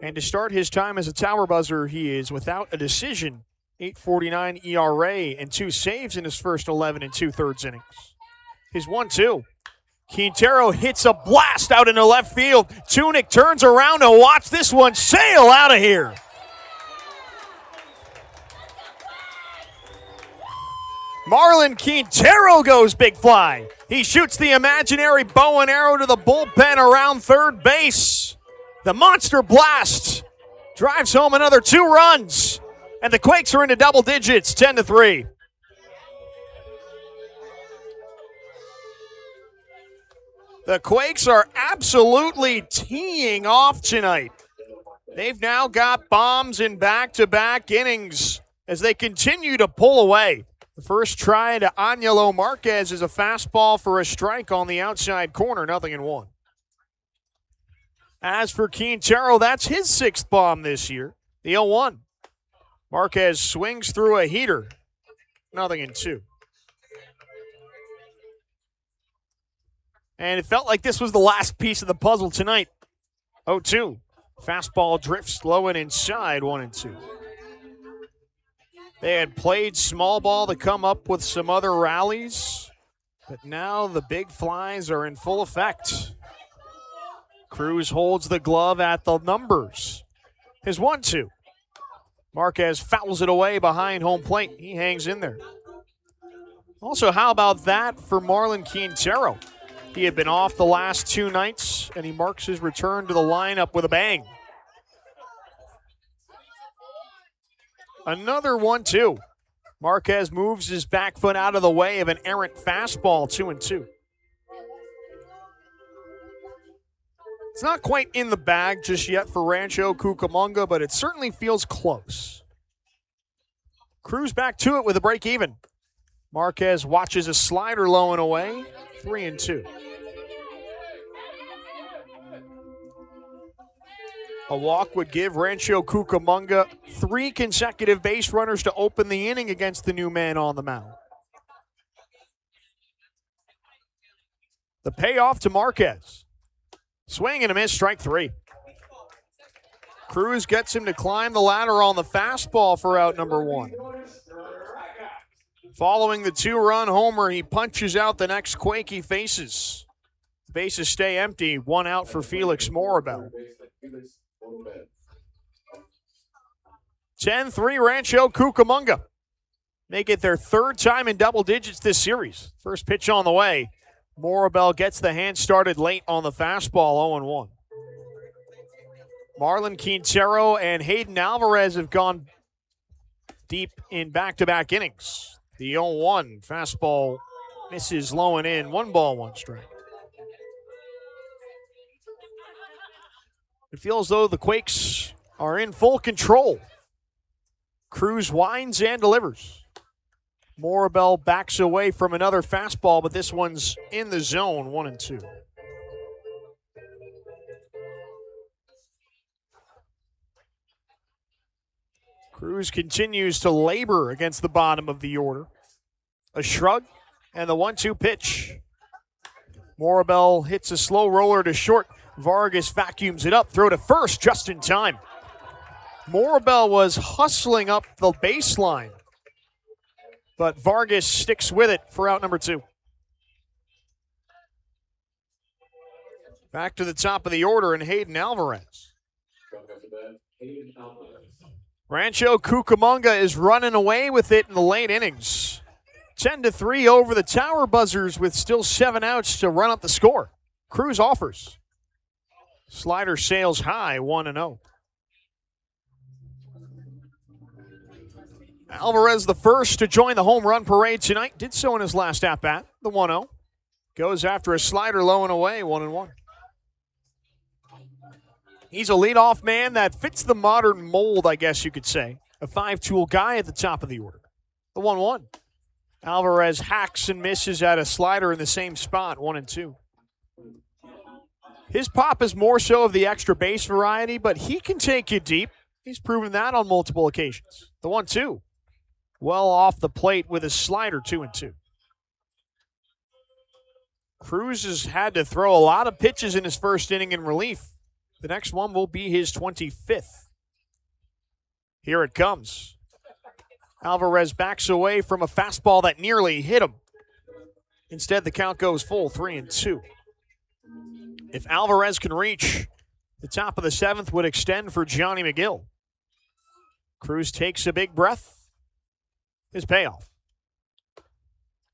And to start his time as a Tower Buzzer, he is without a decision, 8.49 ERA and 2 saves in his first 11 2/3 innings. His 1-2. Quintero hits a blast out into left field. Tunick turns around to watch this one sail out of here. Marlon Quintero goes big fly. He shoots the imaginary bow and arrow to the bullpen around third base. The monster blast drives home another 2 runs. And the Quakes are into double digits, 10-3. The Quakes are absolutely teeing off tonight. They've now got bombs in back-to-back innings as they continue to pull away. The first try to Angelo Marquez is a fastball for a strike on the outside corner, 0-1. As for Quintero, that's his 6th bomb this year, the 0-1. Marquez swings through a heater, 0-2. And it felt like this was the last piece of the puzzle tonight. 0-2. Fastball drifts low and inside, 1-2. They had played small ball to come up with some other rallies, but now the big flies are in full effect. Cruz holds the glove at the numbers. His 1-2. Marquez fouls it away behind home plate. He hangs in there. Also, how about that for Marlon Quintero? He had been off the last 2 nights, and he marks his return to the lineup with a bang. Another 1-2. Marquez moves his back foot out of the way of an errant fastball, 2-2. It's not quite in the bag just yet for Rancho Cucamonga, but it certainly feels close. Cruz back to it with a break even. Marquez watches a slider low and away, 3-2. A walk would give Rancho Cucamonga 3 consecutive base runners to open the inning against the new man on the mound. The payoff to Marquez. Swing and a miss, strike 3. Cruz gets him to climb the ladder on the fastball for out number 1. Following the 2-run homer, he punches out the next Quake he faces. The bases stay empty, 1 out for Felix Morabel. 10-3 Rancho Cucamonga. Make it their 3rd time in double digits this series. First pitch on the way. Morabel gets the hand started late on the fastball, 0-1. Marlon Quintero and Hayden Alvarez have gone deep in back-to-back innings. The 0-1 fastball misses low and in. 1 ball, 1 strike. It feels as though the Quakes are in full control. Cruz winds and delivers. Morabel backs away from another fastball, but this one's in the zone, 1-2. Cruz continues to labor against the bottom of the order. A shrug and the 1-2 pitch. Morabel hits a slow roller to short. Vargas vacuums it up, throw to first just in time. Morabel was hustling up the baseline, but Vargas sticks with it for out number 2. Back to the top of the order and Hayden Alvarez. Rancho Cucamonga is running away with it in the late innings. 10-3 over the tower buzzers with still 7 outs to run up the score. Cruz offers. Slider sails high, 1-0. Alvarez, the first to join the home run parade tonight, did so in his last at-bat, the 1-0. Goes after a slider low and away, 1-1. He's a leadoff man that fits the modern mold, I guess you could say. A 5-tool guy at the top of the order. The 1-1. Alvarez hacks and misses at a slider in the same spot, 1-2. His pop is more so of the extra base variety, but he can take you deep. He's proven that on multiple occasions. The 1-2. Well off the plate with a slider, 2-2. Cruz has had to throw a lot of pitches in his first inning in relief. The next one will be his 25th. Here it comes. Alvarez backs away from a fastball that nearly hit him. Instead, the count goes full, 3-2. If Alvarez can reach, the top of the 7th would extend for Johnny McGill. Cruz takes a big breath. His payoff.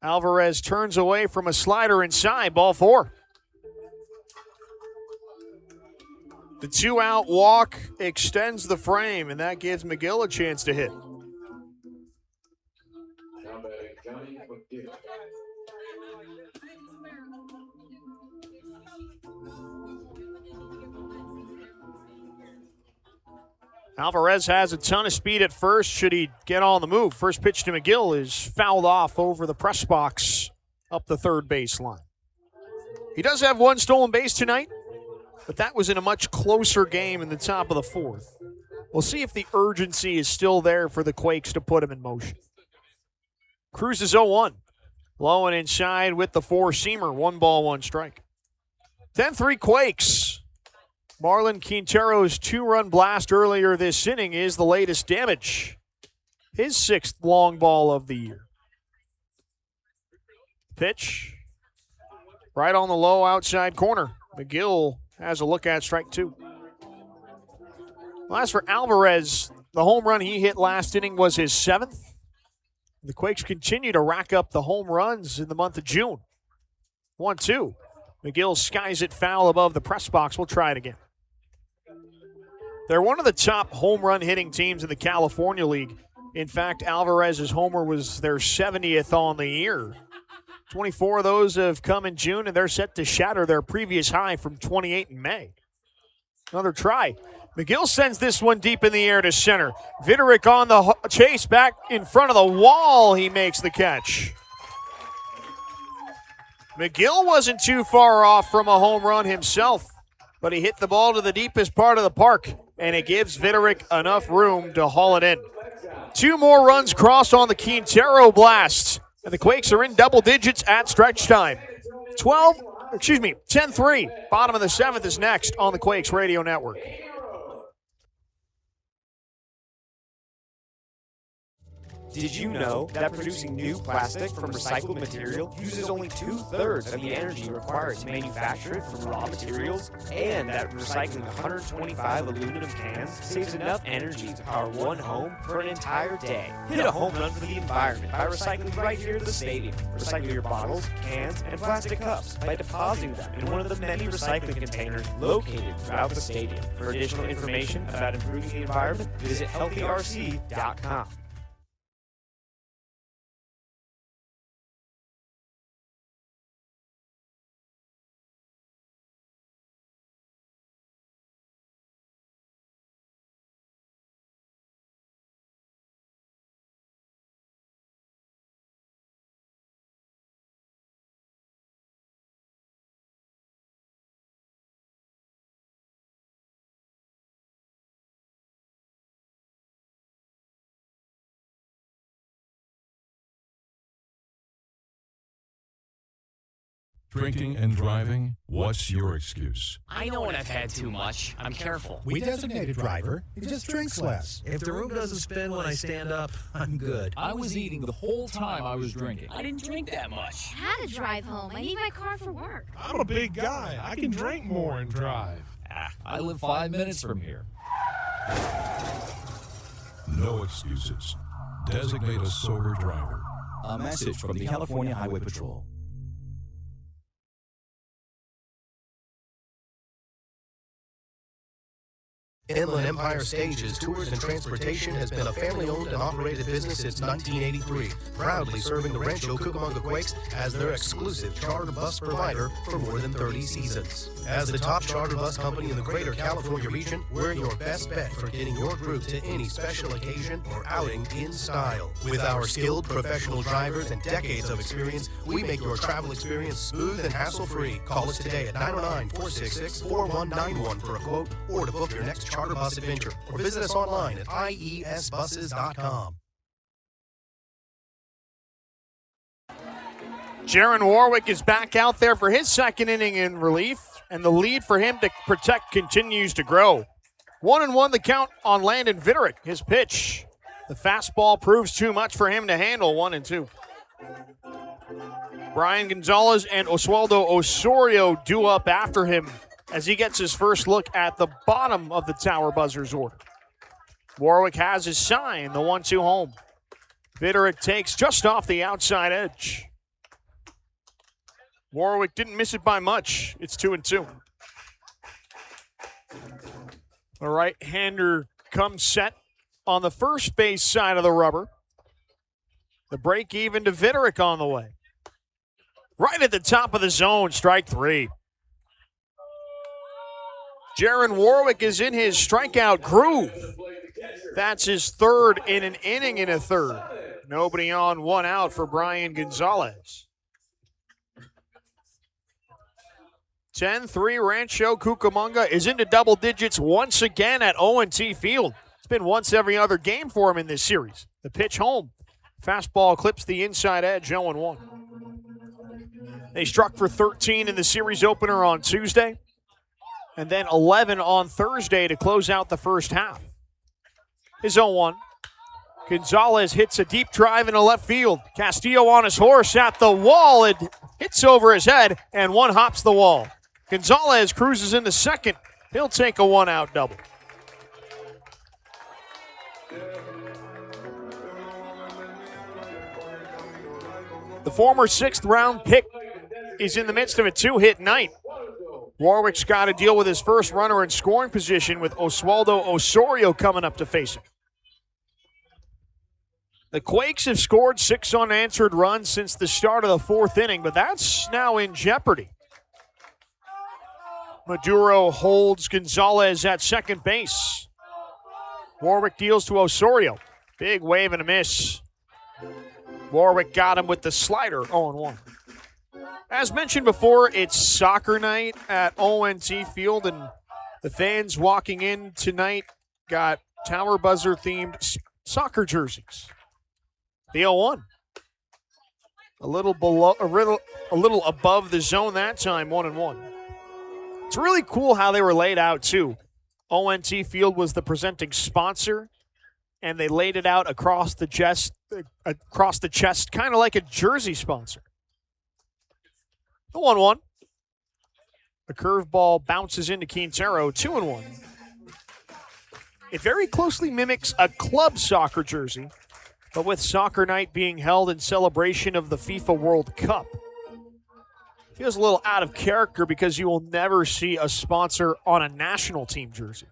Alvarez turns away from a slider inside, ball 4. The 2-out walk extends the frame, and that gives McGill a chance to hit. Alvarez has a ton of speed at first should he get on the move. First pitch to McGill is fouled off over the press box up the third baseline. He does have 1 stolen base tonight, but that was in a much closer game in the top of the 4th. We'll see if the urgency is still there for the Quakes to put him in motion. Cruz is 0-1. Low and inside with the 4-seamer. 1 ball, 1 strike. 10-3 Quakes. Marlon Quintero's 2-run blast earlier this inning is the latest damage. His 6th long ball of the year. Pitch. Right on the low outside corner. McGill has a look at strike 2. Well, as for Alvarez, the home run he hit last inning was his 7th. The Quakes continue to rack up the home runs in the month of June. 1-2. McGill skies it foul above the press box. We'll try it again. They're one of the top home run hitting teams in the California League. In fact, Alvarez's homer was their 70th on the year. 24 of those have come in June, and they're set to shatter their previous high from 28 in May. Another try. McGill sends this one deep in the air to center. Viderick on the chase back in front of the wall. He makes the catch. McGill wasn't too far off from a home run himself, but he hit the ball to the deepest part of the park, and it gives Viderick enough room to haul it in. 2 more runs crossed on the Quintero blast, and the Quakes are in double digits at stretch time. 10-3. Bottom of the 7th is next on the Quakes Radio Network. Did you know that producing new plastic from recycled material uses only 2/3 of the energy required to manufacture it from raw materials, and that recycling 125 aluminum cans saves enough energy to power 1 home for an entire day? Hit a home run for the environment by recycling right here at the stadium. Recycle your bottles, cans, and plastic cups by depositing them in one of the many recycling containers located throughout the stadium. For additional information about improving the environment, visit healthyrc.com. Drinking and driving? What's your excuse? I know when I've had too much. I'm careful. We designate a driver. He just drinks less. If the room doesn't spin when I stand up, I'm good. I was eating the whole time I was drinking. I didn't drink that much. I had to drive home. I need my car for work. I'm a big guy. I can drink more and drive. I live 5 minutes from here. No excuses. Designate a sober driver. A message from the California Highway Patrol. Inland Empire Stages Tours and Transportation has been a family-owned and operated business since 1983, proudly serving the Rancho Cucamonga Quakes as their exclusive charter bus provider for more than 30 seasons. As the top charter bus company in the greater California region, we're your best bet for getting your group to any special occasion or outing in style. With our skilled professional drivers and decades of experience, we make your travel experience smooth and hassle-free. Call us today at 909-466-4191 for a quote or to book your next charter bus adventure, or visit us online at iesbuses.com. Jaron Warwick is back out there for his second inning in relief, and the lead for him to protect continues to grow. 1-1 the count on Landon Vitterick. His pitch, the fastball, proves too much for him to handle. 1-2. Brian Gonzalez and Oswaldo Osorio due up after him as he gets his first look at the bottom of the Tower Buzzers order. Warwick has his sign, the 1-2 home. Vitterick takes just off the outside edge. Warwick didn't miss it by much. It's 2-2. The right-hander comes set on the first base side of the rubber. The break even to Vitterick on the way. Right at the top of the zone, strike 3. Jaron Warwick is in his strikeout groove. That's his third in an inning and a third. Nobody on, 1 out for Brian Gonzalez. 10-3 Rancho Cucamonga is into double digits once again at O&T Field. It's been once every other game for him in this series. The pitch home. Fastball clips the inside edge, 0-1. They struck for 13 in the series opener on Tuesday, and then 11 on Thursday to close out the first half. Is 0-1. Gonzalez hits a deep drive into left field. Castillo on his horse at the wall. It hits over his head, and one hops the wall. Gonzalez cruises into second. He'll take a 1-out double. The former 6th-round pick is in the midst of a 2-hit night. Warwick's got to deal with his first runner in scoring position with Oswaldo Osorio coming up to face him. The Quakes have scored 6 unanswered runs since the start of the 4th inning, but that's now in jeopardy. Maduro holds Gonzalez at second base. Warwick deals to Osorio. Big wave and a miss. Warwick got him with the slider, 0-1. As mentioned before, it's soccer night at O&T Field, and the fans walking in tonight got Tower Buzzer-themed soccer jerseys. The 0-1. A little above the zone that time, 1-1. It's really cool how they were laid out, too. O&T Field was the presenting sponsor, and they laid it out across the chest, kind of like a jersey sponsor. The 1-1. The curveball bounces into Quintero, 2-1. It very closely mimics a club soccer jersey, but with soccer night being held in celebration of the FIFA World Cup. Feels a little out of character because you will never see a sponsor on a national team jersey.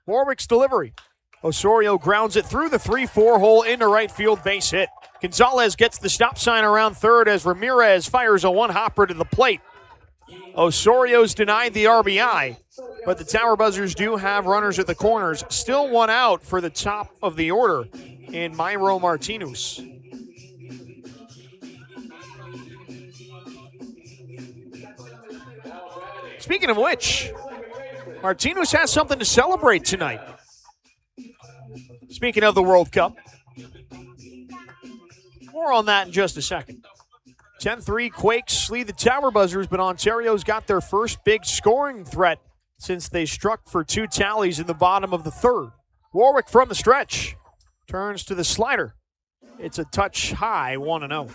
Warwick's delivery. Osorio grounds it through the 3-4 hole into right field, base hit. Gonzalez gets the stop sign around third as Ramirez fires a one-hopper to the plate. Osorio's denied the RBI, but the Tower Buzzers do have runners at the corners. Still 1 out for the top of the order in Myro Martinez. Speaking of which, Martinez has something to celebrate tonight. Speaking of the World Cup, more on that in just a second. 10-3 Quakes lead the Tower Buzzers, but Ontario's got their first big scoring threat since they struck for 2 tallies in the bottom of the third. Warwick from the stretch. Turns to the slider. It's a touch high, 1-0.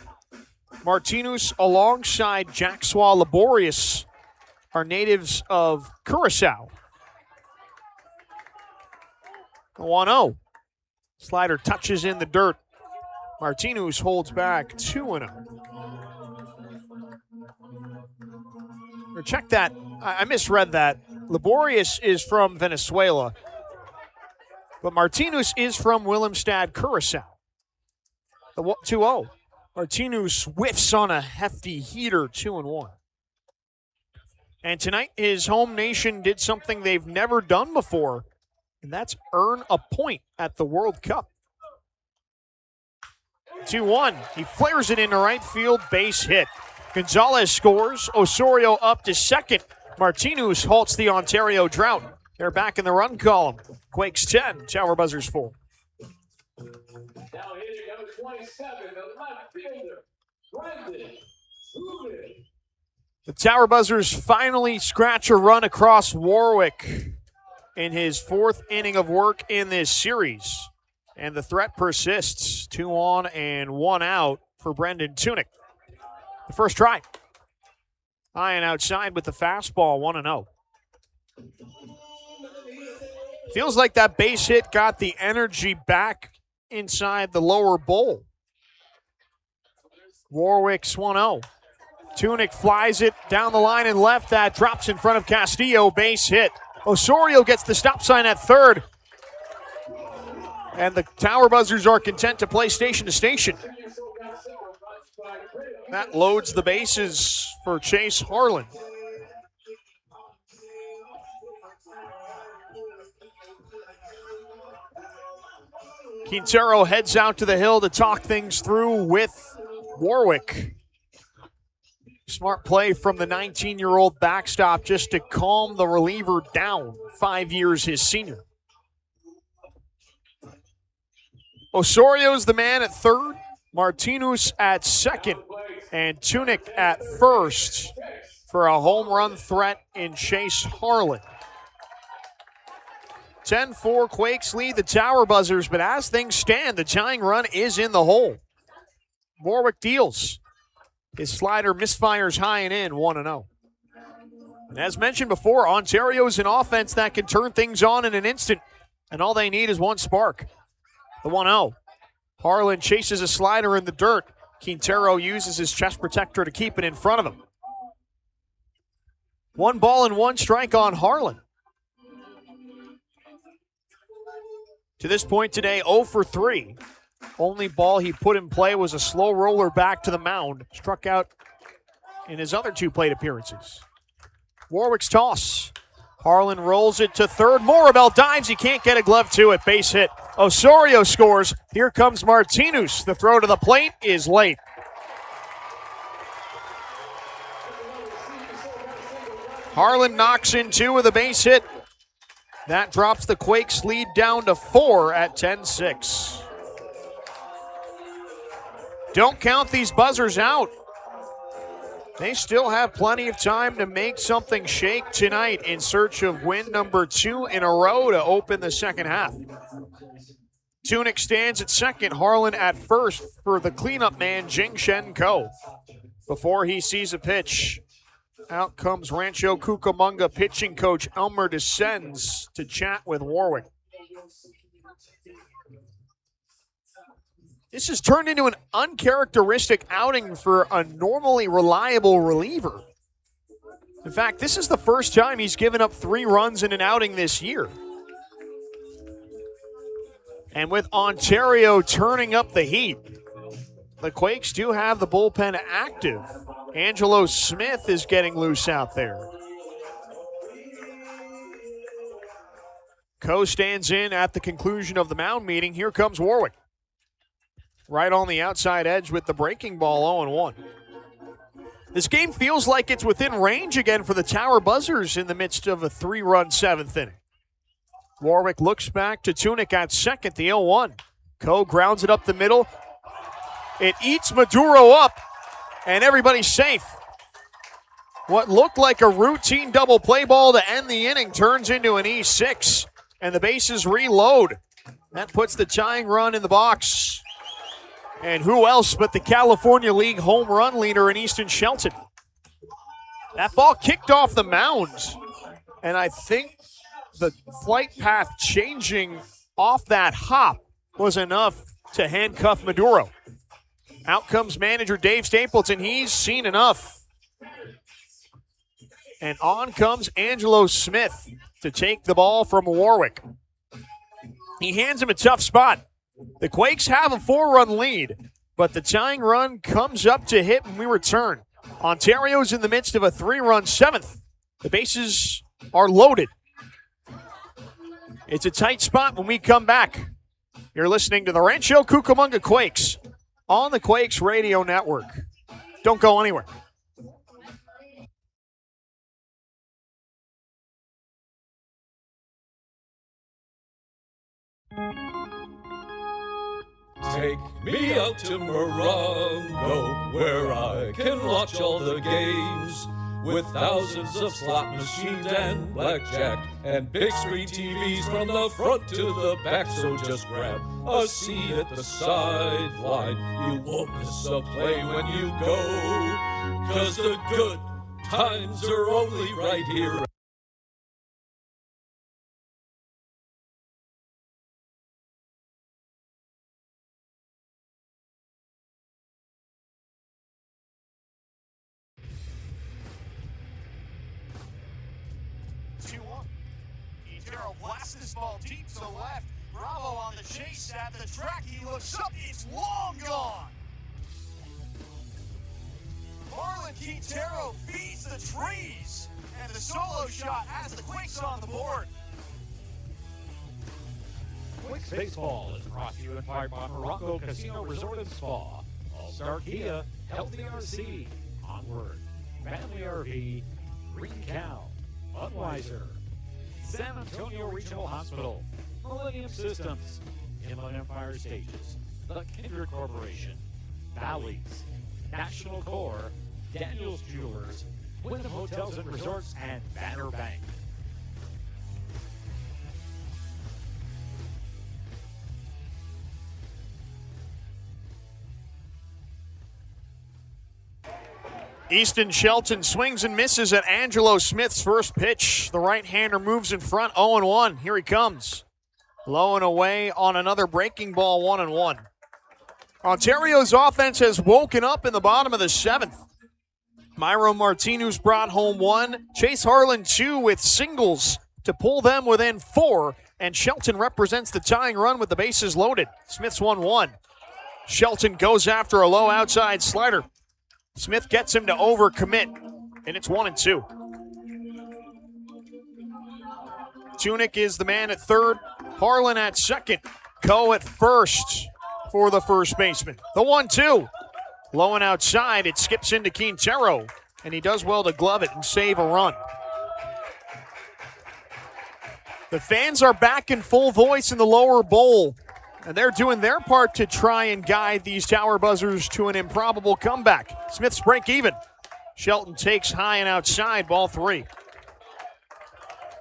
Martinez alongside Jackswa Laborious are natives of Curacao. 1-0. Slider touches in the dirt. Martinez holds back 2-0. Or check that. I misread that. Laborious is from Venezuela, but Martinez is from Willemstad, Curacao. The 2-0. Martinez whiffs on a hefty heater, 2-1. And tonight, his home nation did something they've never done before, and that's earn a point at the World Cup. 2-1. He flares it into right field, base hit. Gonzalez scores. Osorio up to second. Martinez halts the Ontario drought. They're back in the run column. Quakes 10, Tower Buzzers 4. Now hitting number 27, the left fielder, Brandon Rubin. The Tower Buzzers finally scratch a run across Warwick in his 4th inning of work in this series. And the threat persists. 2 on and 1 out for Brendan Tunick. The first try. High and outside with the fastball, 1-0. Feels like that base hit got the energy back inside the lower bowl. Warwick's 1-0. Tunick flies it down the line and left. That drops in front of Castillo. Base hit. Osorio gets the stop sign at third. And the Tower Buzzers are content to play station to station. That loads the bases for Chase Harlan. Quintero heads out to the hill to talk things through with Warwick. Smart play from the 19-year-old backstop just to calm the reliever down, 5 years his senior. Osorio's the man at third, Martinez at second, and Tunick at first for a home run threat in Chase Harlan. 10-4 Quakes lead the Tower Buzzers, but as things stand, the tying run is in the hole. Warwick deals. His slider misfires high and in, 1-0. And as mentioned before, Ontario's an offense that can turn things on in an instant, and all they need is one spark. The 1-0. Harlan chases a slider in the dirt. Quintero uses his chest protector to keep it in front of him. 1 ball and 1 strike on Harlan. To this point today, 0 for 3. Only ball he put in play was a slow roller back to the mound. Struck out in his other 2 plate appearances. Warwick's toss. Harlan rolls it to third. Morabel dives. He can't get a glove to it. Base hit. Osorio scores. Here comes Martinez. The throw to the plate is late. Harlan knocks in 2 with a base hit. That drops the Quakes lead down to 4 at 10-6. Don't count these buzzers out. They still have plenty of time to make something shake tonight in search of win number 2 in a row to open the second half. Tunick stands at second, Harlan at first for the cleanup man, Jing Shen Ko. Before he sees a pitch, out comes Rancho Cucamonga pitching coach Elmer descends to chat with Warwick. This has turned into an uncharacteristic outing for a normally reliable reliever. In fact, this is the first time he's given up 3 runs in an outing this year. And with Ontario turning up the heat, the Quakes do have the bullpen active. Angelo Smith is getting loose out there. Ko stands in at the conclusion of the mound meeting. Here comes Warwick. Right on the outside edge with the breaking ball, 0-1. This game feels like it's within range again for the Tower Buzzers in the midst of a 3-run 7th inning. Warwick looks back to Tunick at second, the 0-1. Ko grounds it up the middle. It eats Maduro up, and everybody's safe. What looked like a routine double play ball to end the inning turns into an E6, and the bases reload. That puts the tying run in the box. And who else but the California League home run leader in Easton Shelton? That ball kicked off the mound, and I think the flight path changing off that hop was enough to handcuff Maduro. Out comes manager Dave Stapleton. He's seen enough. And on comes Angelo Smith to take the ball from Warwick. He hands him a tough spot. The Quakes have a 4-run lead, but the tying run comes up to hit when we return. Ontario's in the midst of a 3-run 7th. The bases are loaded. It's a tight spot when we come back. You're listening to the Rancho Cucamonga Quakes on the Quakes Radio Network. Don't go anywhere. Take me out to Morongo, where I can watch all the games, with thousands of slot machines and blackjack, and big screen TVs from the front to the back. So just grab a seat at the sideline. You won't miss a play when you go, 'cause the good times are only right here. Blasts this ball deep to left. Bravo on the chase at the track. He looks up. It's long gone. Marlon Quintero feeds the trees. And the solo shot has the Quakes on the board. Quakes Baseball is brought to you in part by Morongo Casino Resort and Spa, All-Star Kia, Healthy RC, Onward, Family RV, Green Cow, Budweiser, San Antonio Regional Hospital, Millennium Systems, Inland Empire Stages, The Kindred Corporation, Bally's, National Corps, Daniels Jewelers, Wyndham Hotels and Resorts, and Banner Bank. Easton Shelton swings and misses at Angelo Smith's first pitch. The right-hander moves in front, 0-1. Here he comes. Low and away on another breaking ball, 1-1. Ontario's offense has woken up in the bottom of the 7th. Myro Martinez brought home 1. Chase Harlan 2 with singles to pull them within 4. And Shelton represents the tying run with the bases loaded. Smith's 1-1. Shelton goes after a low outside slider. Smith gets him to overcommit, and it's 1-2. Tunick is the man at third. Harlan at second. Coe at first for the first baseman. The 1-2. Low and outside, it skips into Quintero, and he does well to glove it and save a run. The fans are back in full voice in the lower bowl, and they're doing their part to try and guide these Tower Buzzers to an improbable comeback. Smith's break even. Shelton takes high and outside, ball 3.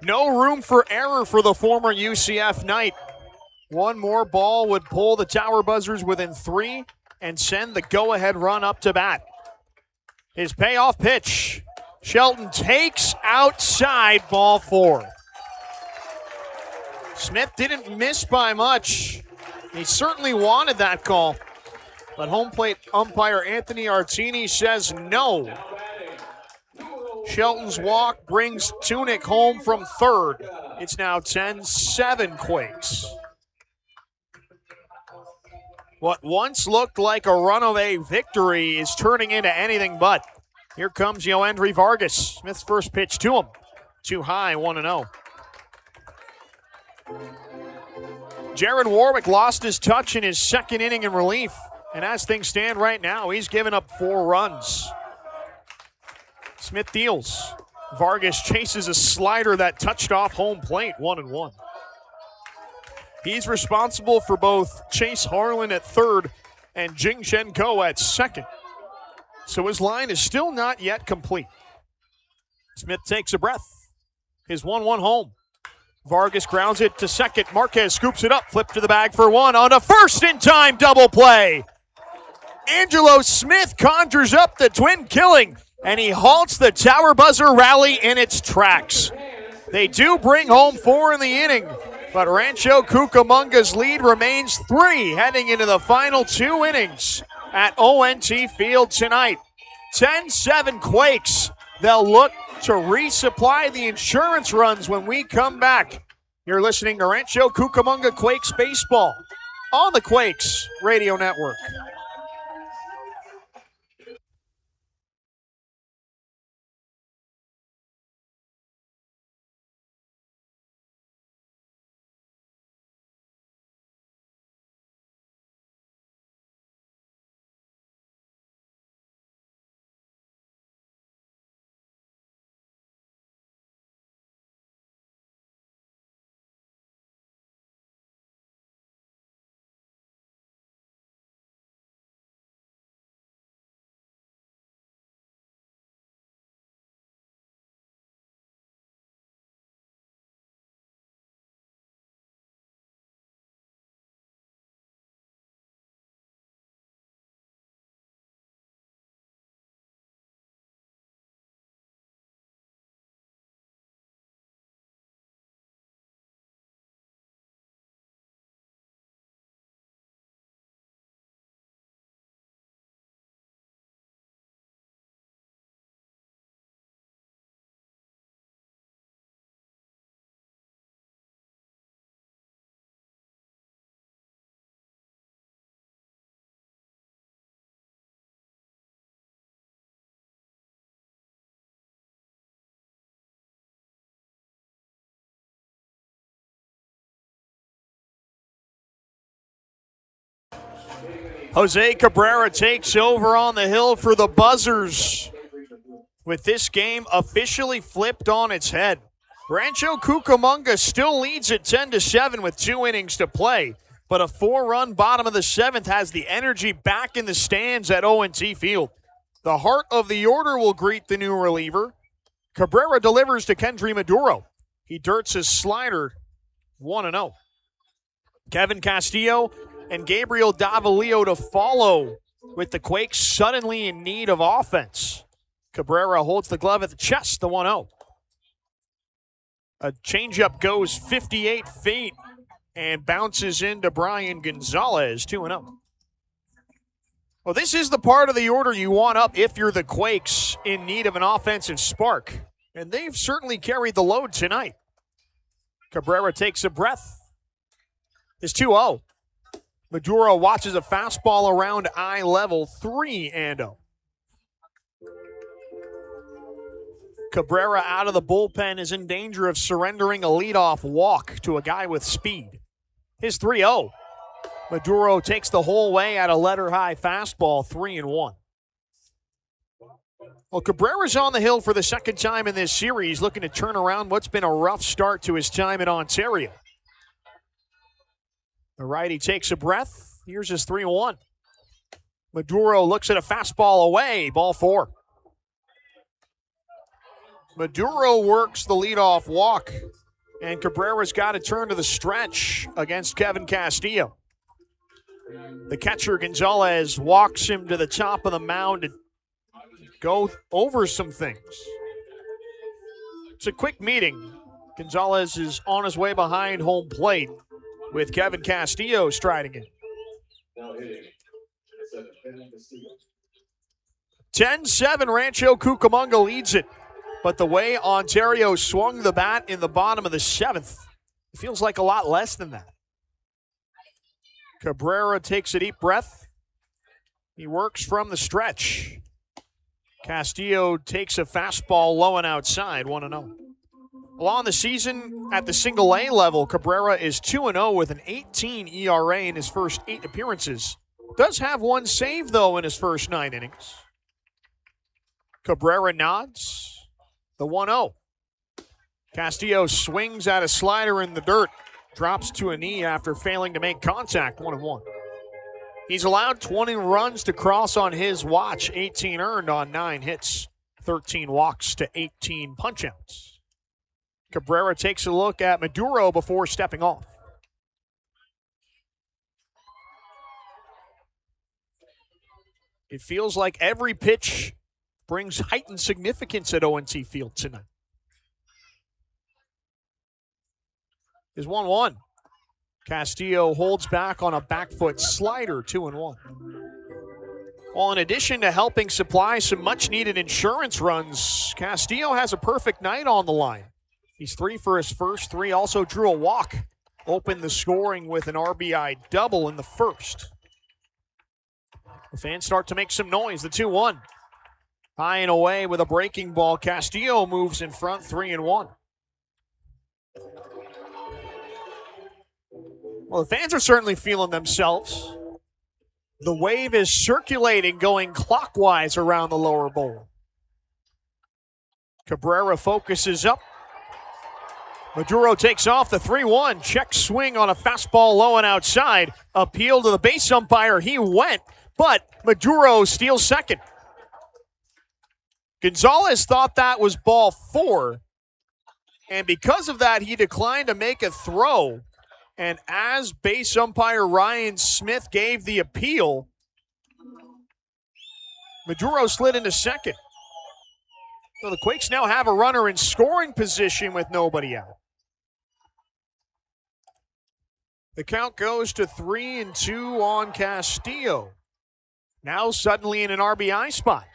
No room for error for the former UCF Knight. One more ball would pull the Tower Buzzers within 3 and send the go-ahead run up to bat. His payoff pitch. Shelton takes outside, ball 4. Smith didn't miss by much. He certainly wanted that call, but home plate umpire Anthony Artini says no. Shelton's walk brings Tunick home from third. It's now 10-7 Quakes. What once looked like a runaway victory is turning into anything but. Here comes Yoendry Vargas. Smith's first pitch to him. Too high, 1-0. Jared Warwick lost his touch in his second inning in relief. And as things stand right now, he's given up 4 runs. Smith deals. Vargas chases a slider that touched off home plate, 1-1. He's responsible for both Chase Harlan at third and Jing Shen Ko at second. So his line is still not yet complete. Smith takes a breath. His 1-1 home. Vargas grounds it to second. Marquez scoops it up. Flip to the bag for one on a first-in-time double play. Angelo Smith conjures up the twin killing, and he halts the Tower Buzzer rally in its tracks. They do bring home 4 in the inning, but Rancho Cucamonga's lead remains 3 heading into the final 2 innings at ONT Field tonight. 10-7 Quakes. They'll look to resupply the insurance runs when we come back. You're listening to Rancho Cucamonga Quakes Baseball on the Quakes Radio Network. Jose Cabrera takes over on the hill for the Buzzers, with this game officially flipped on its head. Rancho Cucamonga still leads at 10-7 with 2 innings to play, but a 4-run bottom of the 7th has the energy back in the stands at ONT Field. The heart of the order will greet the new reliever. Cabrera delivers to Kendry Maduro. He dirts his slider 1-0. Kevin Castillo and Gabriel Davalillo to follow, with the Quakes suddenly in need of offense. Cabrera holds the glove at the chest, the 1-0. A changeup goes 58 feet and bounces into Brian Gonzalez, 2-0. Well, this is the part of the order you want up if you're the Quakes in need of an offensive spark, and they've certainly carried the load tonight. Cabrera takes a breath. It's 2-0. Maduro watches a fastball around eye level, 3-0. Cabrera out of the bullpen is in danger of surrendering a leadoff walk to a guy with speed. His 3-0. Maduro takes the whole way at a letter-high fastball, 3-1. Well, Cabrera's on the hill for the second time in this series, looking to turn around what's been a rough start to his time in Ontario. The righty takes a breath. Here's his 3-1. Maduro looks at a fastball away, ball 4. Maduro works the leadoff walk, and Cabrera's got to turn to the stretch against Kevin Castillo. The catcher, Gonzalez, walks him to the top of the mound to go over some things. It's a quick meeting. Gonzalez is on his way behind home plate with Kevin Castillo striding in. 10-7, Rancho Cucamonga leads it. But the way Ontario swung the bat in the bottom of the 7th, it feels like a lot less than that. Cabrera takes a deep breath. He works from the stretch. Castillo takes a fastball low and outside, 1-0. Well, on the season, at the single-A level, Cabrera is 2-0 with an 18 ERA in his first 8 appearances. Does have 1 save, though, in his first 9 innings. Cabrera nods. The 1-0. Castillo swings at a slider in the dirt. Drops to a knee after failing to make contact, 1-1. He's allowed 20 runs to cross on his watch, 18 earned on 9 hits, 13 walks to 18 punch-outs. Cabrera takes a look at Maduro before stepping off. It feels like every pitch brings heightened significance at O&T Field tonight. Is 1-1. Castillo holds back on a back foot slider, 2-1. Well, in addition to helping supply some much-needed insurance runs, Castillo has a perfect night on the line. He's 3 for his first 3, also drew a walk, opened the scoring with an RBI double in the first. The fans start to make some noise, the 2-1. High and away with a breaking ball, Castillo moves in front, 3-1. Well, the fans are certainly feeling themselves. The wave is circulating, going clockwise around the lower bowl. Cabrera focuses up. Maduro takes off the 3-1. Check swing on a fastball low and outside. Appeal to the base umpire. He went, but Maduro steals second. Gonzalez thought that was ball 4, and because of that, he declined to make a throw. And as base umpire Ryan Smith gave the appeal, Maduro slid into second. So the Quakes now have a runner in scoring position with nobody out. The count goes to 3-2 on Castillo. Now suddenly in an RBI spot.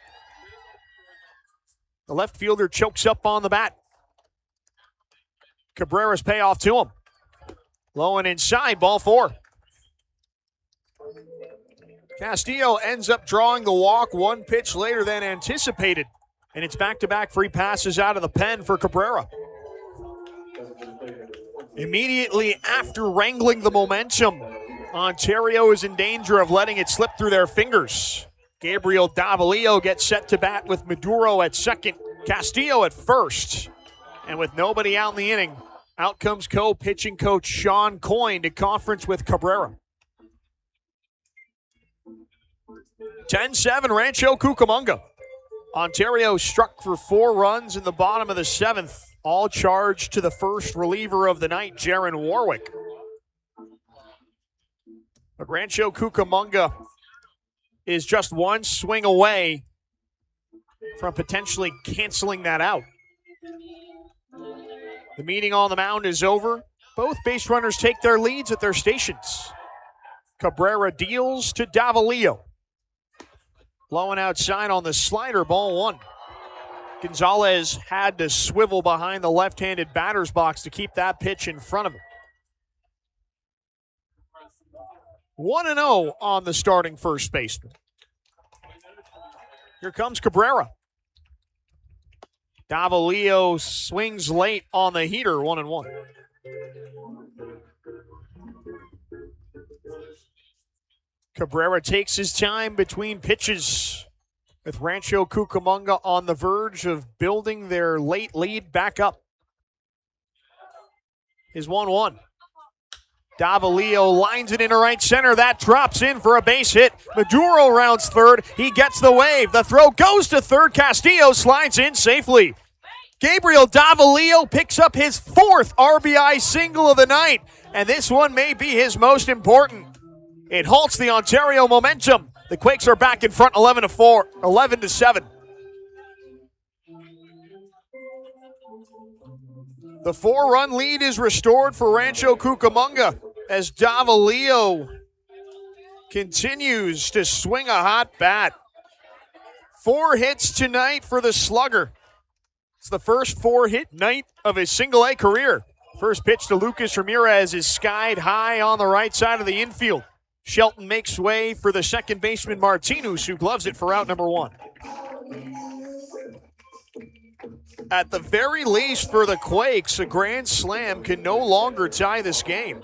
The left fielder chokes up on the bat. Cabrera's payoff to him. Low and inside, ball 4. Castillo ends up drawing the walk 1 pitch later than anticipated. And it's back-to-back free passes out of the pen for Cabrera. Immediately after wrangling the momentum, Ontario is in danger of letting it slip through their fingers. Gabriel Davalillo gets set to bat with Maduro at second, Castillo at first. And with nobody out in the inning, out comes co-pitching coach Sean Coyne to conference with Cabrera. 10-7 Rancho Cucamonga. Ontario struck for 4 runs in the bottom of the 7th, all charged to the first reliever of the night, Jaron Warwick. But Rancho Cucamonga is just 1 swing away from potentially canceling that out. The meeting on the mound is over. Both base runners take their leads at their stations. Cabrera deals to Davalillo. Low and outside on the slider, ball 1. Gonzalez had to swivel behind the left-handed batter's box to keep that pitch in front of him. 1-0 on the starting first baseman. Here comes Cabrera. Davalillo swings late on the heater, 1-1. Cabrera takes his time between pitches, with Rancho Cucamonga on the verge of building their late lead back up. Is 1-1. Davalillo lines it into right center. That drops in for a base hit. Maduro rounds third. He gets the wave. The throw goes to third. Castillo slides in safely. Gabriel Davalillo picks up his 4th RBI single of the night, and this one may be his most important. It halts the Ontario momentum. The Quakes are back in front 11-7. The 4-run lead is restored for Rancho Cucamonga as Davalillo continues to swing a hot bat. 4 hits tonight for the slugger. It's the first 4-hit night of his single-A career. First pitch to Lucas Ramirez is skied high on the right side of the infield. Shelton makes way for the second baseman Martinez, who gloves it for out number 1. At the very least for the Quakes, a grand slam can no longer tie this game.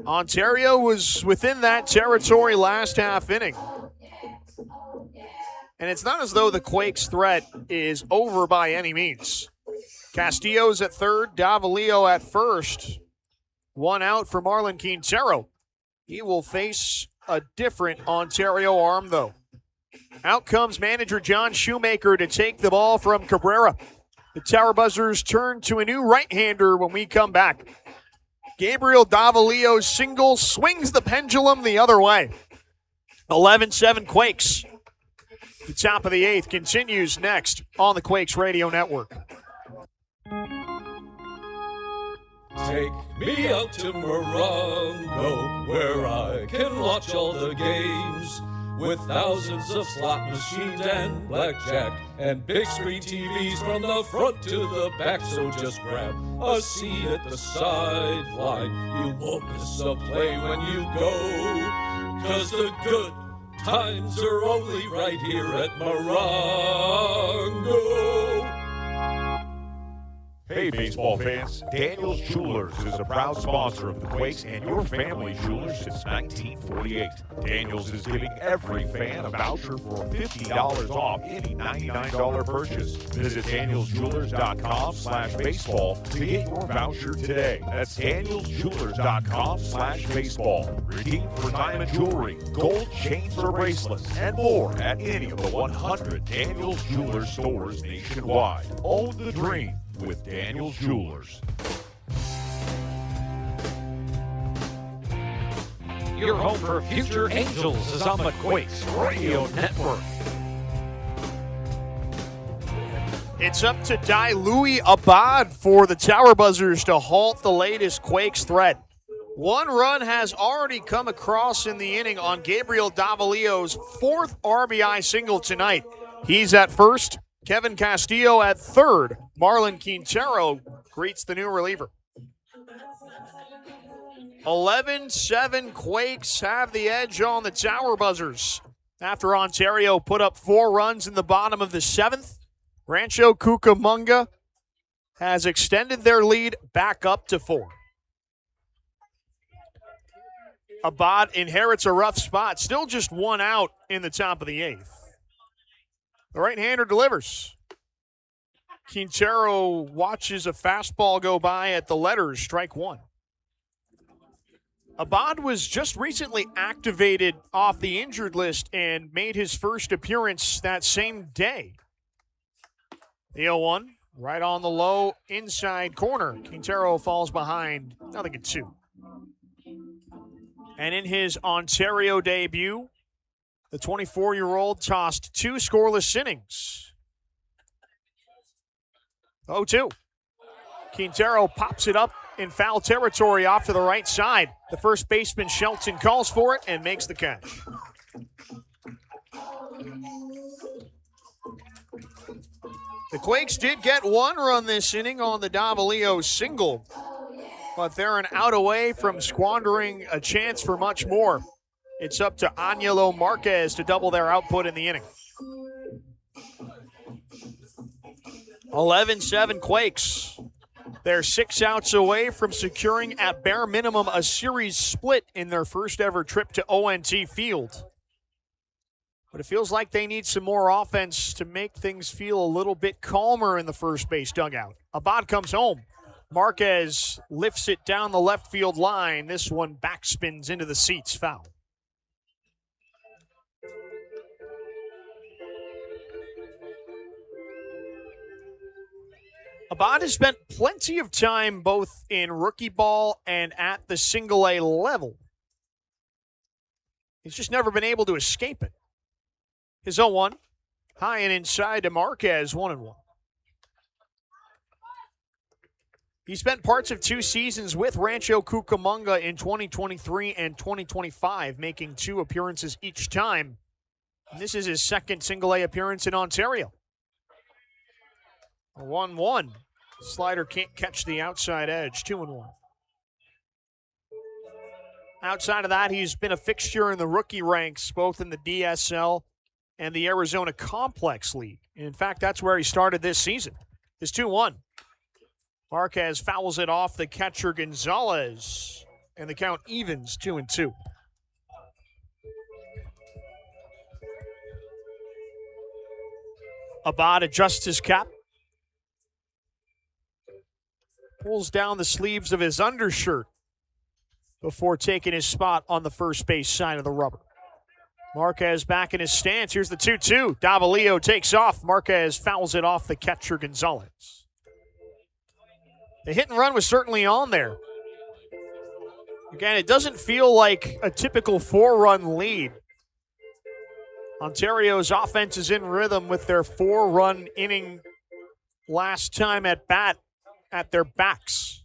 Ontario was within that territory last half inning. And it's not as though the Quakes' threat is over by any means. Castillo's at third, Davalillo at first. 1 out for Marlon Quintero. He will face a different Ontario arm, though. Out comes manager John Shoemaker to take the ball from Cabrera. The Tower Buzzers turn to a new right-hander when we come back. Gabriel Davalio's single swings the pendulum the other way. 11-7 Quakes. The top of the 8th continues next on the Quakes Radio Network. Take me out to Morongo, where I can watch all the games, with thousands of slot machines and blackjack, and big screen TVs from the front to the back. So just grab a seat at the sideline. You won't miss a play when you go, 'cause the good times are only right here at Morongo. Hey, baseball fans, Daniel's Jewelers is a proud sponsor of the Quakes and your family jewelers since 1948. Daniel's is giving every fan a voucher for $50 off any $99 purchase. Visit danielsjewelers.com/baseball to get your voucher today. That's danielsjewelers.com/baseball. Redeem for diamond jewelry, gold chains or bracelets, and more at any of the 100 Daniel's Jewelers stores nationwide. Own the dream with Daniel's Jewelers. Your home for future Angels is on the Quakes Radio Network. It's up to Louis Abad for the Tower Buzzers to halt the latest Quakes threat. One run has already come across in the inning on Gabriel Davalio's 4th RBI single tonight. He's at first. Kevin Castillo at third. Marlon Quintero greets the new reliever. 11-7 Quakes have the edge on the Tower Buzzers. After Ontario put up 4 runs in the bottom of the 7th, Rancho Cucamonga has extended their lead back up to 4. Abad inherits a rough spot, still just 1 out in the top of the 8th. The right-hander delivers. Quintero watches a fastball go by at the letters, strike 1. Abad was just recently activated off the injured list and made his first appearance that same day. The 0-1, right on the low inside corner. Quintero falls behind, nothing at 2. And in his Ontario debut, the 24-year-old tossed 2 scoreless innings. 0-2. Quintero pops it up in foul territory off to the right side. The first baseman, Shelton, calls for it and makes the catch. The Quakes did get 1 run this inning on the Davalio single, but they're an out away from squandering a chance for much more. It's up to Ángelo Marquez to double their output in the inning. 11-7 Quakes. They're 6 outs away from securing at bare minimum a series split in their first ever trip to ONT Field. But it feels like they need some more offense to make things feel a little bit calmer in the first base dugout. Abad comes home. Marquez lifts it down the left field line. This one backspins into the seats, foul. Abad has spent plenty of time both in rookie ball and at the single-A level. He's just never been able to escape it. His 0-1, high and inside to Marquez, 1-1. He spent parts of 2 seasons with Rancho Cucamonga in 2023 and 2025, making 2 appearances each time. And this is his second single-A appearance in Ontario. 1-1. Slider can't catch the outside edge. 2-1. Outside of that, he's been a fixture in the rookie ranks, both in the DSL and the Arizona Complex League. In fact, that's where he started this season. His 2-1. Marquez fouls it off the catcher Gonzalez, and the count evens 2-2. Abad adjusts his cap. Pulls down the sleeves of his undershirt. before taking his spot on the first base side of the rubber. Marquez back in his stance. Here's the 2-2. Davalillo takes off. Marquez fouls it off the catcher, Gonzalez. The hit and run was certainly on there. Again, it doesn't feel like a typical 4-run lead. Ontario's offense is in rhythm with their 4-run inning last time at bat at their backs.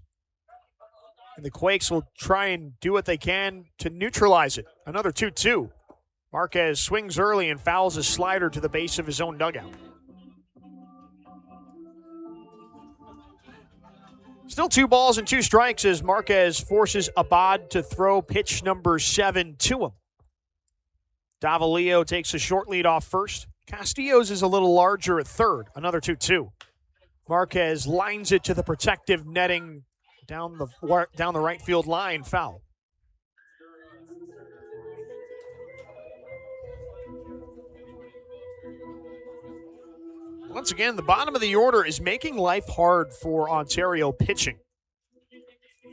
And the Quakes will try and do what they can to neutralize it. Another 2-2. Marquez swings early and fouls a slider to the base of his own dugout. Still 2 balls and 2 strikes as Marquez forces Abad to throw pitch number 7 to him. Davalillo takes a short lead off first. Castillo's is a little larger at third. Another 2-2. Marquez lines it to the protective netting down the right field line. Foul. Once again, the bottom of the order is making life hard for Ontario pitching.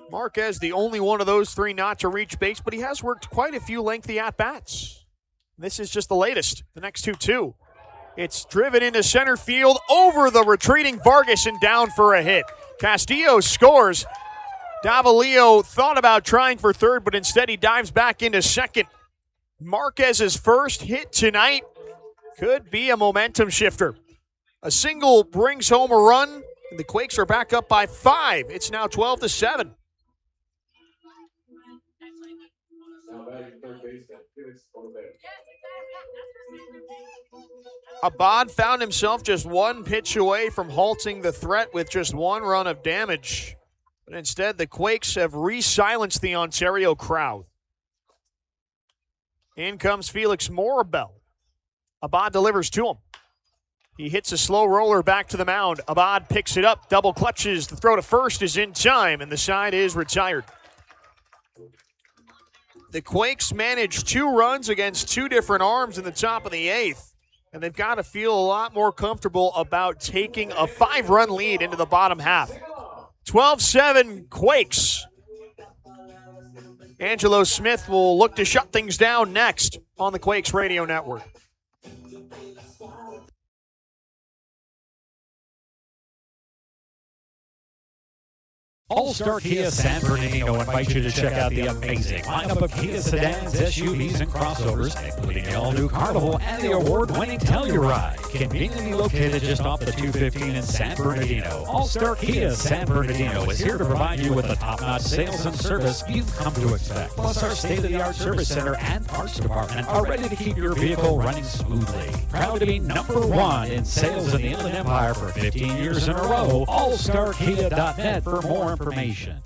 Marquez, the only one of those 3 not to reach base, but he has worked quite a few lengthy at-bats. This is just the latest, the next 2-2. It's driven into center field over the retreating Vargas and down for a hit. Castillo scores. Davalillo thought about trying for third, but instead he dives back into second. Marquez's first hit tonight could be a momentum shifter. A single brings home a run, and the Quakes are back up by 5. It's now 12-7. Abad found himself just 1 pitch away from halting the threat with just 1 run of damage. But instead, the Quakes have re-silenced the Ontario crowd. In comes Felix Morabel. Abad delivers to him. He hits a slow roller back to the mound. Abad picks it up, double clutches. The throw to first is in time, and the side is retired. The Quakes managed 2 runs against 2 different arms in the top of the 8th, and they've got to feel a lot more comfortable about taking a 5-run lead into the bottom half. 12-7 Quakes. Angelo Smith will look to shut things down next on the Quakes Radio Network. All-Star Kia San Bernardino invites you to check out the amazing lineup of Kia sedans, SUVs, and crossovers, including the all-new Carnival and the award-winning Telluride. Conveniently located just off the 215 in San Bernardino, All-Star Kia San Bernardino is here to provide you with the top-notch sales and service you've come to expect. Plus, our state-of-the-art service center and parts department are ready to keep your vehicle running smoothly. Proud to be #1 in sales in the Inland Empire for 15 years in a row. AllStarKia.net for more information.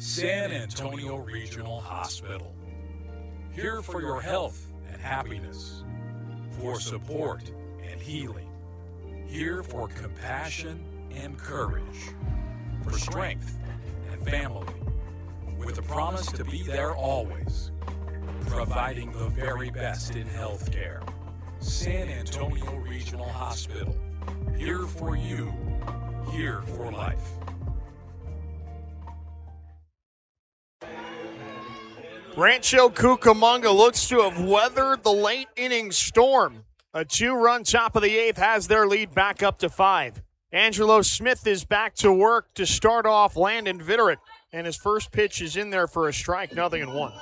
San Antonio Regional Hospital. Here for your health and happiness, for support and healing. Here for compassion and courage, for strength and family, with the promise to be there always, providing the very best in healthcare. San Antonio Regional Hospital. Here for you, here for life. Rancho Cucamonga looks to have weathered the late inning storm. A 2-run top of the 8th has their lead back up to 5. Angelo Smith is back to work to start off Landon Vitterick, and his first pitch is in there for a strike, 0-1.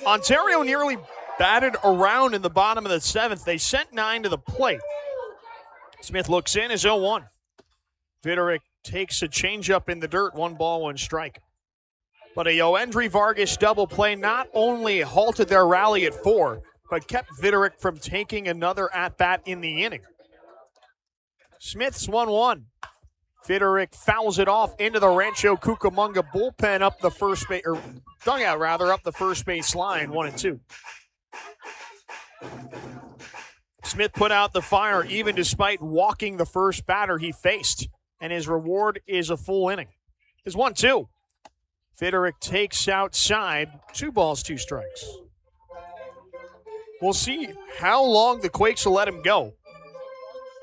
Ontario nearly batted around in the bottom of the 7th. They sent 9 to the plate. Smith looks in, is 0-1. Vitterick takes a changeup in the dirt, 1 ball, 1 strike. But a Yoendry Vargas double play not only halted their rally at 4, but kept Vitterick from taking another at-bat in the inning. Smith's 1-1. Fiderick fouls it off into the Rancho Cucamonga bullpen up the first base, or dugout rather, up the first base line, 1-2. Smith put out the fire even despite walking the first batter he faced, and his reward is a full inning. It's 1-2. Fiderick takes outside, 2 balls, 2 strikes. We'll see how long the Quakes will let him go.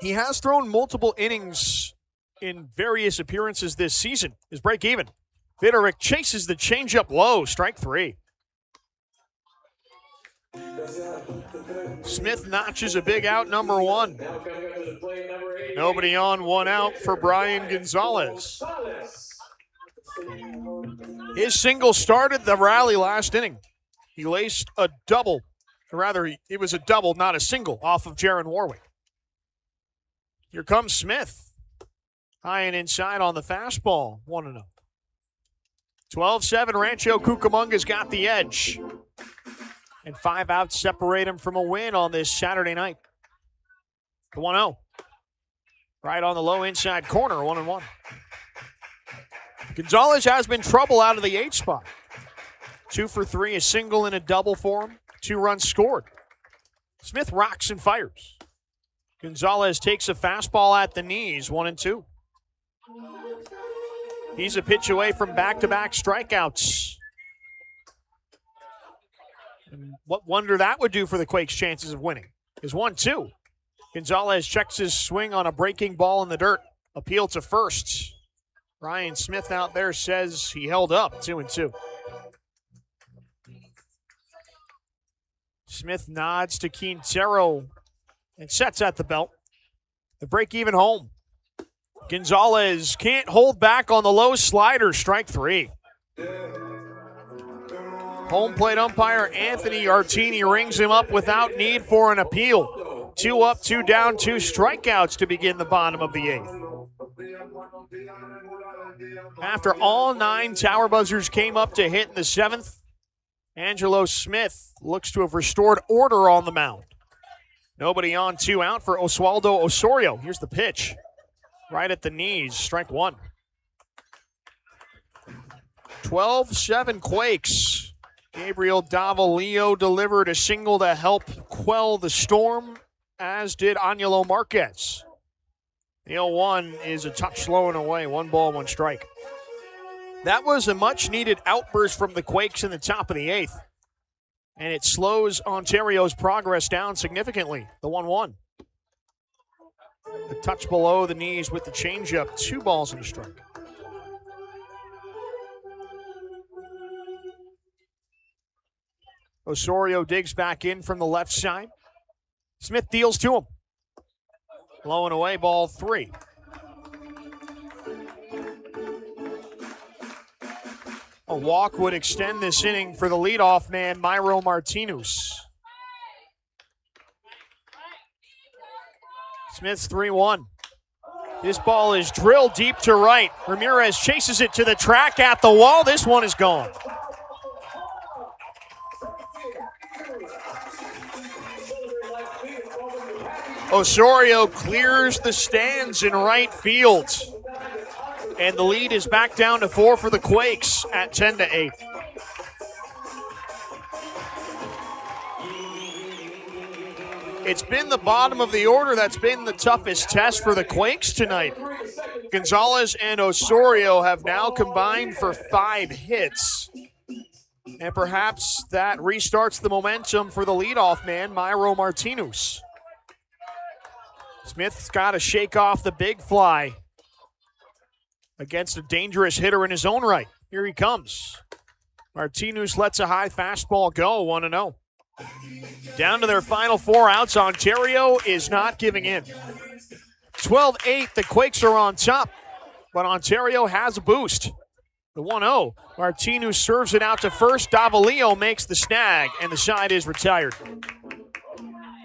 He has thrown multiple innings in various appearances this season. His break even. Fiderick chases the changeup low, strike 3. Smith notches a big out, number 1. Nobody on, 1 out for Brian Gonzalez. His single started the rally last inning. He laced a double, or rather, it was a double, not a single, off of Jaron Warwick. Here comes Smith. High and inside on the fastball, 1-0. 12-7, Rancho Cucamonga's got the edge. And 5 outs separate him from a win on this Saturday night. The 1-0. Right on the low inside corner, 1-1. Gonzalez has been trouble out of the 8 spot. 2 for 3, a single and a double for him. 2 runs scored. Smith rocks and fires. Gonzalez takes a fastball at the knees, 1-2. He's a pitch away from back-to-back strikeouts. And what wonder that would do for the Quakes' chances of winning is 1-2. Gonzalez checks his swing on a breaking ball in the dirt. Appeal to first. Ryan Smith out there says he held up, 2-2. Smith nods to Quintero and sets at the belt. The break-even home. Gonzalez can't hold back on the low slider, strike 3. Home plate umpire Anthony Artini rings him up without need for an appeal. 2 up, 2 down, 2 strikeouts to begin the bottom of the 8th. After all 9 tower buzzers came up to hit in the 7th, Angelo Smith looks to have restored order on the mound. Nobody on, 2 out for Oswaldo Osorio. Here's the pitch. Right at the knees, strike 1. 12-7 Quakes. Gabriel Davalillo delivered a single to help quell the storm, as did Angelo Marquez. The 0-1 is a touch low and away, 1 ball, 1 strike. That was a much-needed outburst from the Quakes in the top of the 8th, and it slows Ontario's progress down significantly, the 1-1. A touch below the knees with the changeup, 2 balls and a strike. Osorio digs back in from the left side. Smith deals to him. Low and away, ball 3. A walk would extend this inning for the leadoff man, Myro Martinez. Smith's 3-1. This ball is drilled deep to right. Ramirez chases it to the track at the wall. This one is gone. Osorio clears the stands in right field. And the lead is back down to 4 for the Quakes at 10-8. It's been the bottom of the order that's been the toughest test for the Quakes tonight. Gonzalez and Osorio have now combined for 5 hits. And perhaps that restarts the momentum for the leadoff man, Myro Martinez. Smith's got to shake off the big fly against a dangerous hitter in his own right. Here he comes. Martinez lets a high fastball go, 1-0. Down to their final 4 outs. Ontario is not giving in. 12-8, the Quakes are on top, but Ontario has a boost. The 1-0. Martinez serves it out to first. Davalillo makes the snag, and the side is retired.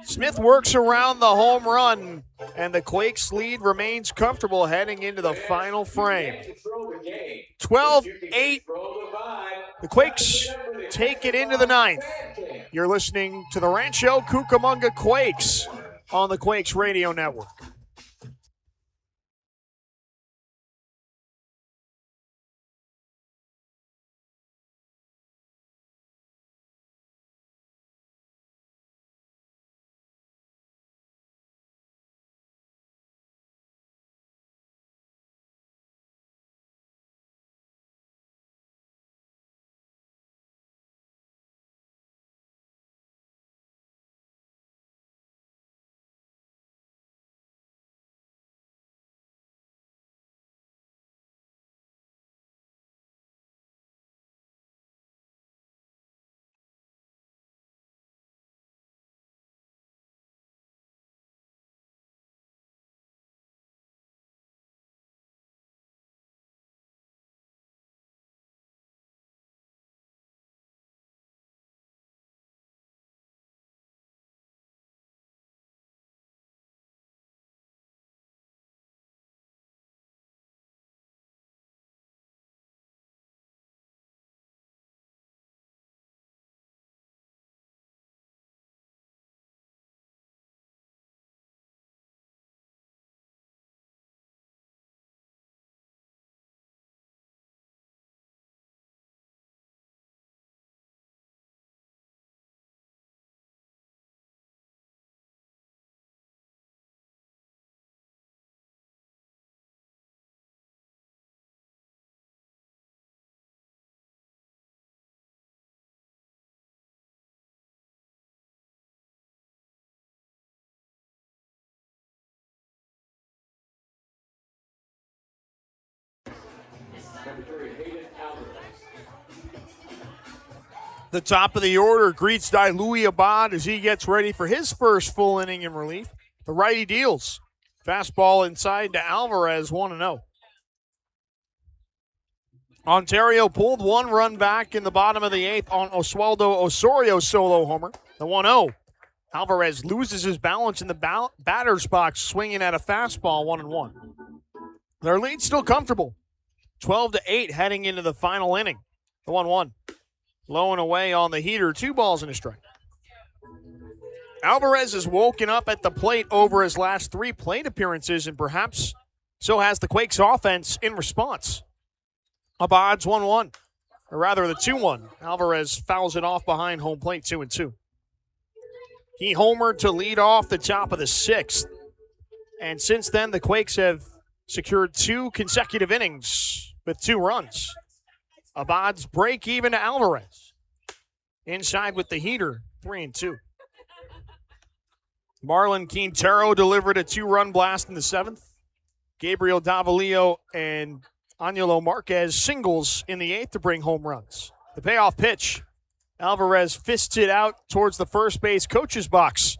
Smith works around the home run, and the Quakes' lead remains comfortable heading into the final frame. 12-8. The Quakes take it into the 9th. You're listening to the Rancho Cucamonga Quakes on the Quakes Radio Network. The top of the order greets Louis Abad as he gets ready for his first full inning in relief. The righty deals. Fastball inside to Alvarez, 1-0. Ontario pulled one run back in the bottom of the eighth on Oswaldo Osorio's solo homer. The 1-0. Alvarez loses his balance in the batter's box, swinging at a fastball, 1-1. Their lead's still comfortable. 12-8 heading into the final inning. The 1-1. Low and away on the heater, 2 balls and a strike. Alvarez has woken up at the plate over his last 3 plate appearances, and perhaps so has the Quakes offense in response. Abad's 1-1, or rather the 2-1. Alvarez fouls it off behind home plate, 2-2. He homered to lead off the top of the 6th, and since then the Quakes have secured 2 consecutive innings with 2 runs. Abad's break even to Alvarez. Inside with the heater, 3-2. Marlon Quintero delivered a 2-run blast in the 7th. Gabriel Davalillo and Angelo Marquez singles in the 8th to bring home runs. The payoff pitch. Alvarez fists it out towards the first base coach's box.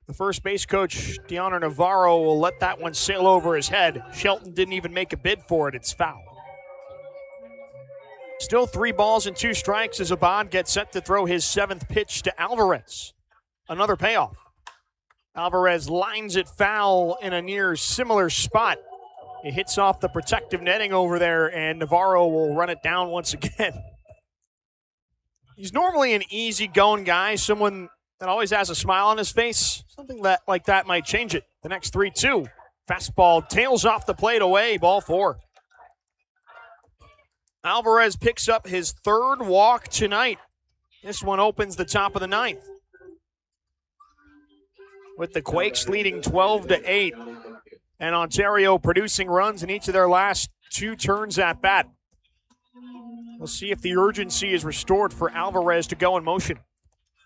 The first base coach, Deanna Navarro, will let that one sail over his head. Shelton didn't even make a bid for it. It's foul. Still 3 balls and 2 strikes as Abad gets set to throw his 7th pitch to Alvarez. Another payoff. Alvarez lines it foul in a near similar spot. It hits off the protective netting over there, and Navarro will run it down once again. He's normally an easy-going guy, someone that always has a smile on his face. Something like that might change it. The next 3-2. Fastball tails off the plate away, ball 4. Alvarez picks up his 3rd walk tonight. This one opens the top of the 9th. With the Quakes leading 12-8, and Ontario producing runs in each of their last 2 turns at bat. We'll see if the urgency is restored for Alvarez to go in motion.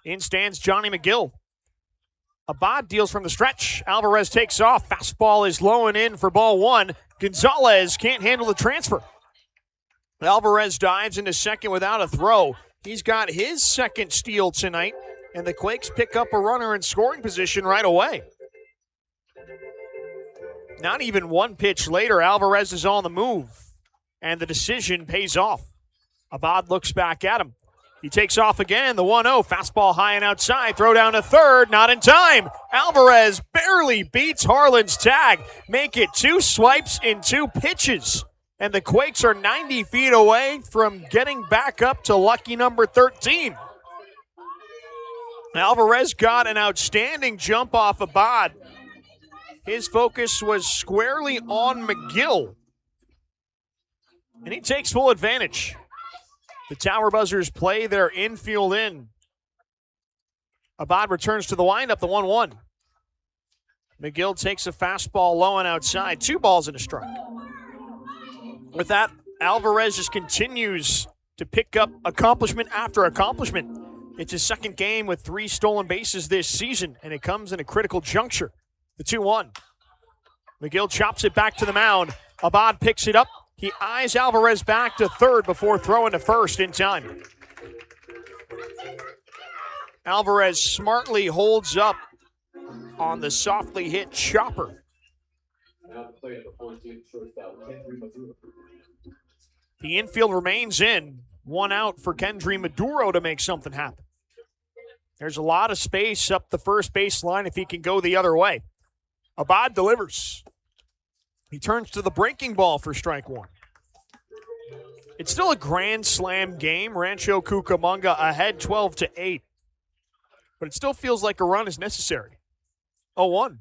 In stands Johnny McGill. Abad deals from the stretch. Alvarez takes off. Fastball is low and in for ball 1. Gonzalez can't handle the transfer. Alvarez dives into second without a throw. He's got his 2nd steal tonight, and the Quakes pick up a runner in scoring position right away. Not even 1 pitch later, Alvarez is on the move, and the decision pays off. Abad looks back at him. He takes off again, the 1-0. Fastball high and outside, throw down to third, not in time. Alvarez barely beats Harlan's tag. Make it 2 swipes in 2 pitches. And the Quakes are 90 feet away from getting back up to lucky number 13. Alvarez got an outstanding jump off Abad. His focus was squarely on McGill. And he takes full advantage. The Tower Buzzers play their infield in. Abad returns to the windup, the 1-1. McGill takes a fastball low and outside. 2 balls and a strike. With that, Alvarez just continues to pick up accomplishment after accomplishment. It's his 2nd game with 3 stolen bases this season, and it comes in a critical juncture. The 2-1. McGill chops it back to the mound. Abad picks it up. He eyes Alvarez back to third before throwing to first in time. Alvarez smartly holds up on the softly hit chopper. The infield remains in. 1 out for Kendry Maduro to make something happen. There's a lot of space up the first baseline if he can go the other way. Abad delivers. He turns to the breaking ball for strike 1. It's still a grand slam game. Rancho Cucamonga ahead 12-8. But it still feels like a run is necessary. 0-1.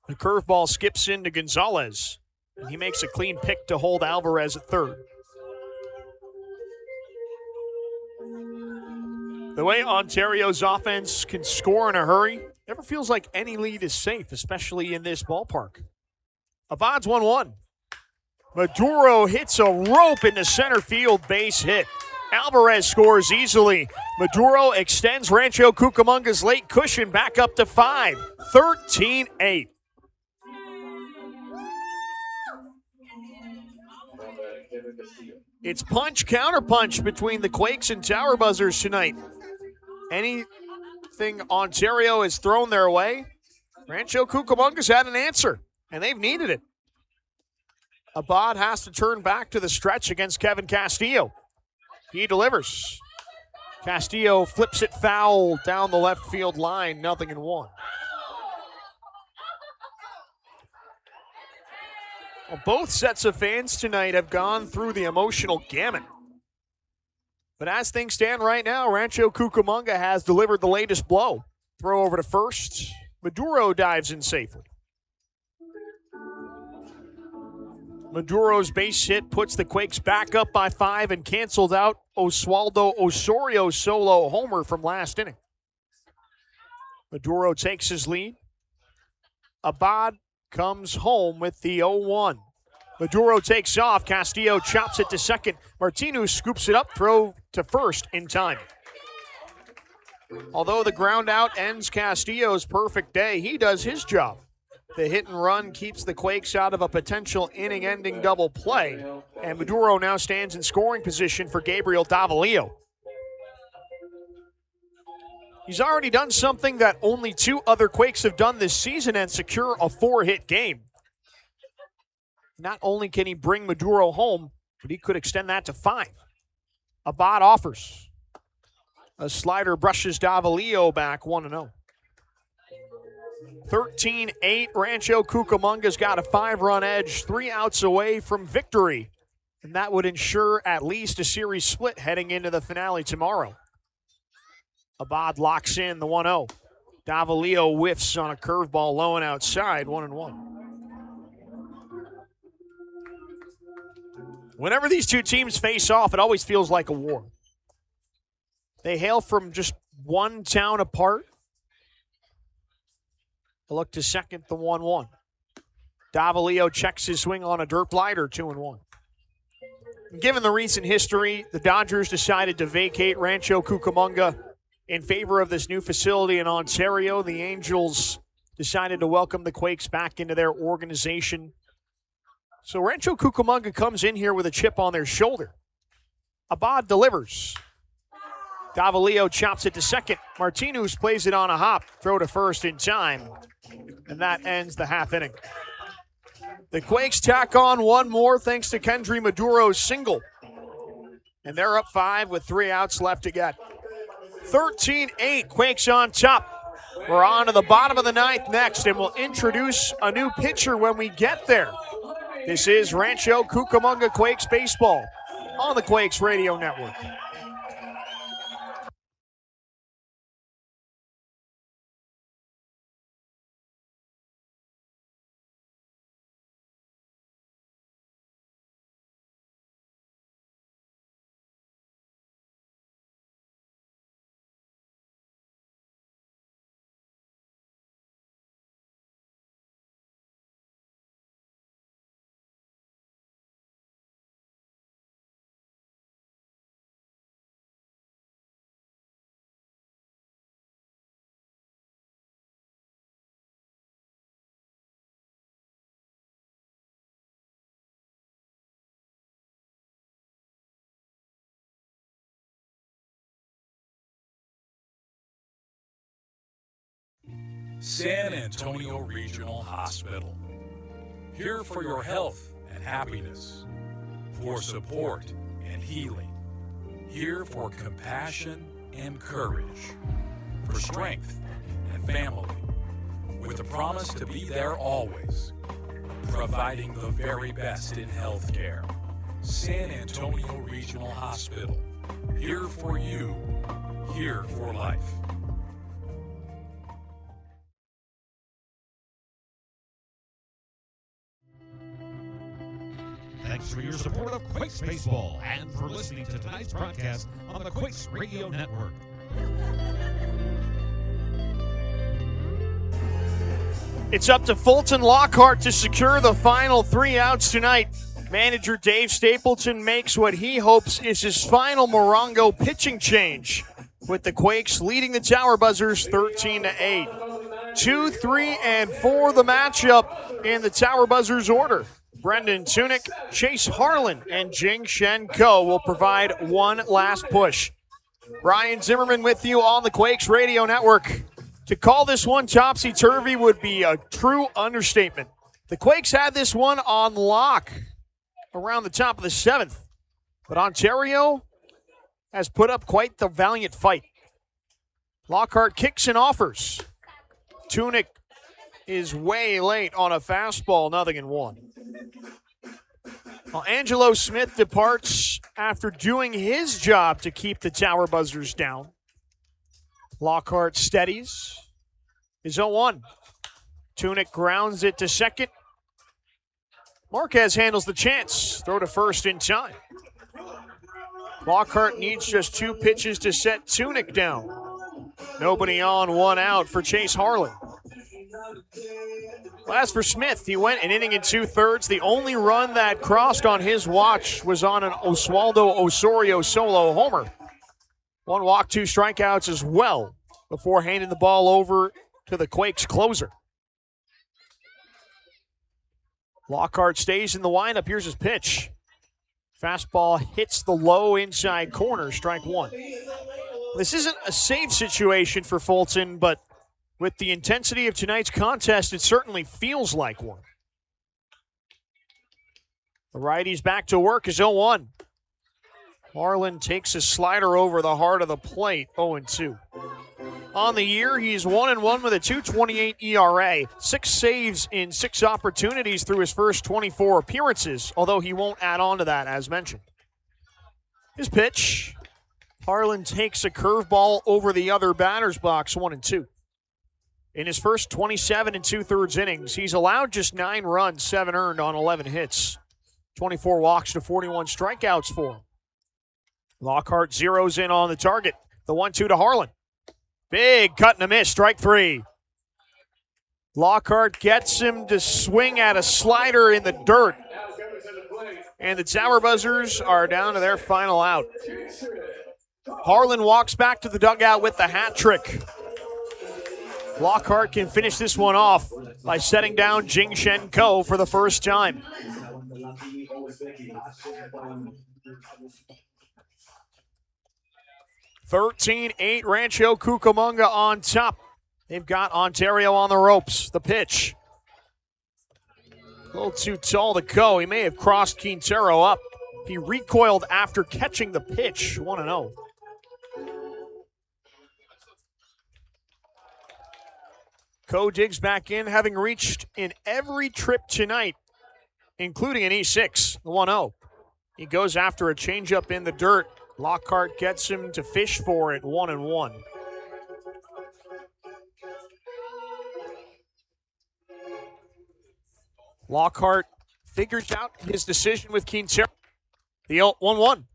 The curveball skips into Gonzalez, and he makes a clean pick to hold Alvarez at third. The way Ontario's offense can score in a hurry never feels like any lead is safe, especially in this ballpark. Abad's 1-1. Maduro hits a rope into center field, base hit. Alvarez scores easily. Maduro extends Rancho Cucamonga's late cushion back up to 5. 13-8. It's punch, counter-punch between the Quakes and Tower Buzzers tonight. Anything Ontario has thrown their way, Rancho Cucamonga's had an answer, and they've needed it. Abad has to turn back to the stretch against Kevin Castillo. He delivers. Castillo flips it foul down the left field line, 0-1. Well, both sets of fans tonight have gone through the emotional gamut. But as things stand right now, Rancho Cucamonga has delivered the latest blow. Throw over to first. Maduro dives in safely. Maduro's base hit puts the Quakes back up by 5 and canceled out Oswaldo Osorio's solo homer from last inning. Maduro takes his lead. Abad comes home with the 0-1. Maduro takes off. Castillo chops it to second. Martinez scoops it up, throw to first in time. Although the ground out ends Castillo's perfect day, he does his job. The hit and run keeps the Quakes out of a potential inning-ending double play, and Maduro now stands in scoring position for Gabriel Davalillo. He's already done something that only 2 other Quakes have done this season and secure a 4-hit game. Not only can he bring Maduro home, but he could extend that to 5. Abad offers. A slider brushes Davalillo back 1-0. 13-8, Rancho Cucamonga's got a 5-run edge, 3 outs away from victory. And that would ensure at least a series split heading into the finale tomorrow. Abad locks in the 1-0. Davalillo whiffs on a curveball low and outside, 1-1. Whenever these two teams face off, it always feels like a war. They hail from just one town apart. A look to second, the 1-1. Davalillo checks his swing on a dirt glider, 2-1. Given the recent history, the Dodgers decided to vacate Rancho Cucamonga in favor of this new facility in Ontario. The Angels decided to welcome the Quakes back into their organization. So Rancho Cucamonga comes in here with a chip on their shoulder. Abad delivers. Davalillo chops it to second. Martinez plays it on a hop. Throw to first in time. And that ends the half inning. The Quakes tack on one more thanks to Kendry Maduro's single. And they're up 5 with 3 outs left to get. 13-8, Quakes on top. We're on to the bottom of the 9th next, and we'll introduce a new pitcher when we get there. This is Rancho Cucamonga Quakes baseball on the Quakes Radio Network. San Antonio Regional Hospital. Here for your health and happiness, for support and healing. Here for compassion and courage, for strength and family, with a promise to be there always, providing the very best in healthcare. San Antonio Regional Hospital. Here for you, here for life. Thanks for your support of Quakes Baseball and for listening to tonight's broadcast on the Quakes Radio Network. It's up to Fulton Lockhart to secure the final 3 outs tonight. Manager Dave Stapleton makes what he hopes is his final Morongo pitching change, with the Quakes leading the Tower Buzzers 13-8. 2, 3, and 4 the matchup in the Tower Buzzers order. Brendan Tunick, Chase Harlan, and Jing Shen Ko will provide one last push. Brian Zimmerman with you on the Quakes Radio Network. To call this one topsy-turvy would be a true understatement. The Quakes had this one on lock around the top of the 7th, but Ontario has put up quite the valiant fight. Lockhart kicks and offers. Tunick is way late on a fastball, 0-1. Well, Angelo Smith departs after doing his job to keep the Tower Buzzers down. Lockhart steadies. Is 0-1. Tunick grounds it to second. Marquez handles the chance. Throw to first in time. Lockhart needs just 2 pitches to set Tunick down. Nobody on, 1 out for Chase Harlan. Well, as for Smith, he went an inning and 2/3. The only run that crossed on his watch was on an Oswaldo Osorio solo homer. 1 walk, 2 strikeouts as well before handing the ball over to the Quakes closer. Lockhart stays in the windup. Here's his pitch. Fastball hits the low inside corner, strike 1. This isn't a save situation for Fulton, but with the intensity of tonight's contest, it certainly feels like one. The righty's back to work is 0-1. Harlan takes a slider over the heart of the plate, 0-2. On the year, he's 1-1 with a 2.28 ERA, 6 saves in 6 opportunities through his first 24 appearances, although he won't add on to that, as mentioned. His pitch, Harlan takes a curveball over the other batter's box, 1-2. In his first 27 2/3 innings, he's allowed just 9 runs, 7 earned on 11 hits, 24 walks to 41 strikeouts for him. Lockhart zeroes in on the target. The 1-2 to Harlan. Big cut and a miss, strike 3. Lockhart gets him to swing at a slider in the dirt. And the Tower Buzzers are down to their final out. Harlan walks back to the dugout with the hat trick. Lockhart can finish this one off by setting down Jing Shen Ko for the first time. (13-8) Rancho Cucamonga on top. They've got Ontario on the ropes. The pitch. A little too tall to Ko. He may have crossed Quintero up. He recoiled after catching the pitch. 1-0. Ko digs back in, having reached in every trip tonight, including an E6, the 1-0. He goes after a changeup in the dirt. Lockhart gets him to fish for it, 1-1. Lockhart figures out his decision with Quintero. The 1-1.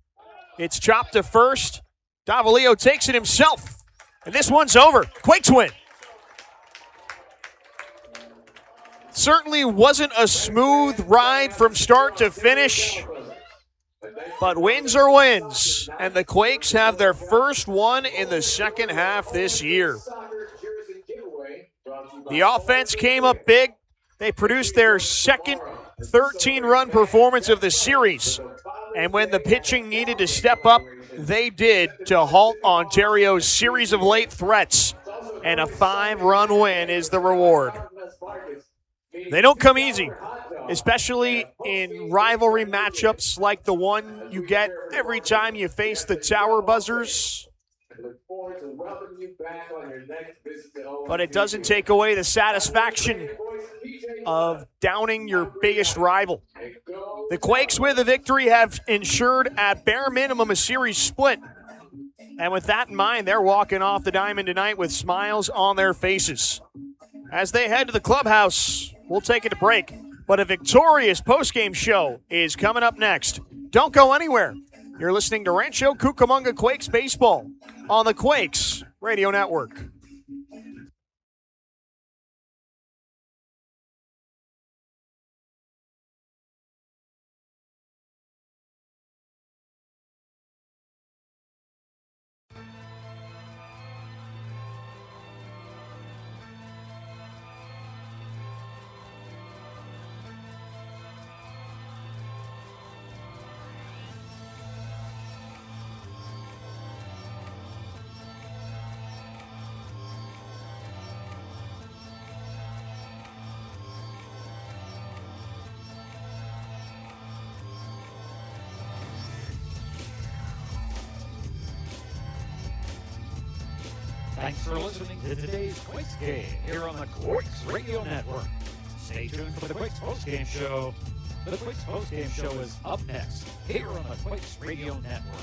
It's chopped to first. Davalillo takes it himself. And this one's over. Quakes win. Certainly wasn't a smooth ride from start to finish, but wins are wins, and the Quakes have their first one in the second half this year. The offense came up big. They produced their second 13-run performance of the series, and when the pitching needed to step up, they did to halt Ontario's series of late threats, and a 5-run win is the reward. They don't come easy, especially in rivalry matchups like the one you get every time you face the Tower Buzzers. But it doesn't take away the satisfaction of downing your biggest rival. The Quakes, with a victory, have ensured at bare minimum a series split. And with that in mind, they're walking off the diamond tonight with smiles on their faces. As they head to the clubhouse, we'll take it to break. But a victorious postgame show is coming up next. Don't go anywhere. You're listening to Rancho Cucamonga Quakes Baseball on the Quakes Radio Network. Thanks for listening to today's Quakes game here on the Quakes Radio Network. Stay tuned for the Quakes postgame show. The Quakes postgame show is up next here on the Quakes Radio Network.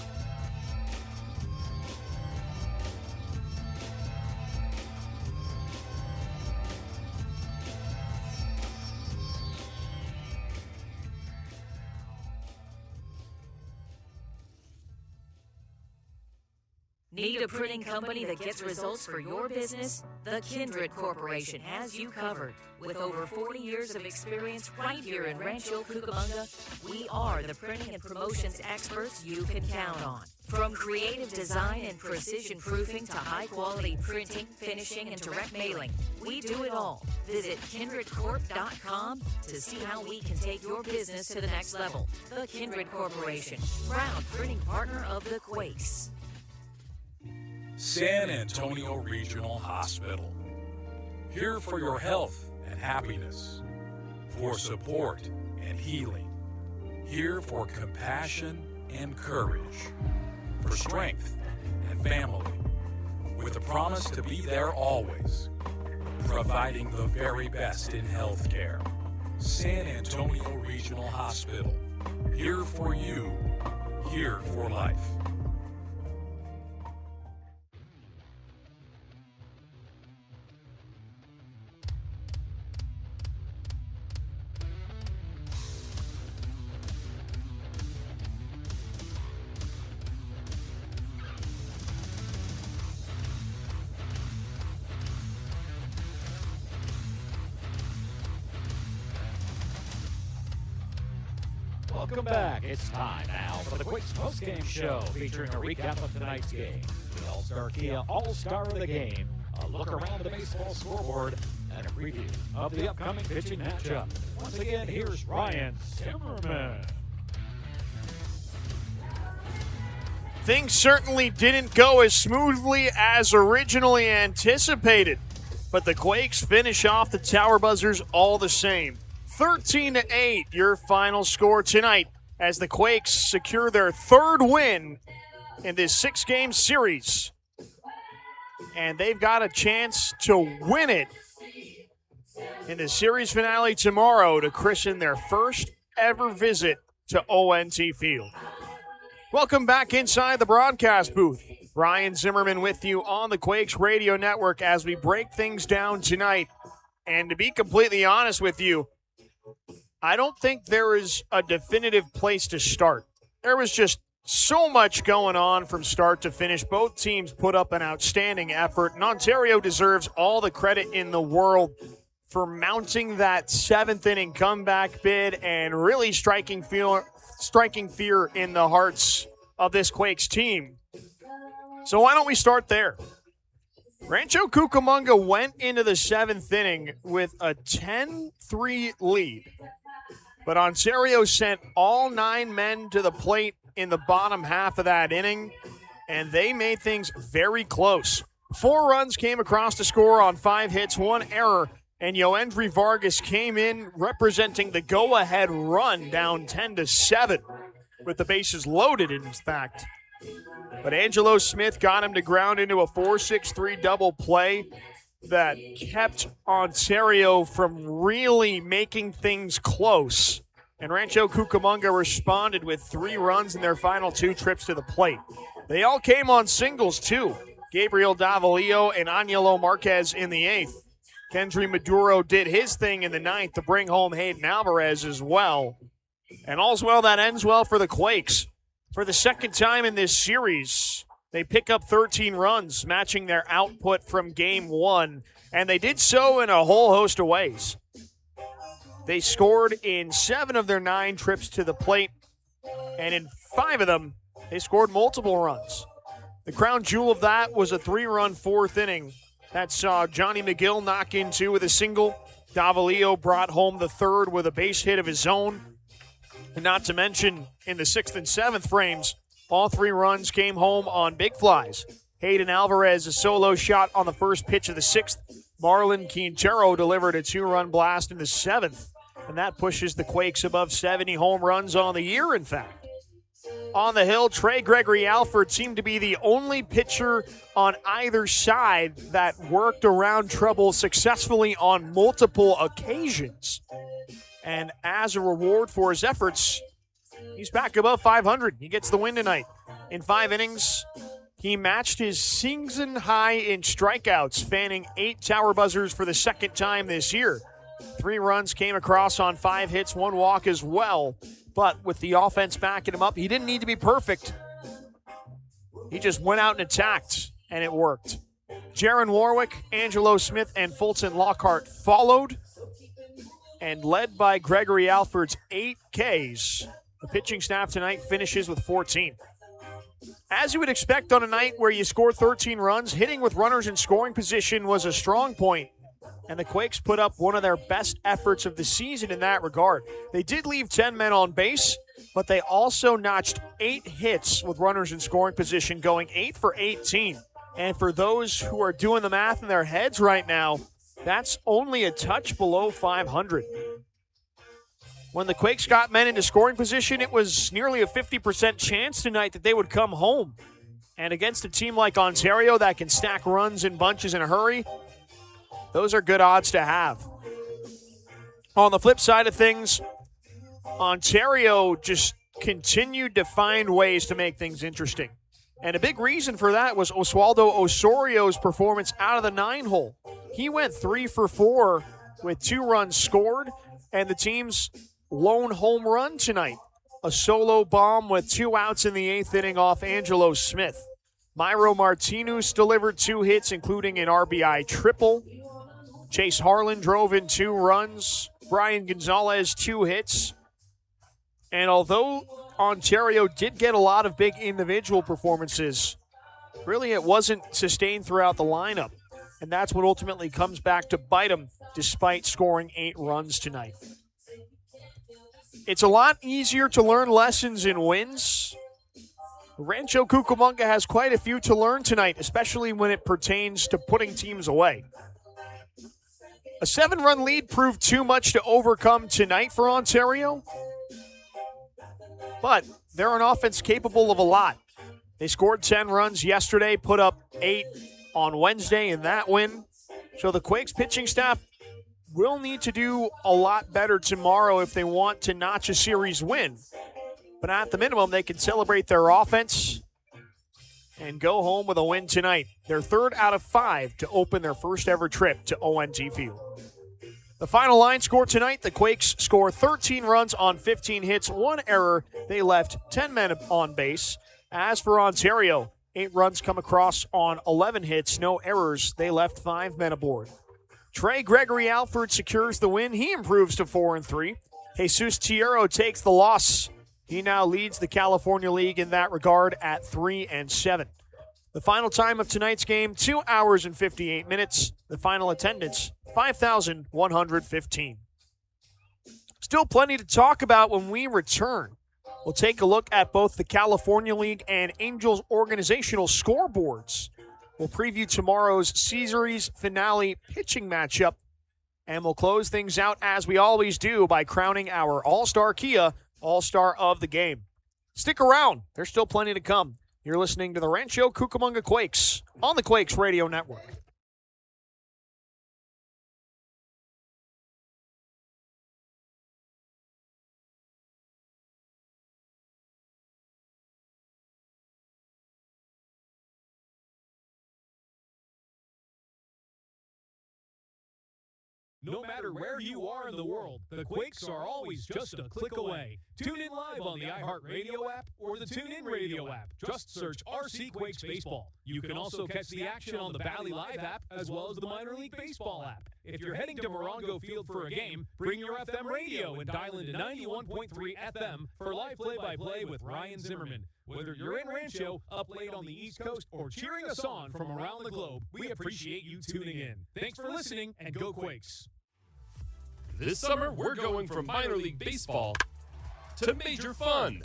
Need a printing company that gets results for your business? The Kindred Corporation has you covered. With over 40 years of experience right here in Rancho Cucamonga, we are the printing and promotions experts you can count on. From creative design and precision proofing to high-quality printing, finishing, and direct mailing, we do it all. Visit kindredcorp.com to see how we can take your business to the next level. The Kindred Corporation, proud printing partner of the Quakes. San Antonio Regional Hospital. Here for your health and happiness, for support and healing, here for compassion and courage, for strength and family, with a promise to be there always, providing the very best in healthcare. San Antonio Regional Hospital. Here for you, here for life. Welcome back. It's time now for the Quakes postgame show featuring a recap of tonight's game. The All-Star Kia All-Star of the Game, a look around the baseball scoreboard, and a preview of the upcoming pitching matchup. Once again, here's Ryan Zimmerman. Things certainly didn't go as smoothly as originally anticipated, but the Quakes finish off the Tower Buzzers all the same. 13-8, your final score tonight as the Quakes secure their third win in this six-game series. And they've got a chance to win it in the series finale tomorrow to christen their first ever visit to ONT Field. Welcome back inside the broadcast booth. Ryan Zimmerman with you on the Quakes Radio Network as we break things down tonight. And to be completely honest with you, I don't think there is a definitive place to start. There was just so much going on from start to finish. Both teams put up an outstanding effort, and Ontario deserves all the credit in the world for mounting that seventh-inning comeback bid and really striking fear in the hearts of this Quakes team. So why don't we start there? Rancho Cucamonga went into the seventh inning with a 10-3 lead. But Ontario sent all 9 men to the plate in the bottom half of that inning, and they made things very close. 4 runs came across the score on 5 hits, 1 error, and Yoendry Vargas came in representing the go-ahead run down 10-7 with the bases loaded, in fact. But Angelo Smith got him to ground into a 4-6-3 double play that kept Ontario from really making things close. And Rancho Cucamonga responded with 3 runs in their final 2 trips to the plate. They all came on singles, too. Gabriel Davalillo and Anielo Marquez in the 8th. Kendry Maduro did his thing in the 9th to bring home Hayden Alvarez as well. And all's well that ends well for the Quakes. For the second time in this series, they pick up 13 runs, matching their output from Game 1, and they did so in a whole host of ways. They scored in 7 of their 9 trips to the plate, and in 5 of them, they scored multiple runs. The crown jewel of that was a 3-run 4th inning that saw Johnny McGill knock in 2 with a single. Davalillo brought home the 3rd with a base hit of his own. And not to mention, in the 6th and 7th frames, all 3 runs came home on big flies. Hayden Alvarez, a solo shot on the first pitch of the 6th. Marlon Quintero delivered a 2-run blast in the 7th. And that pushes the Quakes above 70 home runs on the year, in fact. on the hill. Trey Gregory Alford seemed to be the only pitcher on either side that worked around trouble successfully on multiple occasions. And as a reward for his efforts, he's back above 500. He gets the win tonight. In 5 innings, he matched his season high in strikeouts, fanning 8 tower buzzers for the second time this year. 3 runs came across on 5 hits, 1 walk as well. But with the offense backing him up, he didn't need to be perfect. He just went out and attacked, and it worked. Jaron Warwick, Angelo Smith, and Fulton Lockhart followed. And led by Gregory Alford's 8 Ks, the pitching staff tonight finishes with 14. As you would expect on a night where you score 13 runs, hitting with runners in scoring position was a strong point. And the Quakes put up one of their best efforts of the season in that regard. They did leave 10 men on base, but they also notched 8 hits with runners in scoring position, going 8 for 18. And for those who are doing the math in their heads right now, that's only a touch below 500. When the Quakes got men into scoring position, it was nearly a 50% chance tonight that they would come home. And against a team like Ontario that can stack runs in bunches in a hurry, those are good odds to have. On the flip side of things, Ontario just continued to find ways to make things interesting. And a big reason for that was Oswaldo Osorio's performance out of the 9-hole. He went 3 for 4 with 2 runs scored, and the team's lone home run tonight, a solo bomb with 2 outs in the 8th inning off Angelo Smith. Myro Martinez delivered 2 hits, including an RBI triple. Chase Harlan drove in 2 runs. Brian Gonzalez, 2 hits. And although Ontario did get a lot of big individual performances, really it wasn't sustained throughout the lineup. And that's what ultimately comes back to bite them, despite scoring 8 runs tonight. It's a lot easier to learn lessons in wins. Rancho Cucamonga has quite a few to learn tonight, especially when it pertains to putting teams away. A 7-run lead proved too much to overcome tonight for Ontario, but they're an offense capable of a lot. They scored 10 runs yesterday, put up 8 on Wednesday in that win. So the Quakes pitching staff will need to do a lot better tomorrow if they want to notch a series win. But at the minimum, they can celebrate their offense and go home with a win tonight. Their 3rd out of 5 to open their first ever trip to ONT Field. The final line score tonight, the Quakes score 13 runs on 15 hits, 1 error. They left 10 men on base. As for Ontario, 8 runs come across on 11 hits, no errors. They left 5 men aboard. Trey Gregory Alford secures the win. He improves to 4-3. Jesus Tierro takes the loss. He now leads the California League in that regard at 3-7. The final time of tonight's game, 2 hours and 58 minutes. The final attendance, 5,115. Still plenty to talk about when we return. We'll take a look at both the California League and Angels organizational scoreboards. We'll preview tomorrow's series finale pitching matchup, and we'll close things out as we always do by crowning our All-Star Kia All-Star of the Game. Stick around. There's still plenty to come. You're listening to the Rancho Cucamonga Quakes on the Quakes Radio Network. No matter where you are in the world, the Quakes are always just a click away. Tune in live on the iHeartRadio app or the TuneIn Radio app. Just search RC Quakes Baseball. You can also catch the action on the Valley Live app as well as the Minor League Baseball app. If you're heading to Morongo Field for a game, bring your FM radio and dial into 91.3 FM for live play-by-play with Ryan Zimmerman. Whether you're in Rancho, up late on the East Coast, or cheering us on from around the globe, we appreciate you tuning in. Thanks for listening, and go Quakes. This summer, we're going from minor league baseball to major fun.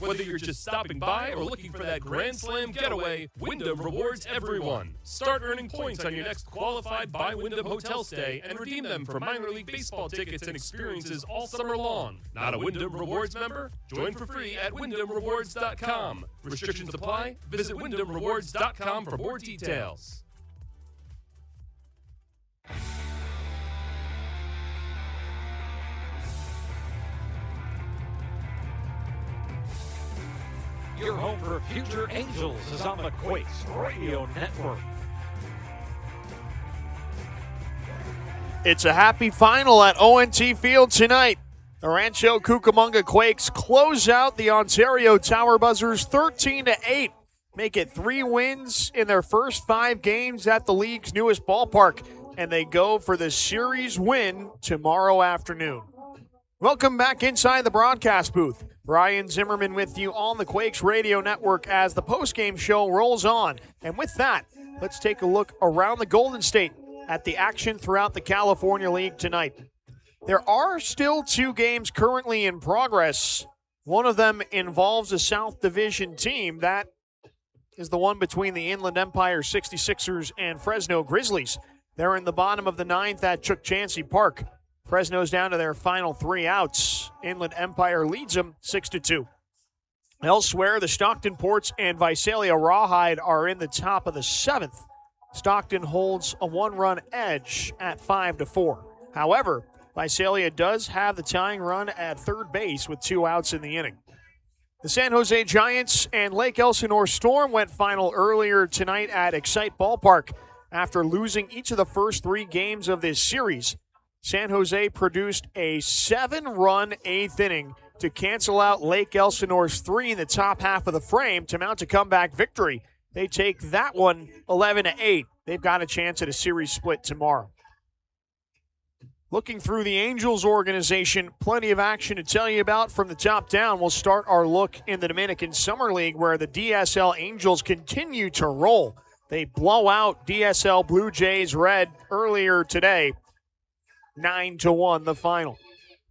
Whether you're just stopping by or looking for that Grand Slam getaway, Wyndham rewards everyone. Start earning points on your next qualified by Wyndham hotel stay and redeem them for minor league baseball tickets and experiences all summer long. Not a Wyndham Rewards member? Join for free at WyndhamRewards.com. Restrictions apply. Visit WyndhamRewards.com for more details. Your home for future Angels is on the Quakes Radio Network. It's a happy final at ONT Field tonight. The Rancho Cucamonga Quakes close out the Ontario Tower Buzzers 13-8. Make it 3 wins in their first 5 games at the league's newest ballpark, and they go for the series win tomorrow afternoon. Welcome back inside the broadcast booth. Brian Zimmerman with you on the Quakes Radio Network as the postgame show rolls on. And with that, let's take a look around the Golden State at the action throughout the California League tonight. There are still 2 games currently in progress. One of them involves a South Division team. That is the one between the Inland Empire 66ers and Fresno Grizzlies. They're in the bottom of the 9th at Chuck Chansey Park. Fresno's down to their final 3 outs. Inland Empire leads them 6-2. Elsewhere, the Stockton Ports and Visalia Rawhide are in the top of the 7th. Stockton holds a 1-run edge at 5-4. However, Visalia does have the tying run at third base with 2 outs in the inning. The San Jose Giants and Lake Elsinore Storm went final earlier tonight at Excite Ballpark after losing each of the first 3 games of this series. San Jose produced a 7-run 8th inning to cancel out Lake Elsinore's 3 in the top half of the frame to mount a comeback victory. They take that one 11-8. They've got a chance at a series split tomorrow. Looking through the Angels organization, plenty of action to tell you about from the top down. We'll start our look in the Dominican Summer League where the DSL Angels continue to roll. They blow out DSL Blue Jays Red earlier today. 9-1 the final.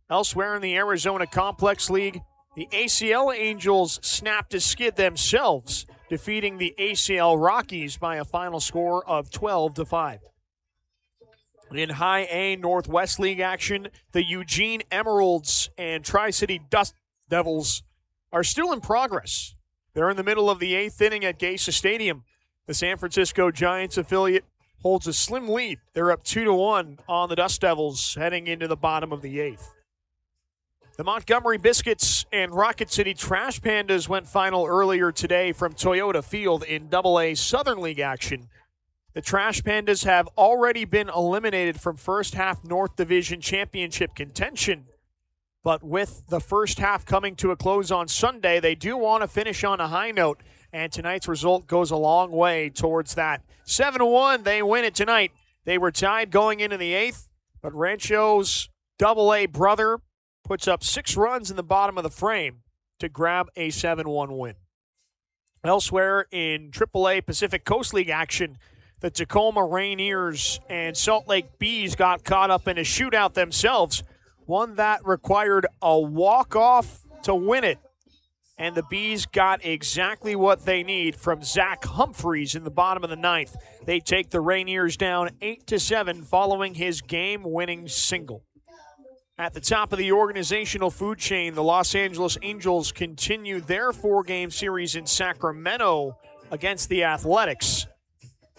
Elsewhere in the Arizona Complex League, the ACL Angels snapped a skid themselves, defeating the ACL Rockies by a final score of 12-5. In High A Northwest League action, the Eugene Emeralds and Tri-City Dust Devils are still in progress. They're in the middle of the 8th inning at Geisa Stadium. The San Francisco Giants affiliate holds a slim lead. They're up 2-1 on the Dust Devils heading into the bottom of the 8th. The Montgomery Biscuits and Rocket City Trash Pandas went final earlier today from Toyota Field in AA Southern League action. The Trash Pandas have already been eliminated from first half North Division championship contention. But with the first half coming to a close on Sunday, they do want to finish on a high note. And tonight's result goes a long way towards that. 7-1, they win it tonight. They were tied going into the 8th, but Rancho's AA brother puts up 6 runs in the bottom of the frame to grab a 7-1 win. Elsewhere in AAA Pacific Coast League action, the Tacoma Rainiers and Salt Lake Bees got caught up in a shootout themselves, one that required a walk-off to win it. And the Bees got exactly what they need from Zach Humphreys in the bottom of the 9th. They take the Rainiers down 8-7 following his game-winning single. At the top of the organizational food chain, the Los Angeles Angels continue their 4-game series in Sacramento against the Athletics.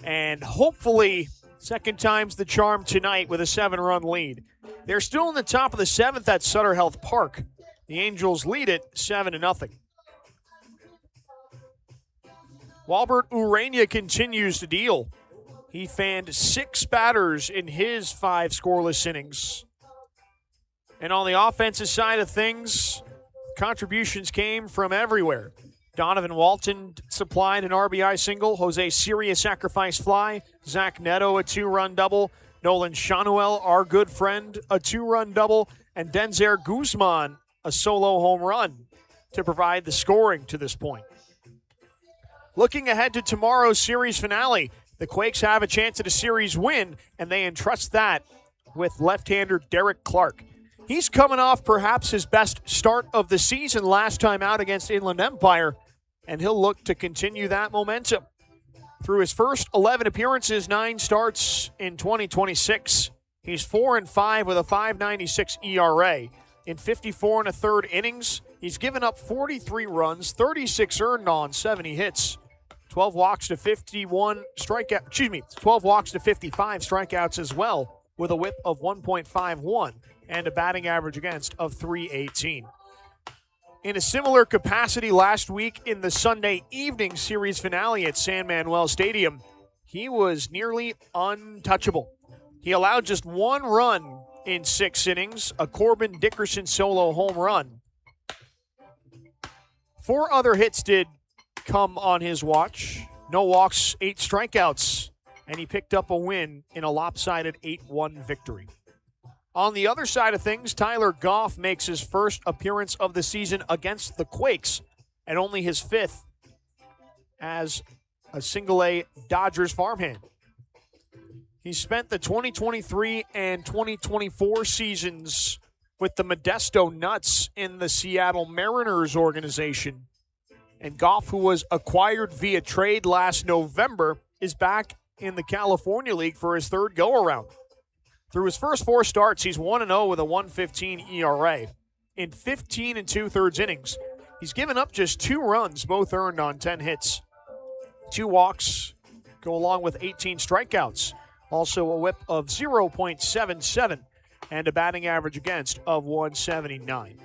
And hopefully, second time's the charm tonight with a 7-run lead. They're still in the top of the 7th at Sutter Health Park. The Angels lead it 7-0. Walbert Urania continues to deal. He fanned 6 batters in his 5 scoreless innings. And on the offensive side of things, contributions came from everywhere. Donovan Walton supplied an RBI single. Jose Siri sacrifice fly. Zach Neto a 2-run double. Nolan Shanuel, our good friend, a 2-run double. And Denzer Guzman, a solo home run to provide the scoring to this point. Looking ahead to tomorrow's series finale, the Quakes have a chance at a series win, and they entrust that with left-hander Derek Clark. He's coming off perhaps his best start of the season last time out against Inland Empire, and he'll look to continue that momentum. Through his first 11 appearances, 9 starts in 2026, he's 4-5 with a 5.96 ERA. In 54 and a third innings, he's given up 43 runs, 36 earned on, 70 hits, 12 walks to 55 strikeouts as well, with a whip of 1.51 and a batting average against of 318. In a similar capacity last week in the Sunday evening series finale at San Manuel Stadium, he was nearly untouchable. He allowed just 1 run in 6 innings, a Corbin Dickerson solo home run. 4 other hits did come on his watch. No walks, 8 strikeouts, and he picked up a win in a lopsided 8-1 victory. On the other side of things, Tyler Goff makes his first appearance of the season against the Quakes, and only his 5th as a single-A Dodgers farmhand. He spent the 2023 and 2024 seasons with the Modesto Nuts in the Seattle Mariners organization. And Goff, who was acquired via trade last November, is back in the California League for his 3rd go-around. Through his first 4 starts, he's 1-0 with a 1.15 ERA. In 15 2/3 innings, he's given up just 2 runs, both earned on 10 hits. 2 walks go along with 18 strikeouts. Also a whip of 0.77 and a batting average against of 179.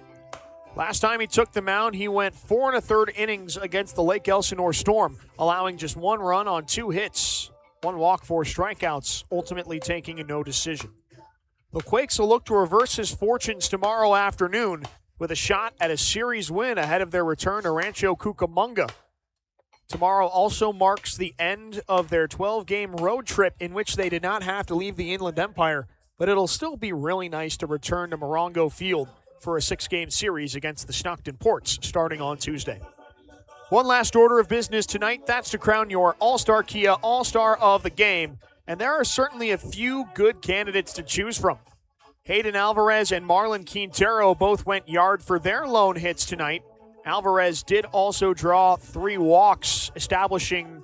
Last time he took the mound, he went 4 1/3 innings against the Lake Elsinore Storm, allowing just 1 run on 2 hits, 1 walk, 4 strikeouts, ultimately taking a no decision. The Quakes will look to reverse his fortunes tomorrow afternoon with a shot at a series win ahead of their return to Rancho Cucamonga. Tomorrow also marks the end of their 12-game road trip in which they did not have to leave the Inland Empire, but it'll still be really nice to return to Morongo Field for a 6-game series against the Stockton Ports starting on Tuesday. One last order of business tonight, that's to crown your All-Star Kia All-Star of the Game, and there are certainly a few good candidates to choose from. Hayden Alvarez and Marlon Quintero both went yard for their lone hits tonight. Alvarez did also draw 3 walks, establishing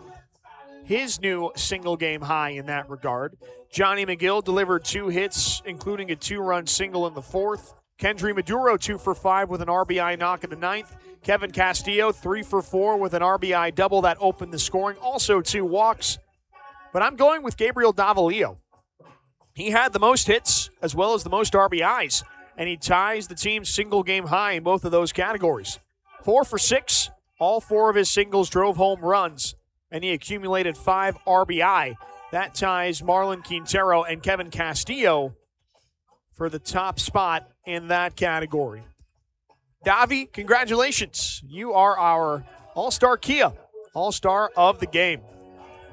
his new single-game high in that regard. Johnny McGill delivered 2 hits, including a 2-run single in the 4th. Kendry Maduro 2 for 5 with an RBI knock in the 9th. Kevin Castillo 3 for 4 with an RBI double that opened the scoring. Also 2 walks. But I'm going with Gabriel Davalillo. He had the most hits as well as the most RBIs, and he ties the team's single-game high in both of those categories. 4 for 6, all 4 of his singles drove home runs, and he accumulated 5 RBI. That ties Marlon Quintero and Kevin Castillo for the top spot in that category. Davi, congratulations. You are our All-Star Kia, All-Star of the Game.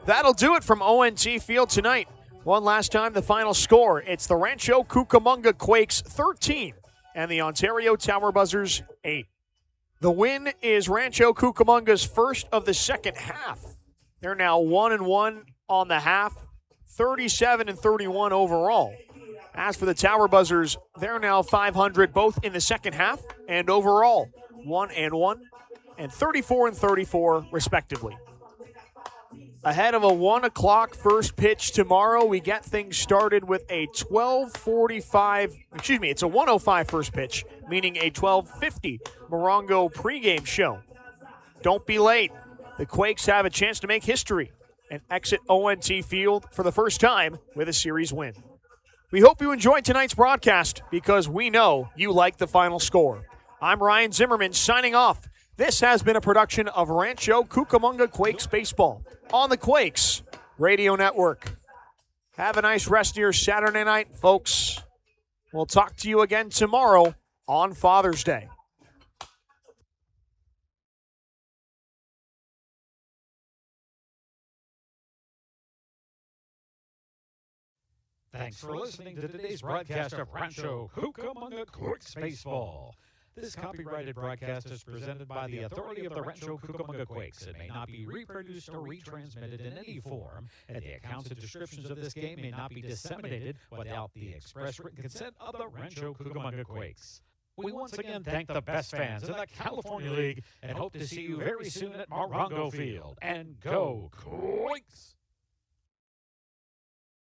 That'll do it from ONT Field tonight. One last time, the final score. It's the Rancho Cucamonga Quakes 13 and the Ontario Tower Buzzers 8. The win is Rancho Cucamonga's first of the second half. They're now 1-1 on the half, 37-31 overall. As for the Tower Buzzers, they're now 500 both in the second half and overall, 1-1 and 34-34 respectively. Ahead of a 1 o'clock first pitch tomorrow, we get things started with a it's a 1:05 first pitch, meaning a 12:50 Morongo pregame show. Don't be late. The Quakes have a chance to make history and exit ONT Field for the first time with a series win. We hope you enjoyed tonight's broadcast because we know you like the final score. I'm Ryan Zimmerman signing off. This has been a production of Rancho Cucamonga Quakes Baseball on the Quakes Radio Network. Have a nice rest of your Saturday night, folks. We'll talk to you again tomorrow on Father's Day. Thanks for listening to today's broadcast of Rancho Cucamonga Quakes Baseball. This copyrighted broadcast is presented by the authority of the Rancho Cucamonga Quakes. It may not be reproduced or retransmitted in any form, and the accounts and descriptions of this game may not be disseminated without the express written consent of the Rancho Cucamonga Quakes. We once again thank the best fans in the California League and hope to see you very soon at Morongo Field. And go Quakes!